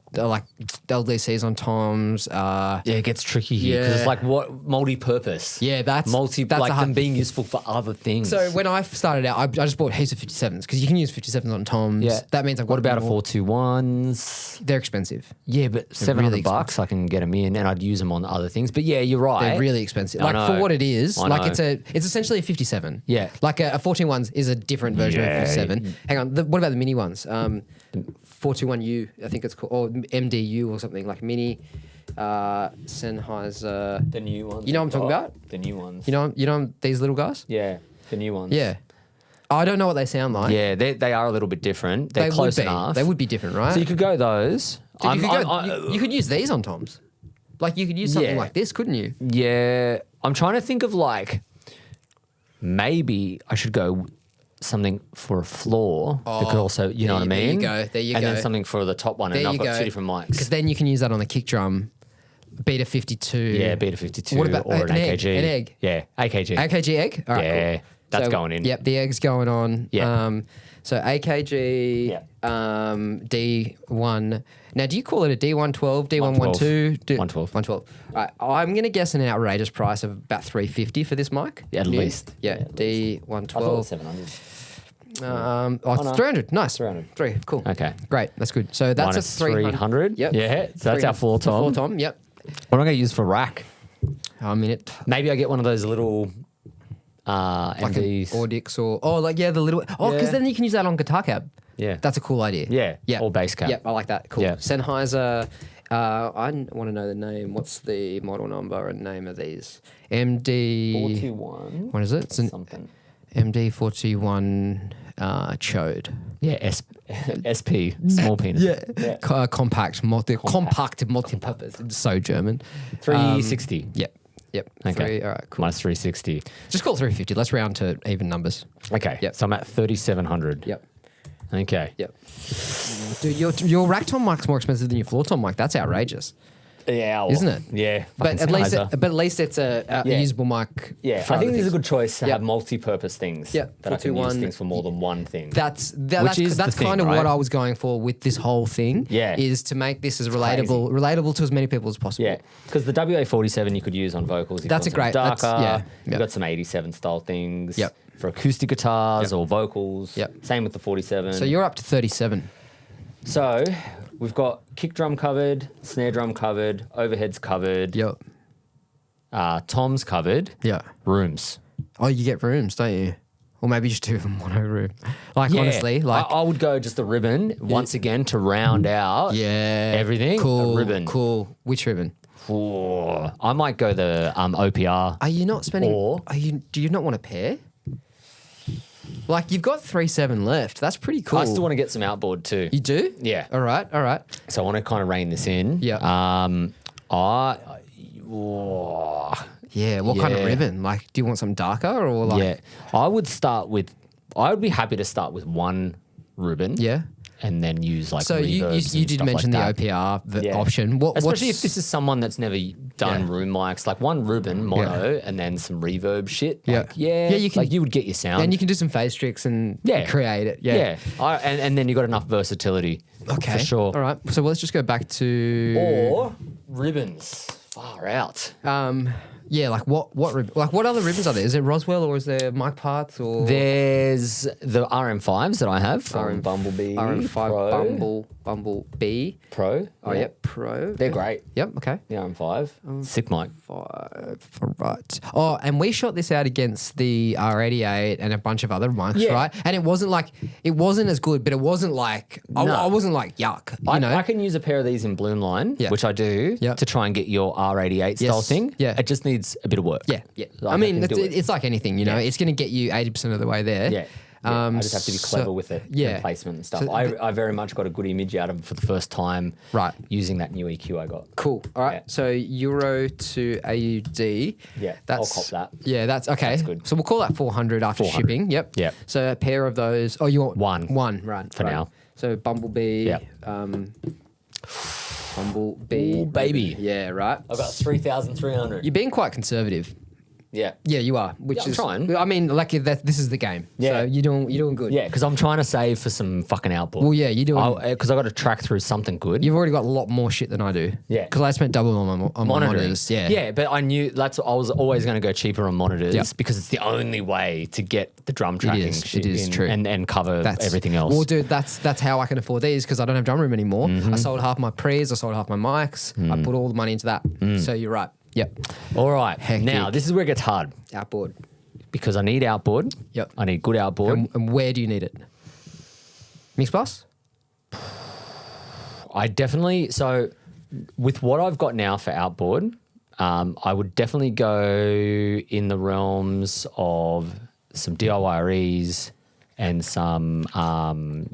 Speaker 2: LDCs on Toms.
Speaker 3: Yeah, it gets tricky here because
Speaker 2: Yeah.
Speaker 3: it's like what multi-purpose.
Speaker 2: Yeah, that's
Speaker 3: like
Speaker 2: a hard-
Speaker 3: them being useful for other things.
Speaker 2: So when I started out, I just bought heaps of 57s because you can use 57s on Toms.
Speaker 3: yeah,
Speaker 2: That means I've got
Speaker 3: what about a
Speaker 2: more.
Speaker 3: 421s?
Speaker 2: They're expensive.
Speaker 3: Yeah, but $700
Speaker 2: really
Speaker 3: bucks I can get them in, and I'd use them on other things. But yeah, you're right.
Speaker 2: They're really expensive.
Speaker 3: I
Speaker 2: Like
Speaker 3: know.
Speaker 2: for what it is,
Speaker 3: I
Speaker 2: like
Speaker 3: know.
Speaker 2: it's essentially a 57.
Speaker 3: Yeah.
Speaker 2: Like a 14 is a different version of a
Speaker 3: Yeah.
Speaker 2: 57. Hang on. What about the mini ones? 421U, I think it's called, or MDU or something like mini. Sennheiser.
Speaker 3: The new ones.
Speaker 2: You know what I'm talking about?
Speaker 3: The new ones.
Speaker 2: You know these little guys?
Speaker 3: Yeah, the new ones.
Speaker 2: Yeah. I don't know what they sound like.
Speaker 3: Yeah, they are a little bit different. They're
Speaker 2: They
Speaker 3: close
Speaker 2: would be.
Speaker 3: enough.
Speaker 2: They would be different, right?
Speaker 3: So you could go those.
Speaker 2: Dude, you could use these on Toms. Like you could use something
Speaker 3: Yeah.
Speaker 2: like this, couldn't you?
Speaker 3: Yeah, I'm trying to think of like maybe I should go something for a floor that could also, you know what I
Speaker 2: there you
Speaker 3: mean?
Speaker 2: go, there you
Speaker 3: and
Speaker 2: go.
Speaker 3: then something for the top one,
Speaker 2: There
Speaker 3: and I've
Speaker 2: you
Speaker 3: got
Speaker 2: go.
Speaker 3: 2 different mics.
Speaker 2: Because then you can use that on the kick drum. Beta 52.
Speaker 3: Yeah, Beta 52
Speaker 2: What about
Speaker 3: or an
Speaker 2: egg?
Speaker 3: AKG.
Speaker 2: An egg?
Speaker 3: Yeah, AKG.
Speaker 2: AKG egg? All right,
Speaker 3: Yeah,
Speaker 2: cool.
Speaker 3: that's going in.
Speaker 2: Yep, the egg's going on.
Speaker 3: Yeah.
Speaker 2: So AKG, D1. Now, do you call it a D112, D112?
Speaker 3: 112.
Speaker 2: 112. All right, I'm going to guess an outrageous price of about $350 for this mic.
Speaker 3: Yeah, at
Speaker 2: New.
Speaker 3: least.
Speaker 2: Yeah,
Speaker 3: I thought it was
Speaker 2: D112.
Speaker 3: 700.
Speaker 2: It's 300. Nice.
Speaker 3: 300.
Speaker 2: 3. Cool.
Speaker 3: Okay.
Speaker 2: Great. That's good. So that's
Speaker 3: Minus
Speaker 2: a 300. Yep.
Speaker 3: Yeah, so that's our floor tom.
Speaker 2: Floor tom. Yep.
Speaker 3: What am I going to use for rack?
Speaker 2: I mean it.
Speaker 3: Maybe I get one of those little
Speaker 2: Like
Speaker 3: MDs.
Speaker 2: an Audix or the little because
Speaker 3: Yeah.
Speaker 2: then you can use that on guitar cab.
Speaker 3: Yeah.
Speaker 2: That's a cool idea.
Speaker 3: Yeah, or bass cab.
Speaker 2: Yep, I like that. Cool.
Speaker 3: Yeah.
Speaker 2: Sennheiser. I want to know the name. What's the model number and name of these? MD.
Speaker 3: 421.
Speaker 2: What is it? It's an
Speaker 3: Something.
Speaker 2: MD 421 Chode.
Speaker 3: Yeah, SP, small penis. Yeah.
Speaker 2: Compact multi-purpose. It's so German.
Speaker 3: 360.
Speaker 2: Yep.
Speaker 3: Okay.
Speaker 2: All right. Cool.
Speaker 3: Minus 360.
Speaker 2: Just call it 350. Let's round to even numbers.
Speaker 3: Okay.
Speaker 2: Yep.
Speaker 3: So I'm at 3,700.
Speaker 2: Yep.
Speaker 3: Okay.
Speaker 2: Yep. Dude, your rack tom mic's more expensive than your floor tom mic. That's outrageous.
Speaker 3: Yeah. Well,
Speaker 2: Isn't it?
Speaker 3: Yeah.
Speaker 2: But
Speaker 3: fucking
Speaker 2: at least it's a
Speaker 3: Yeah.
Speaker 2: usable mic.
Speaker 3: Yeah,
Speaker 2: for
Speaker 3: I think
Speaker 2: other
Speaker 3: this is a
Speaker 2: things.
Speaker 3: good choice to
Speaker 2: Yep.
Speaker 3: have multi-purpose things.
Speaker 2: Yep,
Speaker 3: That I can use
Speaker 2: 421.
Speaker 3: things for more than one thing.
Speaker 2: That's
Speaker 3: is the
Speaker 2: that's
Speaker 3: thing,
Speaker 2: kind of
Speaker 3: right?
Speaker 2: what I was going for with this whole thing.
Speaker 3: Yeah.
Speaker 2: Is to make this as relatable to as many people as possible.
Speaker 3: Yeah, because the WA47 you could use on vocals. If
Speaker 2: That's
Speaker 3: you
Speaker 2: a
Speaker 3: want
Speaker 2: great-
Speaker 3: some
Speaker 2: that's-
Speaker 3: darker.
Speaker 2: yeah,
Speaker 3: You've
Speaker 2: yep.
Speaker 3: got some 87 style things.
Speaker 2: Yep.
Speaker 3: for acoustic guitars or vocals.
Speaker 2: Yep.
Speaker 3: Same with the 47.
Speaker 2: So you're up to 37.
Speaker 3: So we've got kick drum covered, snare drum covered, overheads covered.
Speaker 2: Yep.
Speaker 3: Toms covered.
Speaker 2: Yeah.
Speaker 3: Rooms.
Speaker 2: Oh, you get rooms, don't you? Or maybe just do mono room. Like, honestly, like...
Speaker 3: I would go just the ribbon once again to round out everything.
Speaker 2: Cool.
Speaker 3: A ribbon.
Speaker 2: Cool. Which ribbon?
Speaker 3: Oh, I might go the OPR.
Speaker 2: Are you not spending... do you not want a pair? Like, you've got 3.7 left. That's pretty cool.
Speaker 3: I still want to get some outboard too.
Speaker 2: You do?
Speaker 3: Yeah.
Speaker 2: All right.
Speaker 3: So I want to kind of rein this in.
Speaker 2: Yeah. Yeah, what kind of ribbon? Like, do you want something darker or like...
Speaker 3: Yeah. I would be happy to start with one ribbon.
Speaker 2: Yeah.
Speaker 3: And then use like
Speaker 2: so
Speaker 3: reverbs
Speaker 2: you did mention
Speaker 3: like
Speaker 2: the OPR option.
Speaker 3: Especially if this is someone that's never done room mics, like one ribbon mono and then some reverb shit. Like, you can, like you would get your sound.
Speaker 2: Then you can do some phase tricks and create it.
Speaker 3: And then you got enough versatility.
Speaker 2: Okay,
Speaker 3: for sure.
Speaker 2: All right. So let's just go back to
Speaker 3: ribbons. Far out.
Speaker 2: Yeah, like what other ribbons are there? Is it Roswell or is there Mike Parts or
Speaker 3: there's the RM5s that I have from Bumblebee.
Speaker 2: RM5 Bumblebee
Speaker 3: Pro.
Speaker 2: Oh yeah, Pro.
Speaker 3: They're great.
Speaker 2: Yep. Okay.
Speaker 3: The RM5. Sick mic.
Speaker 2: 5. Right. Oh, and we shot this out against the R88 and a bunch of other mics, right? And it wasn't as good, but it wasn't like I wasn't like yuck.
Speaker 3: I can use a pair of these in Bloomline, which I do, to try and get your R88 style thing. Yeah. It just needs a bit of work.
Speaker 2: Yeah. I mean, it's like anything, you know. It's going to get you 80% of the way there.
Speaker 3: Yeah. I just have to be clever with it, the placement and stuff. So I very much got a good image out of it for the first time, using that new EQ I got.
Speaker 2: Cool. All right. So Euro to AUD.
Speaker 3: Yeah, I'll cop that.
Speaker 2: Yeah, that's okay.
Speaker 3: That's good.
Speaker 2: So we'll call that 400 after shipping. Yep.
Speaker 3: Yep.
Speaker 2: So a pair of those. Oh, you want
Speaker 3: one,
Speaker 2: right?
Speaker 3: For now.
Speaker 2: So Bumblebee.
Speaker 3: Yep.
Speaker 2: Bumblebee.
Speaker 3: Ooh, baby.
Speaker 2: Yeah. Right.
Speaker 3: I've got 3,300.
Speaker 2: You're being quite conservative.
Speaker 3: Yeah.
Speaker 2: Yeah, you are. Which is
Speaker 3: trying.
Speaker 2: I mean, like this is the game.
Speaker 3: Yeah.
Speaker 2: So you're doing good.
Speaker 3: Yeah, because I'm trying to save for some fucking outboard.
Speaker 2: Well, yeah, you're doing.
Speaker 3: Because I got to track through something good.
Speaker 2: You've already got a lot more shit than I do.
Speaker 3: Yeah.
Speaker 2: Because I spent double on my monitors. Yeah.
Speaker 3: Yeah, but I knew I was always going to go cheaper on monitors because it's the only way to get the drum tracking shit
Speaker 2: it is
Speaker 3: in
Speaker 2: true.
Speaker 3: and cover everything else.
Speaker 2: Well, dude, that's how I can afford these because I don't have drum room anymore. I sold half my pre's, I sold half my mics. I put all the money into that. So you're right. Yep.
Speaker 3: All right.
Speaker 2: Hectic.
Speaker 3: Now, this is where it gets hard.
Speaker 2: Outboard.
Speaker 3: Because I need outboard.
Speaker 2: Yep.
Speaker 3: I need good outboard.
Speaker 2: And where do you need it? Mix bus?
Speaker 3: I definitely, so with what I've got now for outboard, I would definitely go in the realms of some DIYREs and some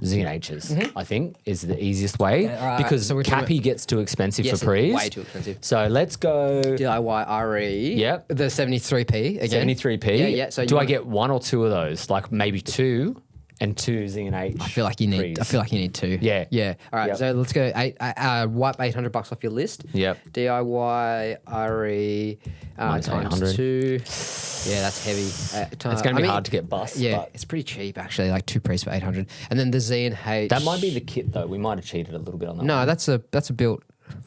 Speaker 3: Z&Hs, I think, is the easiest way. Because Cappy gets too expensive for pre's.
Speaker 2: Way too expensive.
Speaker 3: So let's go...
Speaker 2: DIY-RE.
Speaker 3: Yep.
Speaker 2: The 73p again.
Speaker 3: 73p.
Speaker 2: Yeah. So
Speaker 3: do I get one or two of those? Like maybe two and two Z&H.
Speaker 2: I feel like you need two.
Speaker 3: Yeah.
Speaker 2: Yeah. All right. So let's go. Wipe $800 off your list.
Speaker 3: Yep.
Speaker 2: DIY-RE times
Speaker 3: 800.
Speaker 2: 2. Yeah, that's heavy.
Speaker 3: It's going to be hard to get bus.
Speaker 2: Yeah,
Speaker 3: but
Speaker 2: it's pretty cheap actually, like 2 pre's for 800. And then the Z&H.
Speaker 3: that might be the kit though. We might have cheated a little bit on that.
Speaker 2: No,
Speaker 3: one.
Speaker 2: that's a built.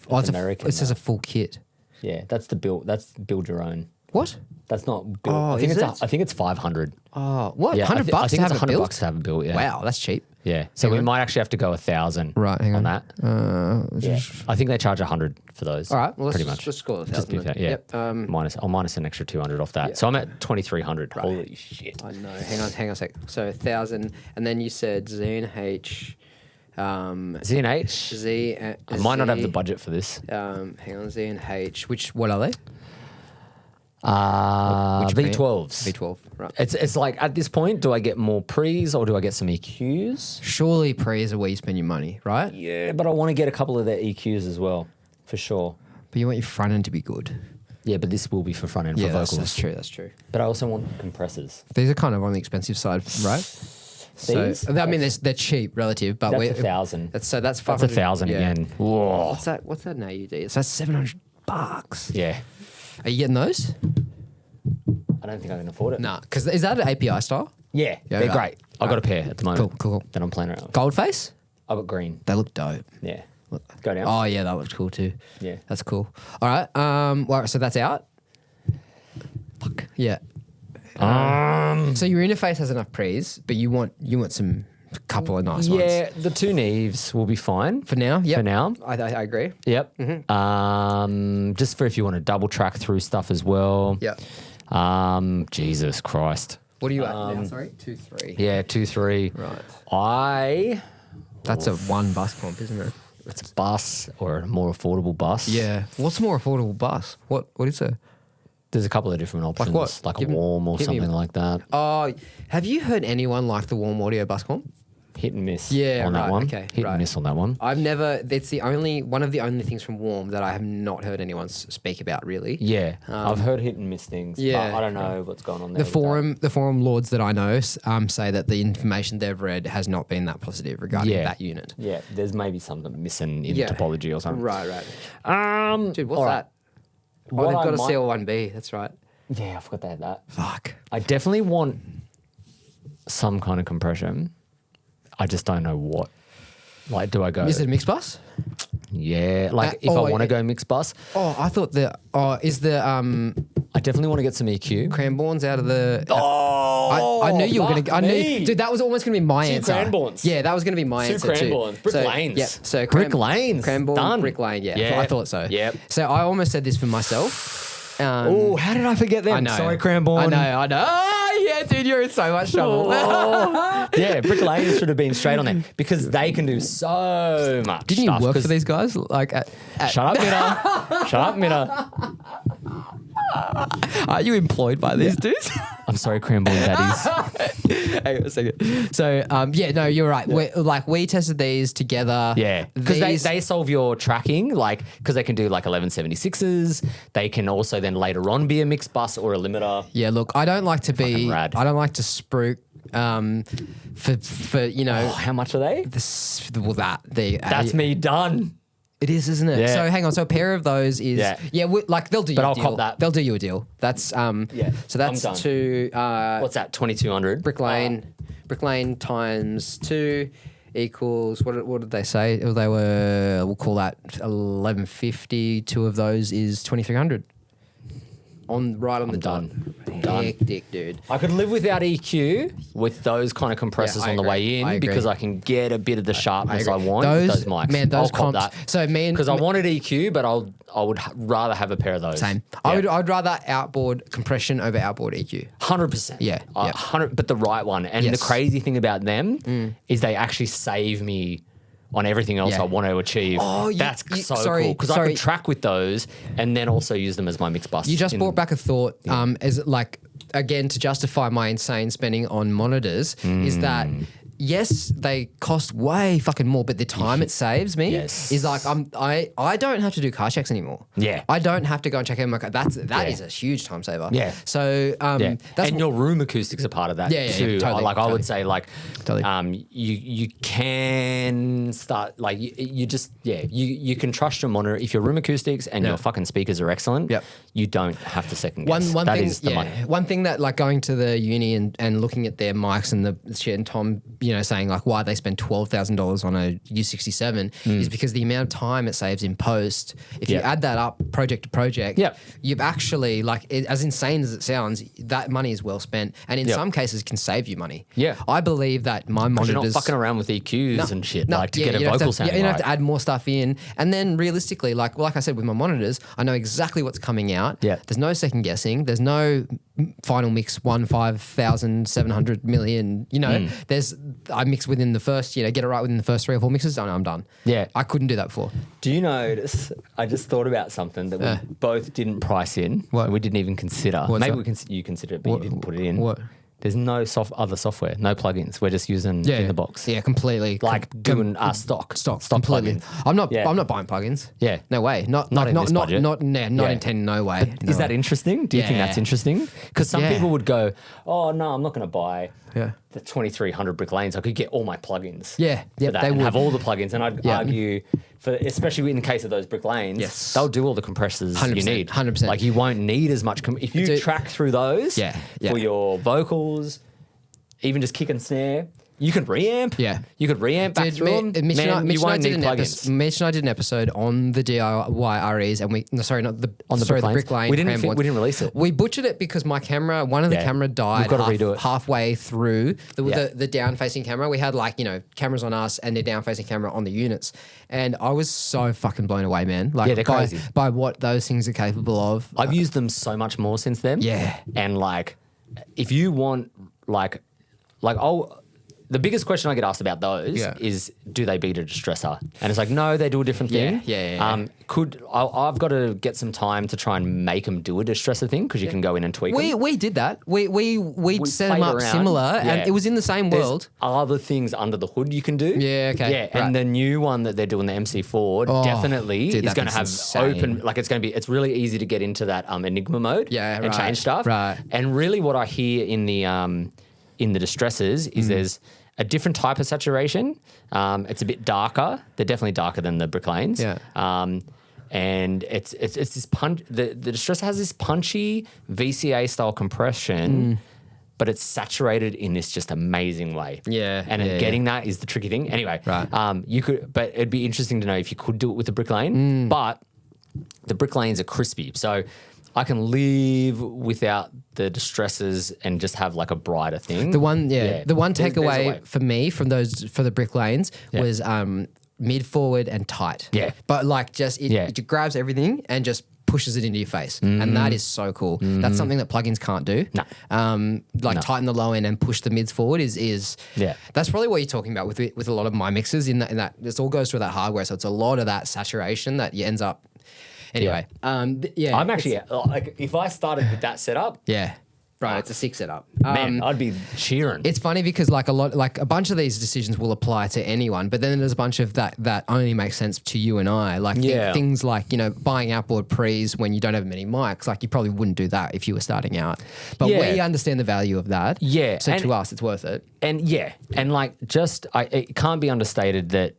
Speaker 3: That's American.
Speaker 2: This is a full kit.
Speaker 3: Yeah, that's the build. That's build your own.
Speaker 2: What?
Speaker 3: That's not built.
Speaker 2: Oh,
Speaker 3: I think it's 500.
Speaker 2: Oh, what?
Speaker 3: Yeah,
Speaker 2: $100
Speaker 3: I think
Speaker 2: to have
Speaker 3: it's
Speaker 2: it built?
Speaker 3: $100 to have it built. Yeah.
Speaker 2: Wow, that's cheap.
Speaker 3: Yeah. So we might actually have to go 1,000.
Speaker 2: Right, hang on
Speaker 3: that. Yeah. I think they charge 100 for those.
Speaker 2: All right, well,
Speaker 3: pretty much.
Speaker 2: Let's go 1,000.
Speaker 3: Yeah.
Speaker 2: Yep.
Speaker 3: I'll minus an extra 200 off that. So I'm at 2,300. Right. Holy shit.
Speaker 2: I know. Hang on a sec. So 1,000, and then you said Z&H.
Speaker 3: Z&H. I might not have the budget for this.
Speaker 2: Hang on, Z&H. What are they?
Speaker 3: V12s.
Speaker 2: V12, right.
Speaker 3: It's like at this point, do I get more pre's or do I get some EQs?
Speaker 2: Surely pre's are where you spend your money, right?
Speaker 3: Yeah, but I want to get a couple of their EQs as well, for sure.
Speaker 2: But you want your front end to be good.
Speaker 3: Yeah, but this will be for front end for vocals.
Speaker 2: That's true.
Speaker 3: But I also want compressors.
Speaker 2: These are kind of on the expensive side, right?
Speaker 3: These?
Speaker 2: I mean, they're cheap relative, but
Speaker 3: that's 1,000.
Speaker 2: That's 500.
Speaker 3: That's 1,000 again. Whoa.
Speaker 2: What's that in AUD? So that's $700.
Speaker 3: Yeah.
Speaker 2: Are you getting those?
Speaker 3: I don't think I can afford it.
Speaker 2: Nah, because is that an API style?
Speaker 3: Yeah, they're great. I've got a pair at the moment.
Speaker 2: Cool.
Speaker 3: That I'm playing around with.
Speaker 2: Gold face?
Speaker 3: I've got green.
Speaker 2: They look dope.
Speaker 3: Yeah. Go down.
Speaker 2: Oh yeah, that looks cool too.
Speaker 3: Yeah.
Speaker 2: That's cool. All right. Well, so that's out. Fuck. Yeah. So your interface has enough pre's, but you want some couple of nice ones.
Speaker 3: Yeah, the two Neves will be fine
Speaker 2: For now, yep.
Speaker 3: For now,
Speaker 2: I agree.
Speaker 3: yep. Just for if you want to double track through stuff as well.
Speaker 2: Yep.
Speaker 3: Jesus Christ.
Speaker 2: What are you at now? Sorry, 2.3.
Speaker 3: Yeah, 2.3.
Speaker 2: Right. That's a one bus comp, isn't it?
Speaker 3: It's a bus or a more affordable bus.
Speaker 2: Yeah. What's more affordable bus? What is it?
Speaker 3: There's a couple of different options,
Speaker 2: what?
Speaker 3: like a warm or something like that.
Speaker 2: Oh, have you heard anyone like the warm audio bus comp?
Speaker 3: Hit and miss
Speaker 2: Yeah,
Speaker 3: on that
Speaker 2: right,
Speaker 3: one.
Speaker 2: okay,
Speaker 3: Hit
Speaker 2: right.
Speaker 3: and miss on that one.
Speaker 2: I've never. It's one of the only things from Warm that I have not heard anyone speak about. Really.
Speaker 3: Yeah, I've heard hit and miss things.
Speaker 2: yeah.
Speaker 3: But I don't know what's going on there.
Speaker 2: The forum lords that I know say that the information they've read has not been that positive regarding that unit.
Speaker 3: Yeah, there's maybe something missing in topology or something.
Speaker 2: Right.
Speaker 3: Dude,
Speaker 2: What's that? Oh, they've got a CL1B. That's right.
Speaker 3: Yeah, I forgot they had that.
Speaker 2: Fuck.
Speaker 3: I definitely want some kind of compression. I just don't know what. Like, do I go?
Speaker 2: Is it a mixed bus?
Speaker 3: Yeah, like if I want to go mixed bus.
Speaker 2: Oh, I thought is the
Speaker 3: I definitely want to get some EQ.
Speaker 2: Cranbournes out of the.
Speaker 3: Oh,
Speaker 2: I knew you were going to. I knew,
Speaker 3: me.
Speaker 2: dude. That was almost going to be my answer.
Speaker 3: Cranbournes.
Speaker 2: Yeah, that was going to be my
Speaker 3: Two
Speaker 2: answer
Speaker 3: Cranbournes.
Speaker 2: too.
Speaker 3: Brick
Speaker 2: so,
Speaker 3: Lanes.
Speaker 2: Yep. So
Speaker 3: Brick Lanes.
Speaker 2: Cranbourne,
Speaker 3: Done.
Speaker 2: Brick Lane. Yeah,
Speaker 3: Yeah.
Speaker 2: I thought so.
Speaker 3: Yep.
Speaker 2: So I almost said this for myself.
Speaker 3: Oh, how did I forget them?
Speaker 2: I know.
Speaker 3: Sorry, Cranbourne.
Speaker 2: I know. Oh, yeah, dude, you're in so much trouble.
Speaker 3: Yeah, Brick Lanes should have been straight on there because they can do so much.
Speaker 2: Didn't you
Speaker 3: stuff,
Speaker 2: work
Speaker 3: 'cause-
Speaker 2: for these guys? Like,
Speaker 3: Shut up, Mitta. Shut up, Mitta.
Speaker 2: are you employed by these dudes?
Speaker 3: I'm sorry, Cranbourne daddies.
Speaker 2: Hang on a second. So, no, you're right. We tested these together.
Speaker 3: Yeah, because they solve your tracking, like, because they can do like 1176s. They can also then later on be a mixed bus or a limiter.
Speaker 2: Yeah, look, I don't like to be.
Speaker 3: rad.
Speaker 2: I don't like to spruik. For you know.
Speaker 3: Oh, how much are they?
Speaker 2: That's
Speaker 3: me done.
Speaker 2: It is, isn't it?
Speaker 3: Yeah.
Speaker 2: So hang on. So a pair of those is like they'll do.
Speaker 3: But
Speaker 2: you a
Speaker 3: I'll
Speaker 2: deal.
Speaker 3: cop that.
Speaker 2: They'll do you a deal. That's So that's
Speaker 3: I'm done.
Speaker 2: to
Speaker 3: What's that? 2200.
Speaker 2: Brick Lane times 2 equals what did they say? They were, we'll call that 1150. 2 of those is 2300. Right on the dot.
Speaker 3: Done.
Speaker 2: Hectic, dude.
Speaker 3: I could live without EQ with those kind of compressors
Speaker 2: Yeah, I
Speaker 3: on the
Speaker 2: agree.
Speaker 3: way in
Speaker 2: I agree.
Speaker 3: because I can get a bit of the sharpness I
Speaker 2: agree.
Speaker 3: want with those mics.
Speaker 2: Man, those
Speaker 3: I'll cop
Speaker 2: comps.
Speaker 3: that.
Speaker 2: So me and
Speaker 3: Because I wanted EQ, but I would rather have a pair of those.
Speaker 2: same.
Speaker 3: Yeah.
Speaker 2: I'd rather outboard compression over outboard EQ.
Speaker 3: 100%.
Speaker 2: Yeah, yeah.
Speaker 3: 100, but the right one. And
Speaker 2: Yes.
Speaker 3: the crazy thing about them is they actually save me on everything else
Speaker 2: Yeah.
Speaker 3: I want to achieve.
Speaker 2: Oh,
Speaker 3: That's so cool. Because I could track with those and then also use them as my mix bus.
Speaker 2: You just brought back a thought, as like, again, to justify my insane spending on monitors, is that yes, they cost way fucking more, but the time it saves me is like I don't have to do car checks anymore.
Speaker 3: Yeah.
Speaker 2: I don't have to go and check in my car. That is a huge time saver.
Speaker 3: Yeah.
Speaker 2: So that's
Speaker 3: and your room acoustics are part of that too.
Speaker 2: totally,
Speaker 3: I would say
Speaker 2: Totally.
Speaker 3: you can start like you just you can trust your monitor if your room acoustics and your fucking speakers are excellent.
Speaker 2: Yep.
Speaker 3: You don't have to second guess.
Speaker 2: One
Speaker 3: That
Speaker 2: thing,
Speaker 3: is the money.
Speaker 2: One thing that like going to the uni and looking at their mics and the shit, and Tom, saying like why they spend $12,000 on a U67 is because the amount of time it saves in post. If you add that up project to project, you've actually as insane as it sounds, that money is well spent, and in some cases can save you money.
Speaker 3: Yeah.
Speaker 2: I believe that my monitors.
Speaker 3: You're not fucking around with EQs and shit to get a
Speaker 2: you don't
Speaker 3: vocal
Speaker 2: have to,
Speaker 3: sounding
Speaker 2: you don't
Speaker 3: right.
Speaker 2: have to add more stuff in, and then realistically, like I said with my monitors, I know exactly what's coming out.
Speaker 3: Yeah.
Speaker 2: There's no second guessing. There's no final mix 5,700 million. I mix within the first. Get it right within the first 3 or 4 mixes. I know I'm done.
Speaker 3: Yeah.
Speaker 2: I couldn't do that before.
Speaker 3: Do you notice? I just thought about something that we both didn't price in.
Speaker 2: What?
Speaker 3: We didn't even consider.
Speaker 2: What's
Speaker 3: Maybe
Speaker 2: that?
Speaker 3: you considered it, but you didn't put it in.
Speaker 2: What?
Speaker 3: There's no other software, no plugins. We're just using in the box.
Speaker 2: Yeah, completely.
Speaker 3: Like doing stock
Speaker 2: completely.
Speaker 3: plugins.
Speaker 2: I'm not.
Speaker 3: Yeah.
Speaker 2: I'm not buying plugins.
Speaker 3: Yeah.
Speaker 2: No way. Not
Speaker 3: in this budget.
Speaker 2: Not in 10. No way.
Speaker 3: Is that interesting? Do you think that's interesting? Because some
Speaker 2: Yeah.
Speaker 3: people would go, "Oh no, I'm not going to buy the 2300 Brick Lanes. I could get all my plugins.
Speaker 2: Yeah,
Speaker 3: for that
Speaker 2: they
Speaker 3: and
Speaker 2: would
Speaker 3: have all the plugins." And I'd argue, especially in the case of those Brick Lanes,
Speaker 2: Yes.
Speaker 3: they'll do all the compressors
Speaker 2: 100%,
Speaker 3: you need.
Speaker 2: 100%.
Speaker 3: Like you won't need as much. If you track through those
Speaker 2: Yeah.
Speaker 3: for your vocals, even just kick and snare. you can reamp.
Speaker 2: Yeah.
Speaker 3: You could reamp back through them.
Speaker 2: Mitch and I did
Speaker 3: plugins.
Speaker 2: Mitch and I did an episode on the DIY REs, and the Brick Lane.
Speaker 3: We didn't release it.
Speaker 2: We butchered it because my camera, one of the camera died halfway through the down-facing camera. We had cameras on us and the down-facing camera on the units, and I was so fucking blown away, man. Like,
Speaker 3: they're crazy
Speaker 2: by what those things are capable of.
Speaker 3: I've used them so much more since then.
Speaker 2: Yeah,
Speaker 3: and if you want the biggest question I get asked about those is, do they beat a distressor? And it's like, no, they do a different thing.
Speaker 2: Yeah.
Speaker 3: I've got to get some time to try and make them do a distressor thing because you can go in and tweak them.
Speaker 2: We did that. We set them up similar, and it was in the same world.
Speaker 3: Other things under the hood you can do.
Speaker 2: Yeah, okay.
Speaker 3: Yeah, and the new one that they're doing, the MC4, definitely is going to have open. It's really easy to get into that Enigma mode. And change stuff.
Speaker 2: Right.
Speaker 3: And really, what I hear in the distressors is there's a different type of saturation. It's a bit darker. They're definitely darker than the Brick Lanes.
Speaker 2: Yeah.
Speaker 3: And it's this punch. The distressor has this punchy VCA style compression, but it's saturated in this just amazing way.
Speaker 2: Yeah.
Speaker 3: And getting that is the tricky thing. Anyway, but it'd be interesting to know if you could do it with the Brick Lane. But the Brick Lanes are crispy, so I can live without the distressors and just have a brighter thing.
Speaker 2: The one takeaway for me for the Brick Lanes was mid forward and tight.
Speaker 3: Yeah.
Speaker 2: But it grabs everything and just pushes it into your face. And that is so cool. That's something that plugins can't do.
Speaker 3: No.
Speaker 2: Tighten the low end and push the mids forward is that's probably what you're talking about with a lot of my mixes in that this all goes through that hardware. So it's a lot of that saturation that ends up. Anyway,
Speaker 3: I'm actually if I started with that setup,
Speaker 2: right, it's a 6 setup.
Speaker 3: Man, I'd be cheering.
Speaker 2: It's funny because a bunch of these decisions will apply to anyone, but then there's a bunch of that only makes sense to you and I. Things like buying outboard pre's when you don't have many mics. You probably wouldn't do that if you were starting out, but we understand the value of that.
Speaker 3: Yeah,
Speaker 2: so to us, it's worth it.
Speaker 3: And it can't be understated that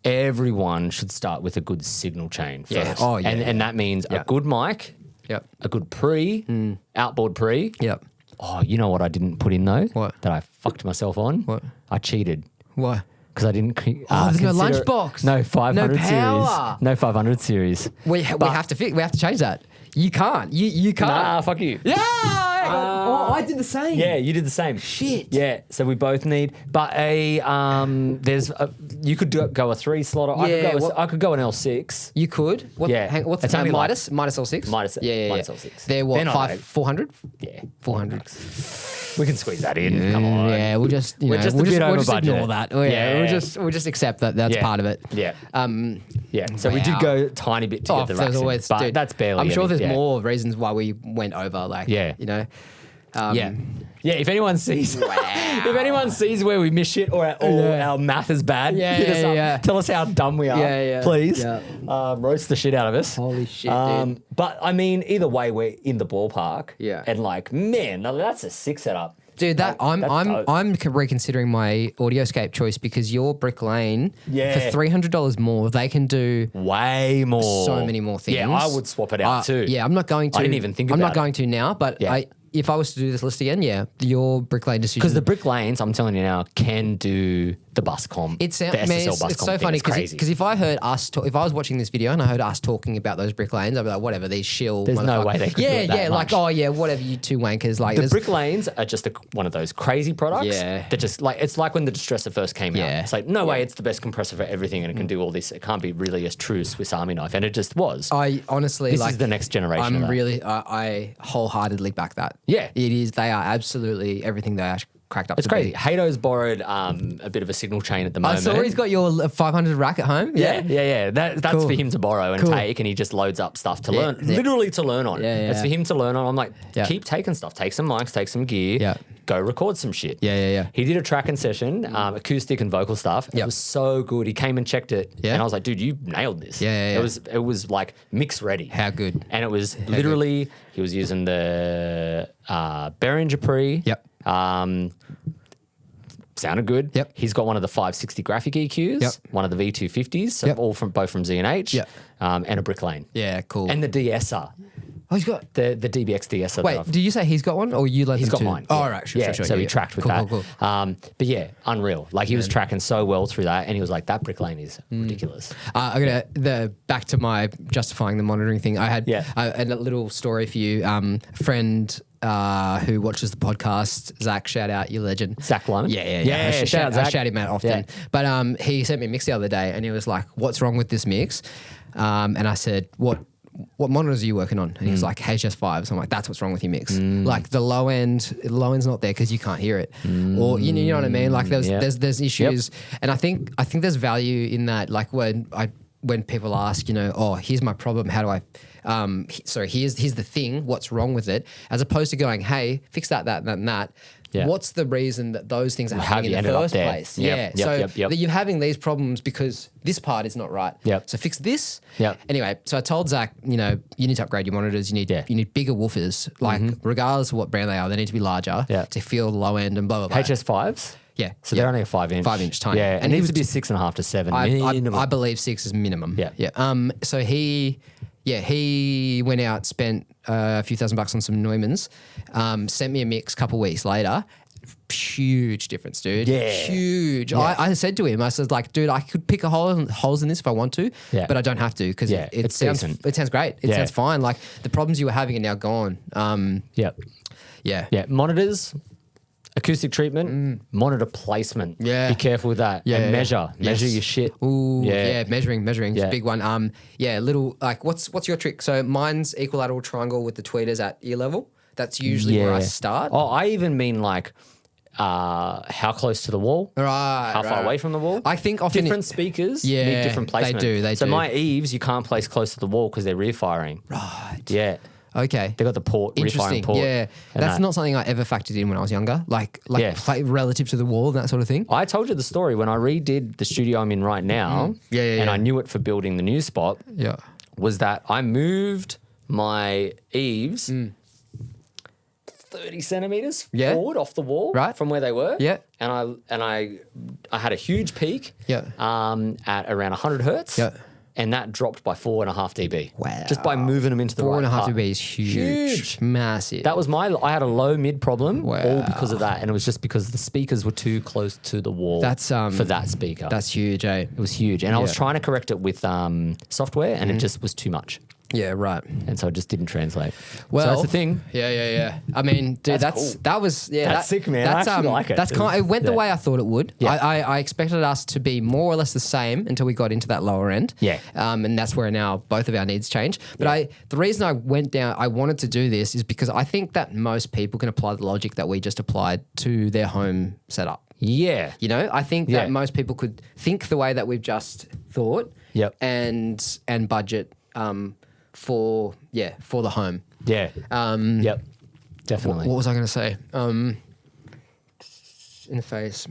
Speaker 3: everyone should start with a good signal chain first.
Speaker 2: Yeah. Oh, yeah.
Speaker 3: And that means a good mic, a good pre, outboard pre.
Speaker 2: Yep.
Speaker 3: Oh, you know what I didn't put in though?
Speaker 2: What?
Speaker 3: That I fucked myself on?
Speaker 2: What?
Speaker 3: I cheated.
Speaker 2: Why?
Speaker 3: Because I didn't.
Speaker 2: There's no lunchbox.
Speaker 3: No 500
Speaker 2: no power.
Speaker 3: series. No 500 series.
Speaker 2: We have to change that. You can't. You can't.
Speaker 3: Nah, fuck you.
Speaker 2: Yeah. I did the same.
Speaker 3: Yeah, you did the same.
Speaker 2: Shit.
Speaker 3: Yeah, so we both need. But you could go a 3 slot. I could go an L6.
Speaker 2: You could. What's
Speaker 3: it's
Speaker 2: the
Speaker 3: only
Speaker 2: Midas L6?
Speaker 3: Midas.
Speaker 2: Yeah.
Speaker 3: Midas L6.
Speaker 2: They're what? 400?
Speaker 3: Yeah,
Speaker 2: 400.
Speaker 3: We can squeeze that in. Come on.
Speaker 2: Yeah, we'll just
Speaker 3: we're just
Speaker 2: ignore that.
Speaker 3: Yeah.
Speaker 2: We'll just accept that that's part of it.
Speaker 3: Yeah. So we did go a tiny bit to get the racks in, but that's barely.
Speaker 2: I'm sure there's more reasons why we went over.
Speaker 3: If anyone sees, if anyone sees where we miss shit or our math is bad, hit us up. Tell us how dumb we are, please. Yeah. Roast the shit out of us.
Speaker 2: Holy shit, dude.
Speaker 3: But I mean, either way, we're in the ballpark.
Speaker 2: Yeah.
Speaker 3: And man, that's a 6 setup.
Speaker 2: Dude, I'm reconsidering my Audioscape choice because your Brick Lane for $300 more, they can do
Speaker 3: way more,
Speaker 2: so many more things.
Speaker 3: Yeah, I would swap it out too.
Speaker 2: Yeah, I'm not going to.
Speaker 3: I didn't even think about it.
Speaker 2: I'm not going to now, but if I was to do this list again, your Brick Lane decision.
Speaker 3: Because the Brick Lanes, I'm telling you now, can do the bus comp.
Speaker 2: It's
Speaker 3: so
Speaker 2: funny because if I heard if I was watching this video and I heard us talking about those Brick Lanes, I'd be like, whatever, these shill.
Speaker 3: There's no way they could do it that much.
Speaker 2: Whatever, you two wankers.
Speaker 3: The Brick Lanes are just one of those crazy products. Yeah. That just it's like when the Distressor first came out. It's like, no way, it's the best compressor for everything and it can do all this. It can't be really a true Swiss Army knife, and it just was.
Speaker 2: I honestly
Speaker 3: this is the next generation.
Speaker 2: I wholeheartedly back that.
Speaker 3: Yeah,
Speaker 2: it is. They are absolutely everything they are cracked up.
Speaker 3: It's crazy. Hato's borrowed a bit of a signal chain at the moment.
Speaker 2: I saw he's got your 500 rack at home.
Speaker 3: Yeah. That's
Speaker 2: cool.
Speaker 3: for him to borrow and take, and he just loads up stuff to learn, literally to learn on. It's for him to learn on. I'm like, keep taking stuff. Take some mics, take some gear. Go record some shit.
Speaker 2: Yeah.
Speaker 3: He did a tracking session, acoustic and vocal stuff. It was so good. He came and checked it, and I was like, dude, you nailed this. It was like mix ready.
Speaker 2: How good?
Speaker 3: And it was literally he was using the Behringer pre. Sounded good. He's got one of the 560 graphic EQs, one of the V250s, so both from Z&H, and a Brick Lane.
Speaker 2: Yeah, cool.
Speaker 3: And the de-esser.
Speaker 2: Oh, he's got
Speaker 3: the DBX DS.
Speaker 2: Wait, did you say he's got one or you let
Speaker 3: He's
Speaker 2: him
Speaker 3: got
Speaker 2: to?
Speaker 3: mine.
Speaker 2: Oh,
Speaker 3: yeah.
Speaker 2: right. Sure,
Speaker 3: yeah,
Speaker 2: sure.
Speaker 3: So he tracked with
Speaker 2: cool,
Speaker 3: that.
Speaker 2: Cool.
Speaker 3: But yeah, unreal. Like he was tracking so well through that, and he was like, "That brick lane is ridiculous."
Speaker 2: I'm gonna back to my justifying the monitoring thing. I had
Speaker 3: Yeah.
Speaker 2: a little story for you. Friend who watches the podcast, Zach, shout out, you legend.
Speaker 3: Zach Lyman?
Speaker 2: Yeah. I shout him out often.
Speaker 3: Yeah.
Speaker 2: But he sent me a mix the other day, and he was like, "What's wrong with this mix?" And I said, "What monitors are you working on?" And he was like, HS5s. I'm like, that's what's wrong with your mix. Like the low end's not there because you can't hear it, or you know what I mean. Like there's issues, and I think there's value in that. Like when people ask, oh, here's my problem. How do I? Here's the thing. What's wrong with it? As opposed to going, hey, fix that, and that. Yeah. What's the reason that those things are happening in the first place?
Speaker 3: Yep.
Speaker 2: So that you're having these problems because this part is not right.
Speaker 3: Yep.
Speaker 2: So fix this.
Speaker 3: Yep.
Speaker 2: Anyway, so I told Zach, you need to upgrade your monitors. You need bigger woofers. Like regardless of what brand they are, they need to be larger to feel the low end and blah blah blah.
Speaker 3: HS5s.
Speaker 2: Yeah.
Speaker 3: So they're only a 5-inch.
Speaker 2: 5-inch, tiny.
Speaker 3: Yeah. And it needs to be 6.5 to 7 minimum.
Speaker 2: I believe 6 is minimum.
Speaker 3: Yeah.
Speaker 2: Yeah. So he went out, spent a few $1,000 on some Neumanns, sent me a mix a couple weeks later. Huge difference, dude.
Speaker 3: Yeah.
Speaker 2: Huge.
Speaker 3: Yeah.
Speaker 2: I said to him, I said, like, dude, I could pick holes in this if I want to, but I don't have to because it sounds great. It sounds fine. Like the problems you were having are now gone.
Speaker 3: Yeah. Monitors, acoustic treatment, monitor placement. Yeah. Be careful with that.
Speaker 2: Yeah.
Speaker 3: And measure your shit.
Speaker 2: Ooh, yeah. Measuring is a big one. Little like what's your trick? So mine's equilateral triangle with the tweeters at ear level. That's usually where I start.
Speaker 3: Oh, I even mean like how close to the wall,
Speaker 2: right?
Speaker 3: How far away from the wall?
Speaker 2: I think often
Speaker 3: different speakers need different placement.
Speaker 2: They do.
Speaker 3: So my eaves you can't place close to the wall because they're rear firing.
Speaker 2: Right.
Speaker 3: Yeah.
Speaker 2: Okay.
Speaker 3: They got the port, rear firing port.
Speaker 2: Yeah. That's not something I ever factored in when I was younger. Like relative to the wall and that sort of thing.
Speaker 3: I told you the story when I redid the studio I'm in right now. And I knew it for building the new spot.
Speaker 2: Yeah.
Speaker 3: Was that I moved my eaves 30 centimeters forward off the wall from where they were.
Speaker 2: Yeah.
Speaker 3: And I had a huge peak at around 100 hertz.
Speaker 2: Yeah.
Speaker 3: And that dropped by 4.5 dB.
Speaker 2: Wow.
Speaker 3: Just by moving them into the right part.
Speaker 2: 4.5 dB is huge. Massive.
Speaker 3: That was I had a low mid problem all because of that. And it was just because the speakers were too close to the wall for that speaker.
Speaker 2: That's huge, eh?
Speaker 3: It was huge. And I was trying to correct it with software and it just was too much.
Speaker 2: Yeah, right.
Speaker 3: And so it just didn't translate.
Speaker 2: Well,
Speaker 3: so that's the thing.
Speaker 2: Yeah. I mean, dude,
Speaker 3: cool.
Speaker 2: that's
Speaker 3: sick, man. I actually like it.
Speaker 2: It went the way I thought it would. Yeah. I expected us to be more or less the same until we got into that lower end.
Speaker 3: Yeah.
Speaker 2: And that's where now both of our needs change. But the reason I wanted to do this is because I think that most people can apply the logic that we just applied to their home setup.
Speaker 3: Yeah.
Speaker 2: I think that most people could think the way that we've just thought.
Speaker 3: Yep.
Speaker 2: And budget for the home.
Speaker 3: Yeah. Yep. Definitely.
Speaker 2: What was I going to say? Interface.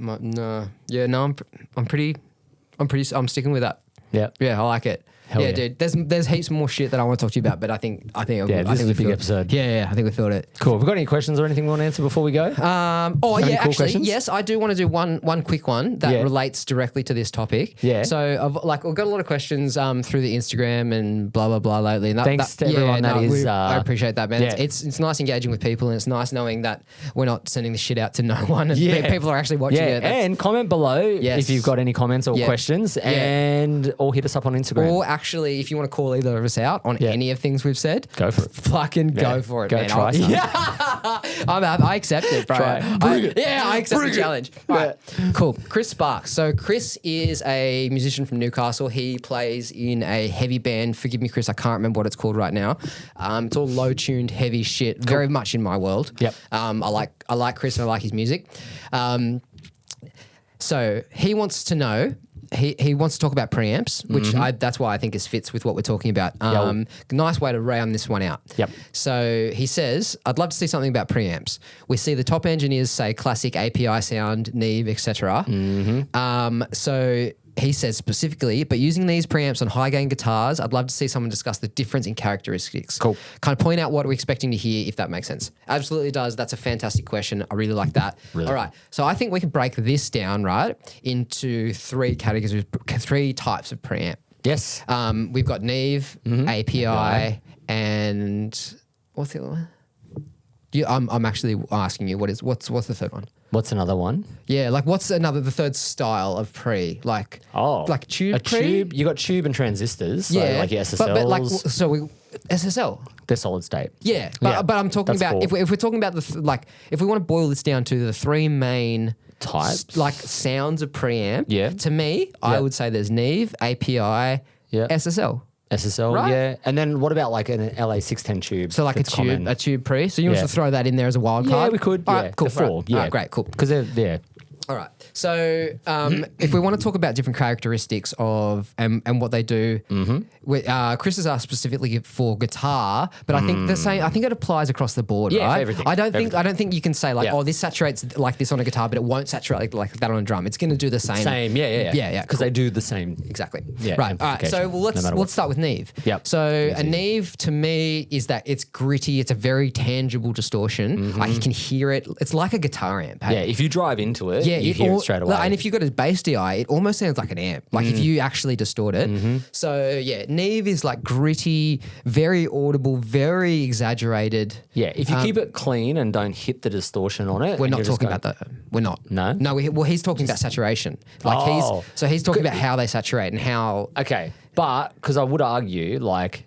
Speaker 2: I'm sticking with that.
Speaker 3: Yeah.
Speaker 2: Yeah, I like it.
Speaker 3: Hell yeah,
Speaker 2: dude. There's heaps more shit that I want to talk to you about, but I think
Speaker 3: this is a big episode.
Speaker 2: Yeah, I think we filled it.
Speaker 3: Cool. Have we got any questions or anything we want to answer before we go?
Speaker 2: Actually, yes, I do want to do one quick one that relates directly to this topic.
Speaker 3: Yeah.
Speaker 2: So I've got a lot of questions through the Instagram and blah blah blah lately. And
Speaker 3: Thanks to everyone
Speaker 2: I appreciate that, man.
Speaker 3: Yeah.
Speaker 2: It's nice engaging with people, and it's nice knowing that we're not sending the shit out to no one, and people are actually watching it.
Speaker 3: And comment below if you've got any comments or questions, or hit us up on Instagram.
Speaker 2: Or actually, if you want to call either of us out on any of things we've said,
Speaker 3: go for it.
Speaker 2: Fucking go for it,
Speaker 3: go
Speaker 2: man.
Speaker 3: try something.
Speaker 2: I accept it, bro. I accept the challenge. All right, cool. Chris Sparks. So Chris is a musician from Newcastle. He plays in a heavy band. Forgive me, Chris, I can't remember what it's called right now. It's all low-tuned, heavy shit. Cool. Very much in my world.
Speaker 3: Yep.
Speaker 2: I like Chris and I like his music. So he wants to know. He wants to talk about preamps, which that's why I think fits with what we're talking about. Nice way to round this one out.
Speaker 3: Yep.
Speaker 2: So he says, I'd love to see something about preamps. We see the top engineers say classic API sound, Neve, etc. So he says specifically, but using these preamps on high gain guitars, I'd love to see someone discuss the difference in characteristics.
Speaker 3: Cool.
Speaker 2: Kind of point out what we're expecting to hear, if that makes sense. Absolutely does. That's a fantastic question. I really like that.
Speaker 3: Really?
Speaker 2: All right. So I think we can break this down, right, into three categories, three types of preamp.
Speaker 3: Yes.
Speaker 2: We've got Neve, API, and What's the other one? I'm actually asking you what's the third one?
Speaker 3: What's another one?
Speaker 2: Yeah, like what's the third style of pre? Like like tube pre?
Speaker 3: Tube. You got tube and transistors. So like your SSLs.
Speaker 2: But like SSL.
Speaker 3: They're solid state.
Speaker 2: Yeah, but I'm talking about if we're talking about if we want to boil this down to the three main
Speaker 3: types,
Speaker 2: like sounds of preamp.
Speaker 3: Yeah.
Speaker 2: To me, I would say there's Neve, API, SSL.
Speaker 3: SSL,
Speaker 2: right?
Speaker 3: Yeah. And then what about like an LA610 tube?
Speaker 2: So like a tube pre. So you want to throw that in there as a wild card?
Speaker 3: Yeah, we could.
Speaker 2: All right, cool.
Speaker 3: The four.
Speaker 2: Right.
Speaker 3: Yeah.
Speaker 2: All right, great, cool.
Speaker 3: Because they're
Speaker 2: All right. So if we want to talk about different characteristics of and what they do, Chris has asked specifically for guitar, but I think the same. I think it applies across the board,
Speaker 3: Yeah,
Speaker 2: right?
Speaker 3: for everything.
Speaker 2: I don't think you can say like, oh, this saturates like this on a guitar, but it won't saturate like that on a drum. It's going to do the same.
Speaker 3: Yeah. Because they do the same.
Speaker 2: Exactly.
Speaker 3: Yeah,
Speaker 2: right. All right. So let's start with Neve.
Speaker 3: Yep.
Speaker 2: So a Neve to me is that it's gritty. It's a very tangible distortion. Like you can hear it. It's like a guitar amp. Hey?
Speaker 3: Yeah. If you drive into it, you hear it straight away.
Speaker 2: And if you've got a bass DI, it almost sounds like an amp. Like if you actually distort it. So yeah, Neve is like gritty, very audible, very exaggerated.
Speaker 3: Yeah. If you keep it clean and don't hit the distortion on it,
Speaker 2: We're not talking about that. We're not.
Speaker 3: No?
Speaker 2: No. He's talking about saturation. Like he's talking about how they saturate and how.
Speaker 3: Okay, but because I would argue like.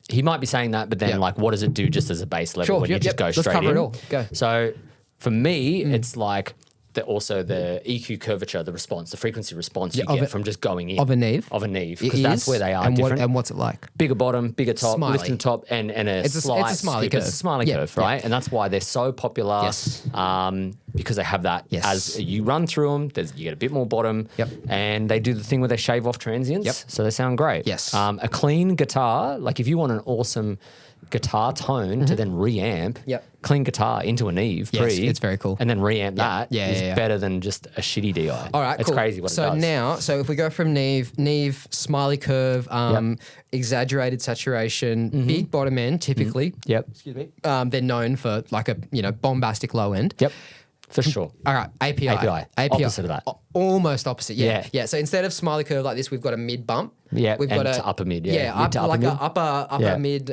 Speaker 3: He might be saying that, but then like, what does it do just as a base level when you just go straight in?
Speaker 2: Let's cover it all. Go.
Speaker 3: So for me, it's like also the EQ curvature, the response, the frequency response you get from just going in.
Speaker 2: Of a Neve?
Speaker 3: Of a Neve, because that's where they are different.
Speaker 2: And what's it like?
Speaker 3: Bigger bottom, bigger top,
Speaker 2: Smiley.
Speaker 3: lifting top, and
Speaker 2: it's a smiley curve.
Speaker 3: It's a smiley curve, right? And that's why they're so popular.
Speaker 2: Yes.
Speaker 3: Because they have that as you run through them, you get a bit more bottom.
Speaker 2: Yep.
Speaker 3: And they do the thing where they shave off transients.
Speaker 2: Yep.
Speaker 3: So they sound great.
Speaker 2: Yes.
Speaker 3: A clean guitar, like if you want an awesome guitar tone to then reamp, clean guitar into a Neve
Speaker 2: it's very cool.
Speaker 3: and then reamp that is better than just a shitty DI.
Speaker 2: All right,
Speaker 3: it's
Speaker 2: cool.
Speaker 3: crazy what it does.
Speaker 2: So if we go from Neve, smiley curve, exaggerated saturation, big bottom end typically.
Speaker 3: Yep.
Speaker 2: Excuse me. They're known for like a bombastic low end.
Speaker 3: Yep. For sure.
Speaker 2: All right, API.
Speaker 3: Opposite of that.
Speaker 2: Almost opposite, yeah. So instead of smiley curve like this, we've got a mid bump.
Speaker 3: Yeah,
Speaker 2: we've got a
Speaker 3: upper mid.
Speaker 2: Yeah,
Speaker 3: mid to upper
Speaker 2: like
Speaker 3: mid.
Speaker 2: upper mid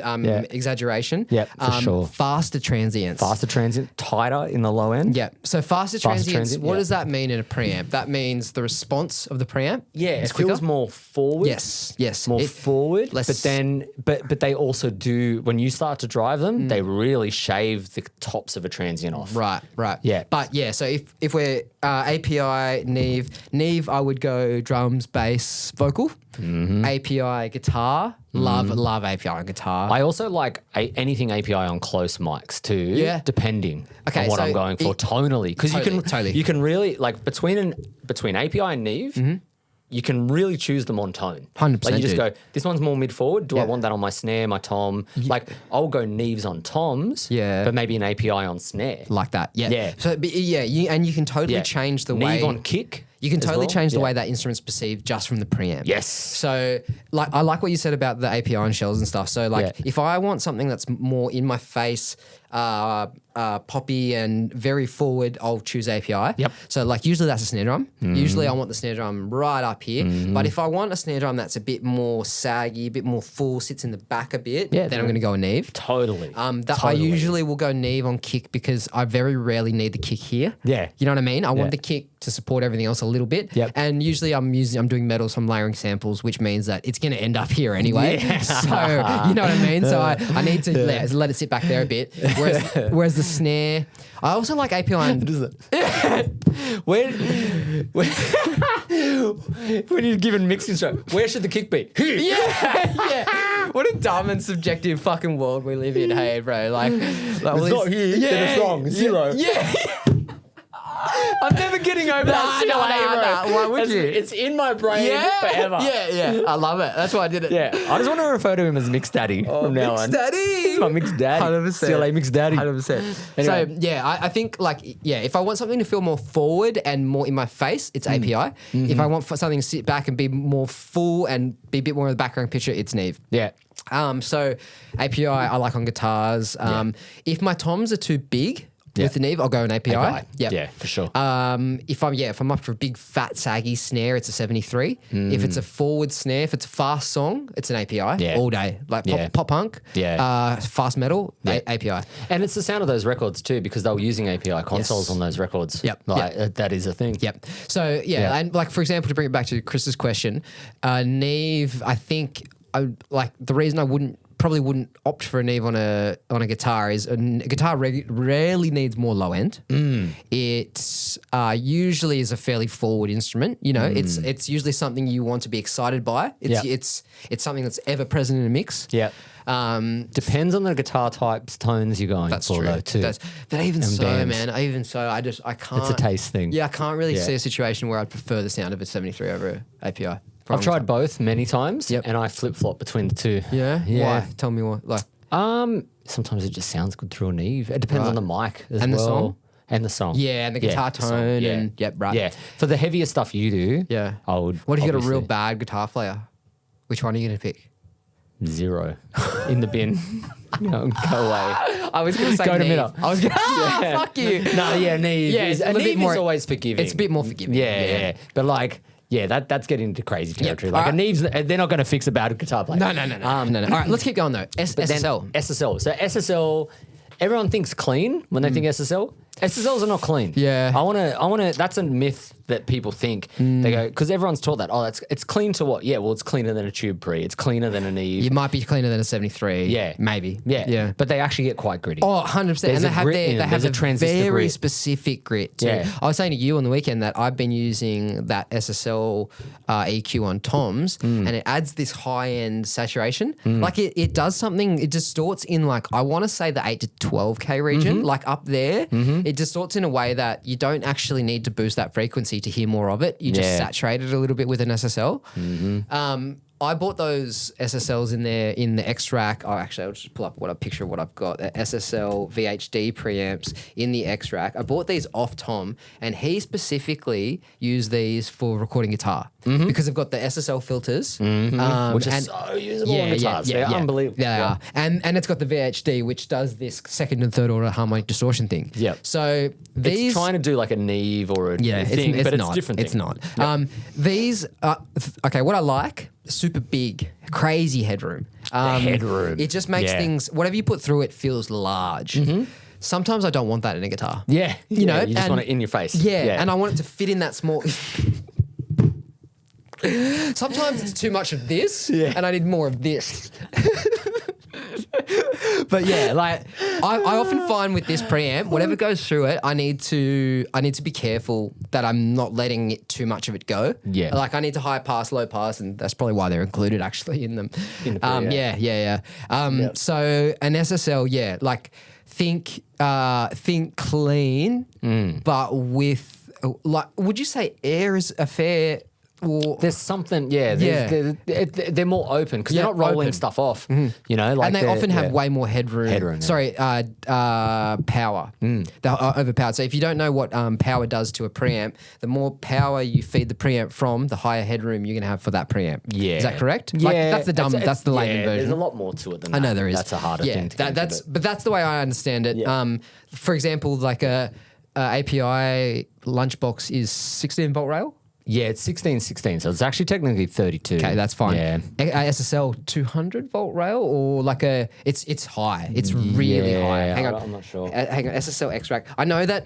Speaker 2: exaggeration.
Speaker 3: Yeah, for sure.
Speaker 2: Faster transients.
Speaker 3: Faster transient, tighter in the low end.
Speaker 2: Yeah. So faster transients. What does that mean in a preamp? That means the response of the preamp.
Speaker 3: Yeah,
Speaker 2: is
Speaker 3: it feels more forward.
Speaker 2: Yes.
Speaker 3: More forward.
Speaker 2: Less,
Speaker 3: but then, but they also do when you start to drive them, they really shave the tops of a transient off.
Speaker 2: Right.
Speaker 3: Yeah.
Speaker 2: But yeah, so if we're API, Neve, I would go drums, bass, vocal. API, guitar. Love API on guitar.
Speaker 3: I also like anything API on close mics too. Yeah. Depending on what I'm going for tonally, because you can really like between API and Neve. You can really choose them on tone.
Speaker 2: 100%.
Speaker 3: Like you just go, this one's more mid forward. Do I want that on my snare, my tom? Like I'll go Neves on toms, but maybe an API on snare.
Speaker 2: Like that, yeah. So and you can totally change the way
Speaker 3: Neve on kick.
Speaker 2: You can totally change the way that instrument's perceived just from the preamp.
Speaker 3: Yes.
Speaker 2: So, like, I like what you said about the API and shells and stuff. So, like, if I want something that's more in my face, poppy and very forward, I'll choose API.
Speaker 3: Yep.
Speaker 2: So, like, usually that's a snare drum. Usually I want the snare drum right up here. But if I want a snare drum that's a bit more saggy, a bit more full, sits in the back a bit, then I'm going to go a Neve.
Speaker 3: Totally.
Speaker 2: I usually will go Neve on kick because I very rarely need the kick here.
Speaker 3: Yeah.
Speaker 2: You know what I mean? I want the kick to support everything else a little bit.
Speaker 3: Yep.
Speaker 2: And usually I'm doing metal, so I'm layering samples, which means that it's going to end up here anyway. Yeah. So, you know what I mean? So I need to let it sit back there a bit. Whereas the snare, I also like API and...
Speaker 3: What is it? when you're given mixed instruction, where should the kick be?
Speaker 2: yeah. What a dumb and subjective fucking world we live in, hey, bro. Like
Speaker 3: it's not here, then it's wrong. It's zero.
Speaker 2: Yeah. I'm never getting over that.
Speaker 3: No.
Speaker 2: Why would you?
Speaker 3: It's in my brain forever.
Speaker 2: Yeah. I love it. That's why I did it.
Speaker 3: Yeah. I just want to refer to him as Mixed Daddy from now on.
Speaker 2: Mixed Daddy.
Speaker 3: He's my Mixed Daddy.
Speaker 2: 100%.
Speaker 3: CLA Mixed Daddy.
Speaker 2: 100%.
Speaker 3: Anyway.
Speaker 2: So, yeah, I think, like, if I want something to feel more forward and more in my face, it's API. If I want something to sit back and be more full and be a bit more of the background picture, it's Neve.
Speaker 3: Yeah.
Speaker 2: So API I like on guitars. If my toms are too big, with the Neve, I'll go an API. Yep.
Speaker 3: Yeah, for sure.
Speaker 2: If I'm up for a big fat saggy snare, it's a 73. If it's a forward snare, if it's a fast song, it's an API all day. Like pop punk, fast metal, API.
Speaker 3: And it's the sound of those records too, because they were using API consoles on those records.
Speaker 2: Yep.
Speaker 3: That is a thing.
Speaker 2: Yep. So and like for example, to bring it back to Chris's question, Neve, I think like the reason I probably wouldn't opt for a Neve on a guitar is a guitar rarely needs more low end. It usually is a fairly forward instrument. You know, it's usually something you want to be excited by. It's something that's ever present in a mix.
Speaker 3: Yeah. Depends on the guitar types, tones you're going for, though, too.
Speaker 2: But even so, man, I can't.
Speaker 3: It's a taste thing.
Speaker 2: Yeah, I can't really see a situation where I'd prefer the sound of a 73 over API.
Speaker 3: I've tried both many times, and I flip-flop between the two.
Speaker 2: Yeah? Why? Tell me what. Like,
Speaker 3: sometimes it just sounds good through a Neve. It depends on the mic as
Speaker 2: and
Speaker 3: well.
Speaker 2: The song?
Speaker 3: And the song.
Speaker 2: Yeah, and the guitar tone.
Speaker 3: Yeah. For the heavier stuff you do, I would.
Speaker 2: What if you got a real bad guitar player? Which one are you going to pick?
Speaker 3: 0 in the bin. Go away.
Speaker 2: I was going to say
Speaker 3: go to
Speaker 2: Neve.
Speaker 3: Mitta.
Speaker 2: I was going to fuck you.
Speaker 3: Neve.
Speaker 2: Yeah,
Speaker 3: a Neve is always forgiving.
Speaker 2: It's a bit more forgiving.
Speaker 3: Yeah. But like, that's getting into crazy territory. Like a Neve's, they're not going to fix a bad guitar player.
Speaker 2: No. All right, let's keep going though. SSL.
Speaker 3: SSL. So SSL, everyone thinks clean when they think SSL. SSLs are not clean.
Speaker 2: Yeah.
Speaker 3: I want to. That's a myth that people think. They go, because everyone's taught that. Oh, it's clean to what? Yeah, well, it's cleaner than a tube pre. It's cleaner than an Neve.
Speaker 2: It might be cleaner than a 73.
Speaker 3: Yeah.
Speaker 2: Maybe.
Speaker 3: Yeah. But they actually get quite gritty.
Speaker 2: Oh, 100%. And they have a very
Speaker 3: grit.
Speaker 2: specific grit too.
Speaker 3: Yeah.
Speaker 2: I was saying to you on the weekend that I've been using that SSL EQ on Toms and it adds this high-end saturation. Like it does something, it distorts in like, I want to say the 8 to 12K region, like up there. It distorts in a way that you don't actually need to boost that frequency to hear more of it. You just saturate it a little bit with an SSL. I bought those SSLs in the X-Rack. Oh, actually, I'll just pull up a picture of what I've got. SSL VHD preamps in the X-Rack. I bought these off Tom, and he specifically used these for recording guitar because they've got the SSL filters,
Speaker 3: which is so usable on guitars. They're unbelievable.
Speaker 2: Yeah, and it's got the VHD, which does this second and third order harmonic distortion thing.
Speaker 3: Yeah.
Speaker 2: So these
Speaker 3: it's trying to do like a Neve or a thing, but it's different.
Speaker 2: It's not. These okay. What I like. Super big, crazy headroom.
Speaker 3: Headroom.
Speaker 2: It just makes things, whatever you put through it feels large. Sometimes I don't want that in a guitar.
Speaker 3: Yeah.
Speaker 2: You know,
Speaker 3: you just want it in your face.
Speaker 2: Yeah. And I want it to fit in that small. Sometimes it's too much of this and I need more of this. But yeah, like I often find with this preamp, whatever goes through it, I need to be careful that I'm not letting too much of it go.
Speaker 3: Yeah.
Speaker 2: Like I need to high pass, low pass, and that's probably why they're included actually in them.
Speaker 3: In the preamp.
Speaker 2: So an SSL, like think clean, but with like, would you say air is a fair? Or,
Speaker 3: there's something, they're more open because they're not rolling stuff off, you know. Like
Speaker 2: and they often have way more headroom. Sorry, power. They're overpowered. So if you don't know what power does to a preamp, the more power you feed the preamp from, the higher headroom you're going to have for that preamp. Yeah. Is that correct?
Speaker 3: Yeah.
Speaker 2: Like, that's the layman version.
Speaker 3: There's a lot more to it than that.
Speaker 2: I know there is.
Speaker 3: That's a harder thing to get
Speaker 2: but that's the way I understand it.
Speaker 3: Yeah.
Speaker 2: For example, like a API lunchbox is 16 volt rail.
Speaker 3: Yeah, it's 16, so it's actually technically 32.
Speaker 2: Okay, that's fine.
Speaker 3: Yeah.
Speaker 2: SSL 200 volt rail or like it's high. It's really high. Hang on,
Speaker 3: I'm not sure.
Speaker 2: Hang on, SSL X-Rack. I know that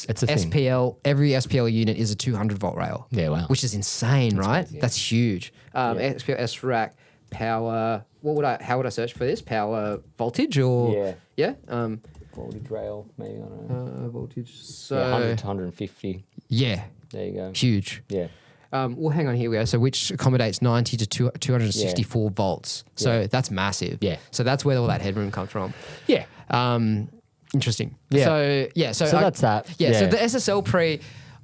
Speaker 3: it's a thing.
Speaker 2: SPL, every SPL unit is a 200 volt rail.
Speaker 3: Yeah, wow.
Speaker 2: Which is insane, right?
Speaker 3: crazy,
Speaker 2: That's huge. SPL S-Rack power. How would I search for this? Power voltage or
Speaker 3: voltage rail, maybe, I don't know.
Speaker 2: voltage. So
Speaker 3: 100 to 150.
Speaker 2: Yeah.
Speaker 3: There you go.
Speaker 2: Huge.
Speaker 3: Yeah.
Speaker 2: Well, hang on, here we go. So which accommodates 90 to 264 volts. So that's massive.
Speaker 3: Yeah.
Speaker 2: So that's where all that headroom comes from.
Speaker 3: Yeah.
Speaker 2: Interesting.
Speaker 3: Yeah.
Speaker 2: So
Speaker 3: that's that.
Speaker 2: Yeah. So the SSL pre,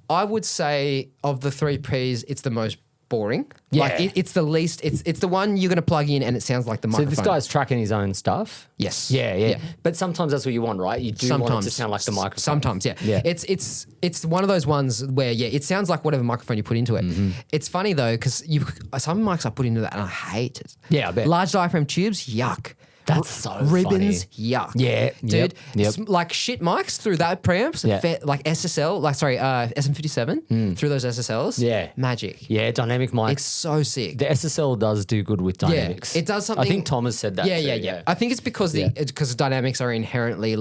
Speaker 2: I would say of the three pre's, it's the most boring.
Speaker 3: Yeah.
Speaker 2: Like it's the least, it's the one you're going to plug in and it sounds like the microphone.
Speaker 3: So this guy's tracking his own stuff?
Speaker 2: Yes.
Speaker 3: Yeah. But sometimes that's what you want, right? You do want it to sound like the microphone.
Speaker 2: Sometimes, yeah. It's one of those ones where, it sounds like whatever microphone you put into it. It's funny though, because some mics I put into that and I hate it.
Speaker 3: Yeah, I bet.
Speaker 2: Large diaphragm tubes, yuck.
Speaker 3: That's so
Speaker 2: ribbons.
Speaker 3: funny.
Speaker 2: Yuck.
Speaker 3: Yeah,
Speaker 2: dude.
Speaker 3: yep.
Speaker 2: Like shit mics through that preamps.
Speaker 3: Yeah.
Speaker 2: Like SSL. Like sorry, SM57 through those SSLs.
Speaker 3: Yeah.
Speaker 2: Magic.
Speaker 3: Yeah, dynamic mics.
Speaker 2: It's so sick.
Speaker 3: The SSL does do good with dynamics.
Speaker 2: it does something.
Speaker 3: I think Tom has said that.
Speaker 2: Yeah,
Speaker 3: too,
Speaker 2: yeah. I think it's because because dynamics are inherently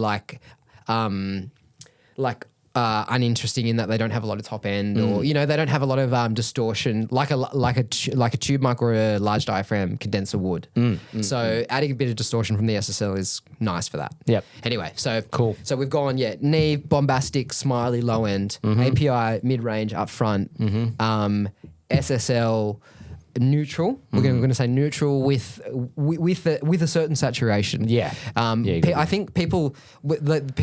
Speaker 2: uninteresting in that they don't have a lot of top end, or they don't have a lot of distortion like a tube mic or a large diaphragm condenser would. So adding a bit of distortion from the SSL is nice for that.
Speaker 3: Yep.
Speaker 2: Anyway, so
Speaker 3: Cool.
Speaker 2: So we've gone Neve, bombastic, smiley, low end, API, mid range, up front, SSL. Neutral. We're going to say neutral with a certain saturation.
Speaker 3: Yeah.
Speaker 2: I think people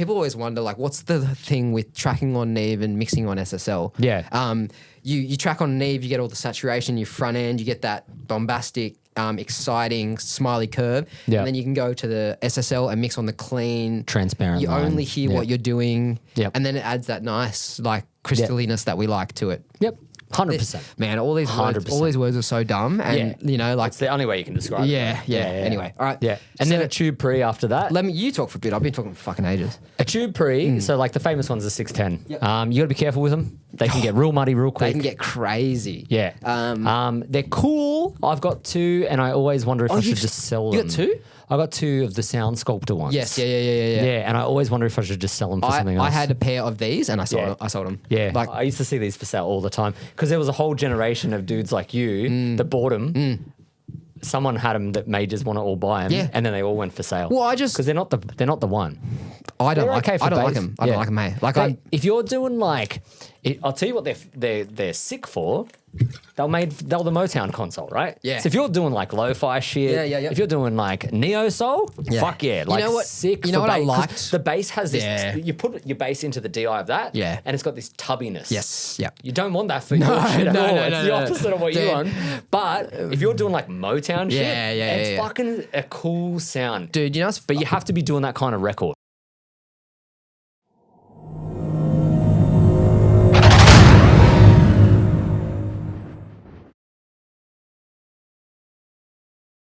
Speaker 2: always wonder like, what's the thing with tracking on Neve and mixing on SSL?
Speaker 3: Yeah.
Speaker 2: You track on Neve, you get all the saturation. Your front end, you get that bombastic, exciting, smiley curve.
Speaker 3: Yeah.
Speaker 2: And then you can go to the SSL and mix on the clean,
Speaker 3: transparent.
Speaker 2: You
Speaker 3: line.
Speaker 2: only hear what you're doing.
Speaker 3: Yep.
Speaker 2: And then it adds that nice like crystalliness that we like to it.
Speaker 3: Yep. 100%.
Speaker 2: Man, all these
Speaker 3: 100%.
Speaker 2: words are so dumb, and like
Speaker 3: it's the only way you can describe it.
Speaker 2: Yeah. Anyway, all right.
Speaker 3: Yeah, and then a tube pre after that.
Speaker 2: You talk for a bit. I've been talking for fucking ages.
Speaker 3: A tube pre. So like the famous ones are 610. Yep. You got to be careful with them. They can get real muddy real quick.
Speaker 2: They can get crazy.
Speaker 3: Yeah. They're cool. I've got 2, and I always wonder if I should just sell them.
Speaker 2: You got 2?
Speaker 3: I got 2 of the Sound Sculptor ones.
Speaker 2: Yes. Yeah.
Speaker 3: Yeah, and I always wonder if I should just sell them for something else.
Speaker 2: I had a pair of these, and I sold them.
Speaker 3: Yeah,
Speaker 2: like
Speaker 3: I used to see these for sale all the time because there was a whole generation of dudes like you that bought them. Someone had them that made just want to all buy them, and then they all went for sale.
Speaker 2: Well,
Speaker 3: because they're not the one.
Speaker 2: I don't like.
Speaker 3: Okay
Speaker 2: I don't like them. I don't like them, mate. Like
Speaker 3: if you're doing like, I'll tell you what they're sick for. They're the Motown console, right?
Speaker 2: Yeah.
Speaker 3: So if you're doing like lo-fi shit,
Speaker 2: Yeah.
Speaker 3: if you're doing like neo soul, fuck yeah, like
Speaker 2: you know what?
Speaker 3: sick.
Speaker 2: You know what I
Speaker 3: bass, 'cause
Speaker 2: liked?
Speaker 3: The bass has this.
Speaker 2: Yeah.
Speaker 3: You put your bass into the DI of that,
Speaker 2: Yeah.
Speaker 3: and it's got this tubbiness.
Speaker 2: Yes. Yeah.
Speaker 3: You don't want that for your shit at all. It's the opposite of what you
Speaker 2: Dude.
Speaker 3: want. But if you're doing like Motown shit, it's fucking a cool sound.
Speaker 2: Dude,
Speaker 3: But you have to be doing that kind of record.